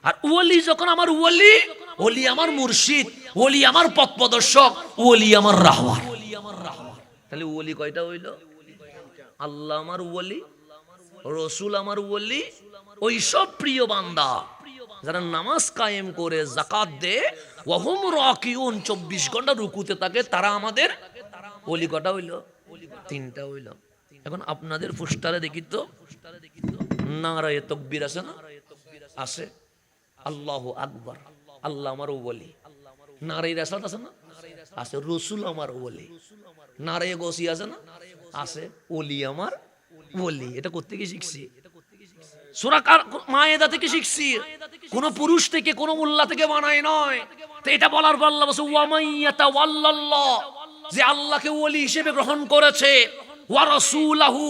আর ওলি যখন আমার ওলি, ওলি আমার মুর্শিদ, ওলি আমার পথ প্রদর্শক, ওলি আমার রাহবার। তাহলে ওলি কয়টা হইল? আল্লাহ আমার ওলি, রসুল আমার ওলি, ওই সব প্রিয় বান্দা যারা নামাজ কায়েম করে, যাকাত দেয়, ওয়া হুম রাকিউন, 24 ঘন্টা রুকুতে থাকে, তারা আমাদের ওলি। কটা হইল? 3টা হইল। এখন আপনাদের পোস্টারে দেখি তো নারায়ে তাকবীর আছে না? আছে। আল্লাহু আকবার, আল্লাহ আমার ওলি। নারায়ে রাসাত আছে না? আছে। রসুল আমার ওলি। নারায়ে গসি আছে না? আছে। ওলি আমার ওলি। এটা করতে গিয়ে শিখছি, সূরা মায়েদা থেকে শিখছি, কোন পুরুষ থেকে, কোন মোল্লা থেকে বানায় নয়। তো এটা বলার পর আল্লাহ বলেছে ওয়া মাইয়াতাওয়াল্লাল্লাহ, যে আল্লাহকে ওলি হিসেবে গ্রহণ করেছে, ওয়া রাসূলাহু,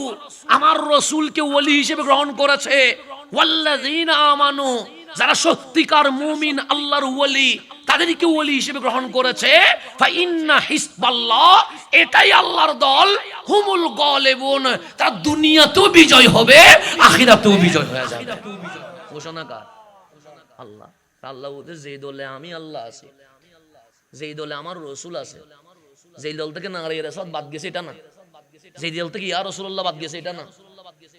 আমার রাসূলকে ওলি হিসেবে গ্রহণ করেছে, ওয়াল্লাযীনা আমানু, যারা সত্যিকার মুমিন আল্লাহর ওলি, তাদেরকে ওলি হিসেবে গ্রহণ করেছে, ফা ইন্না হিসবাল্লাহ, এটাই আল্লাহর দল, হুমুল গালিবুন, তারা দুনিয়াতেও বিজয় হবে, আখিরাতেও বিজয় হয়ে যাবে। ঘোষণাকার আল্লাহ। আল্লাহ বলতে যেই দলে আমি আল্লাহ আছি, যেই দলে আমার রসুল আছে, যেই দল থেকে নারায়ে রাসাত বাদ গেছে এটা না, যেই দল থেকে ইয়া রাসূলুল্লাহ বাদ গেছে এটা না,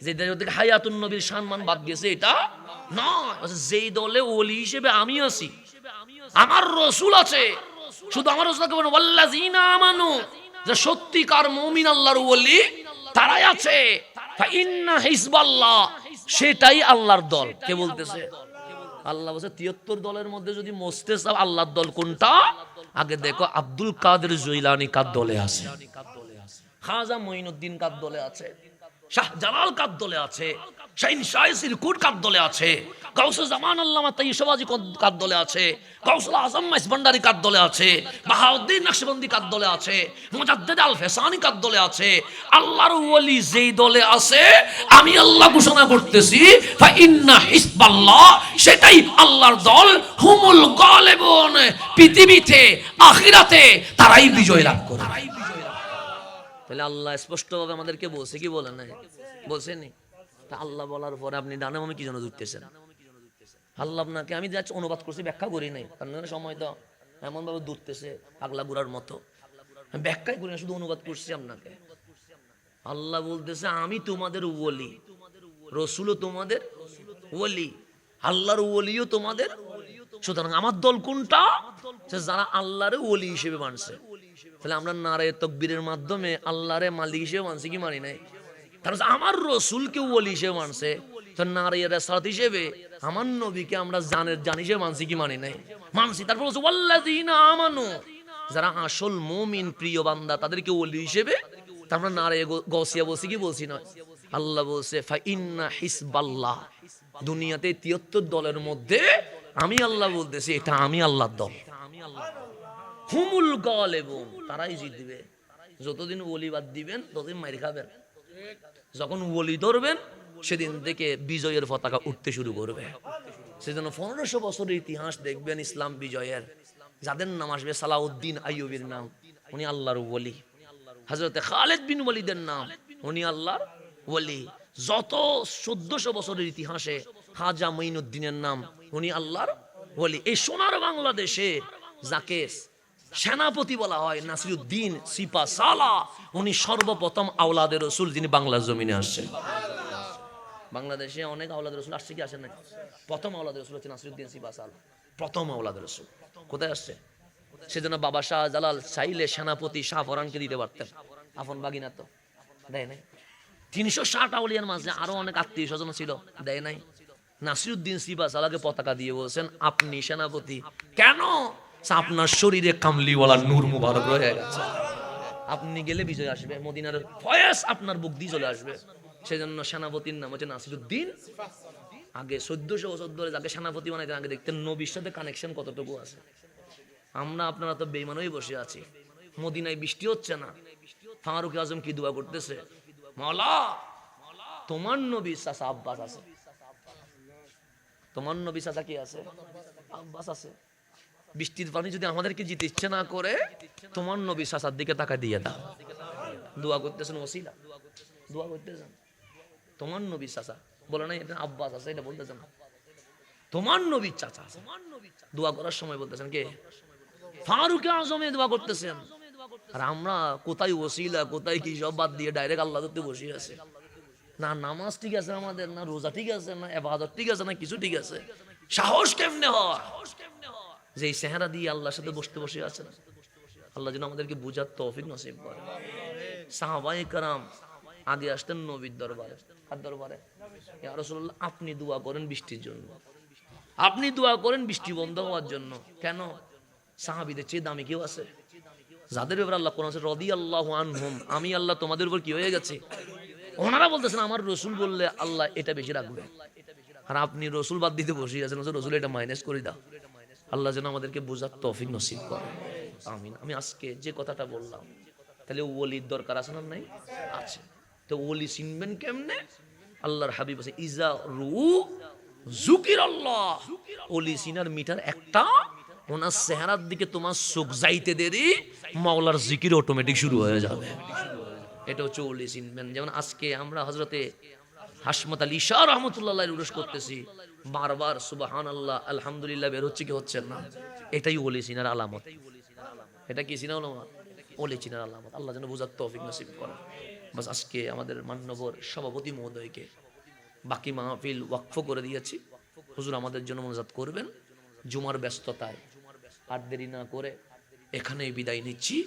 যেই দল থেকে হায়াতুন নবীর সম্মান বাদ গেছে এটা না, যেই দলে ওলি হিসেবে আমি আছি, আমার রসুল আছে, শুধু আমার রসুলকে বলেন ওয়াল্লাযীনা আমানু, যে সত্যিকার মুমিন আল্লাহর ওলি তারাই আছে, ফা ইন্না হিসবাল্লাহ, সেটাই আল্লাহর দল। কে বলতেছে? আল্লাহ বলছে 73 দলের মধ্যে যদি মস্তে চাও আল্লাহর দল কোনটা, আগে দেখো আব্দুল কাদের জিলানী কার দলে আছে, খাজা মঈনুদ্দিন কার দলে আছে, শাহজালাল কার দলে আছে, শাহিন শাহ সিরকুট কার দলে আছে, গাউসুল জামান আল্লামা তাইয়িবাজি কার দলে আছে, গাউসুল আজম মাইজ ভান্ডারী কার দলে আছে, বাহাউদ্দিন নকশবন্দি কার দলে আছে, মুজাদ্দিদ আল ফেসানি কার দলে আছে। আল্লাহর ওলি যেই দলে আছে, আমি আল্লাহ ঘোষণা করতেছি ফা ইন্না হিজবাল্লাহ, সেটাই আল্লাহর দল, হুমুল গালিবুন, পৃথিবীতে আখিরাতে তারাই বিজয় লাভ করে। তাহলে আল্লাহ স্পষ্টভাবে আমাদেরকে বলছে কি বলে নাই? বলছেনি? তা আল্লাহ বলার পরে আপনি ডানে বামে কি জন্য ধরতেছেন? আল্লাহ আপনাকে, আমি যাচ্ছি অনুবাদ করছি, ব্যাখ্যা করি নাই, কারণ সময় তো এমন ভাবে ধরতেছে পাগলা গুড়ার মতো, ব্যাখ্যাই করি না, শুধু অনুবাদ করছি আপনাকে। আল্লাহ বলতেছে আমি তোমাদের ওলি, রসুলও তোমাদের ওলি, আল্লাহর ওলিও তোমাদের। সুতরাং আমার দল কোনটা? যারা আল্লাহরে ওলি হিসেবে মানছে। তাহলে আমরা নারায়ে তাকবীরের মাধ্যমে আল্লাহরে মালিক হিসেবে মানছি কি মানি নাই? তার আমার রসুলকে ওলি হিসেবে মানছে, তো নারায়ে রিসালাত হিসেবে আমার নবীকে আমরা জান হিসেবে মানছি কি মানি নাই? মানছি। তারপর বলছে ওয়াল্লাযীনা আমানু, যারা আসল মুমিন প্রিয় বান্দা তাদেরকে ওলি হিসেবে। তারপর নারায়ে গাউসিয়া বলছি কি বলছি না? আল্লাহ বলছে ফা ইন্না হিজবাল্লাহ, দুনিয়াতে ৭৩ দলের মধ্যে আমি আল্লাহ বলতেছি এটা আমি আল্লাহর দল। হুমুল গালিবুন, তারাই জিতবে। যতদিন ওলি বাদ দিবেন ততদিন মাইর খাবেন। যখন ওলি ধরবেন সেদিন থেকে বিজয়ের পতাকা উঠতে শুরু করবে। সেজন্য ১৫০০ বছরের ইতিহাস দেখবেন ইসলাম বিজয়ের, যাদের নাম আসবে সালাউদ্দিন আইয়ুবীর নাম, উনি আল্লাহর ওলি। হযরতে খালিদ বিন ওয়ালিদের নাম, উনি আল্লাহর ওলি। যত ১৪০০ বছরের ইতিহাসে খাজা মঈনুদ্দিনের নাম, উনি আল্লাহর ওলি। এই সোনার বাংলাদেশে যাকে সেনাপতি বলা হয় নাসিরউদ্দিন সিপা সালা, উনি সর্বপ্রথম আওলাদে রসুল যিনি বাংলার জমিনে আসছেন। বাংলাদেশে অনেক আওলাদে রসুল আসছে কি আসে না? প্রথম আওলাদে রসুল হচ্ছে নাসিরউদ্দিন সিপা সালা, প্রথম আওলাদে রসুল। কোথায় আসছে? সেজন্য বাবা শাহজালাল চাইলে সেনাপতি শাহপরানকে দিতে পারতেন, আপন বাগিনা তো দেয় নাই। ৩৬০ আউলিয়ার মাঝে আরো অনেক আত্মীয় স্বজন ছিল, দেয় নাই। নাসিরউদ্দিন সিপা সালাকে পতাকা দিয়ে বলছেন আপনি সেনাপতি। কেন? আপনার শরীরে কামলিওয়ালা নূর মুবারক রয়ে গেছে, আপনি গেলে বিজয় আসবে, মদিনার ফয়েজ আপনার বুক দিয়ে চলে আসবে। সেজন্য সেনাপতির নাম হচ্ছে নাসিরউদ্দিন। আগে ১৪০০ বছর ধরে যাকে সেনাপতি বানাইতেন, আগে দেখতেন নবীর সাথে কানেকশন কতটুকু আছে। আমরা আপনারা তো বেঈমান হয়ে বসে আছি। মদিনায় বৃষ্টি হচ্ছে না, ফারুক আজম কি দোয়া করতেছে? মাওলা তোমার নবী চাচা আব্বাস আছে, তোমার নবী চাচা কি আছে? আব্বাস আছে। বৃষ্টির পানি যদি আমাদেরকে জিতে ইচ্ছে না করে, তোমার নবী চাচার দিকে তাকা দিয়ে দাও। দোয়া করতেছেন ওসিলা, দোয়া করতেছেন তোমার নবী চাচা, বলে না এটা আব্বাস আছে, এটা বলতেছেন তোমার নবীর চাচা আছে। দোয়া করার সময় বলতেছেন কে? ফারুক আজমে দোয়া করতেছেন। আর আমরা কোথায় ওসিলা কোথায় কি সব বাদ দিয়ে ডাইরেক্ট আল্লাহ ধরতে বসে আছে। না নামাজ ঠিক আছে আমাদের, না রোজা ঠিক আছে, না ইবাদত ঠিক আছে, না কিছু ঠিক আছে। সাহস কেমনে হয় যে এই চেহারা দিয়ে আল্লাহর সাথে বসে আছেন? আল্লাহ যেন আমাদেরকে বুঝার তৌফিক নসিব করে। সাহাবায়ে কেরাম আগে আসতেন নবীর দরবারে, আর দরবারে ইয়া রাসূলুল্লাহ আপনি দোয়া করেন বৃষ্টির জন্য, আপনি দোয়া করেন বৃষ্টি বন্ধ হওয়ার জন্য। কেন? সাহাবীদের চেয়ে দামি কেউ আছে? যাদের ব্যাপারে আল্লাহ কোরআনে বলেছে রাদিয়াল্লাহু আনহুম, আমি আল্লাহ তোমাদের উপর কি হয়ে গেছে। ওনারা বলতেছেন আমার রসুল বললে আল্লাহ এটা বেশি রাখবে, আর আপনি রসুল বাদ দিতে বসে আছেন, রসুল এটা মাইনাস করে দাও। আল্লাহ যেন আমাদেরকে বোঝার তৌফিক নসিব করে, আমিন। আমি আজকে যে কথাটা বললাম, তাহলে ওলির দরকার আছে না? নাই? আছে। তো ওলি চিনবেন কেমনে? আল্লাহর হাবিব আছে ইজা রু যুকির আল্লাহ, ওলি চিনার মিটার একটা, ওনার চেহারার দিকে তোমার চোখ যাইতে দেরি, মাওলার জিকির অটোমেটিক শুরু হয়ে যাবে। এটা হচ্ছে ওলি চিনবেন। যেমন আজকে আমরা হযরতে হাশমত আলী শাহ রহমতুল্লাহ উরস করতেছি, বারবার সুবহানাল্লাহ আলহামদুলিল্লাহ বের হচ্ছে কি হচ্ছে না? এটাই ওলি চিনার আলামত। এটা কি চিনা আলামত? ওলি চিনার আলামত। আল্লাহ যেন বুঝার তৌফিক নসিব করে। বাস আজকে আমাদের মান্যবর সভাপতি মহোদয়কে বাকি মাহফিল ওয়াকফ করে দিয়েছি, হুজুর আমাদের জন্য মোনাজাত করবেন। জুমার ব্যস্ততায় আর দেরি না করে এখানেই বিদায় নিচ্ছি।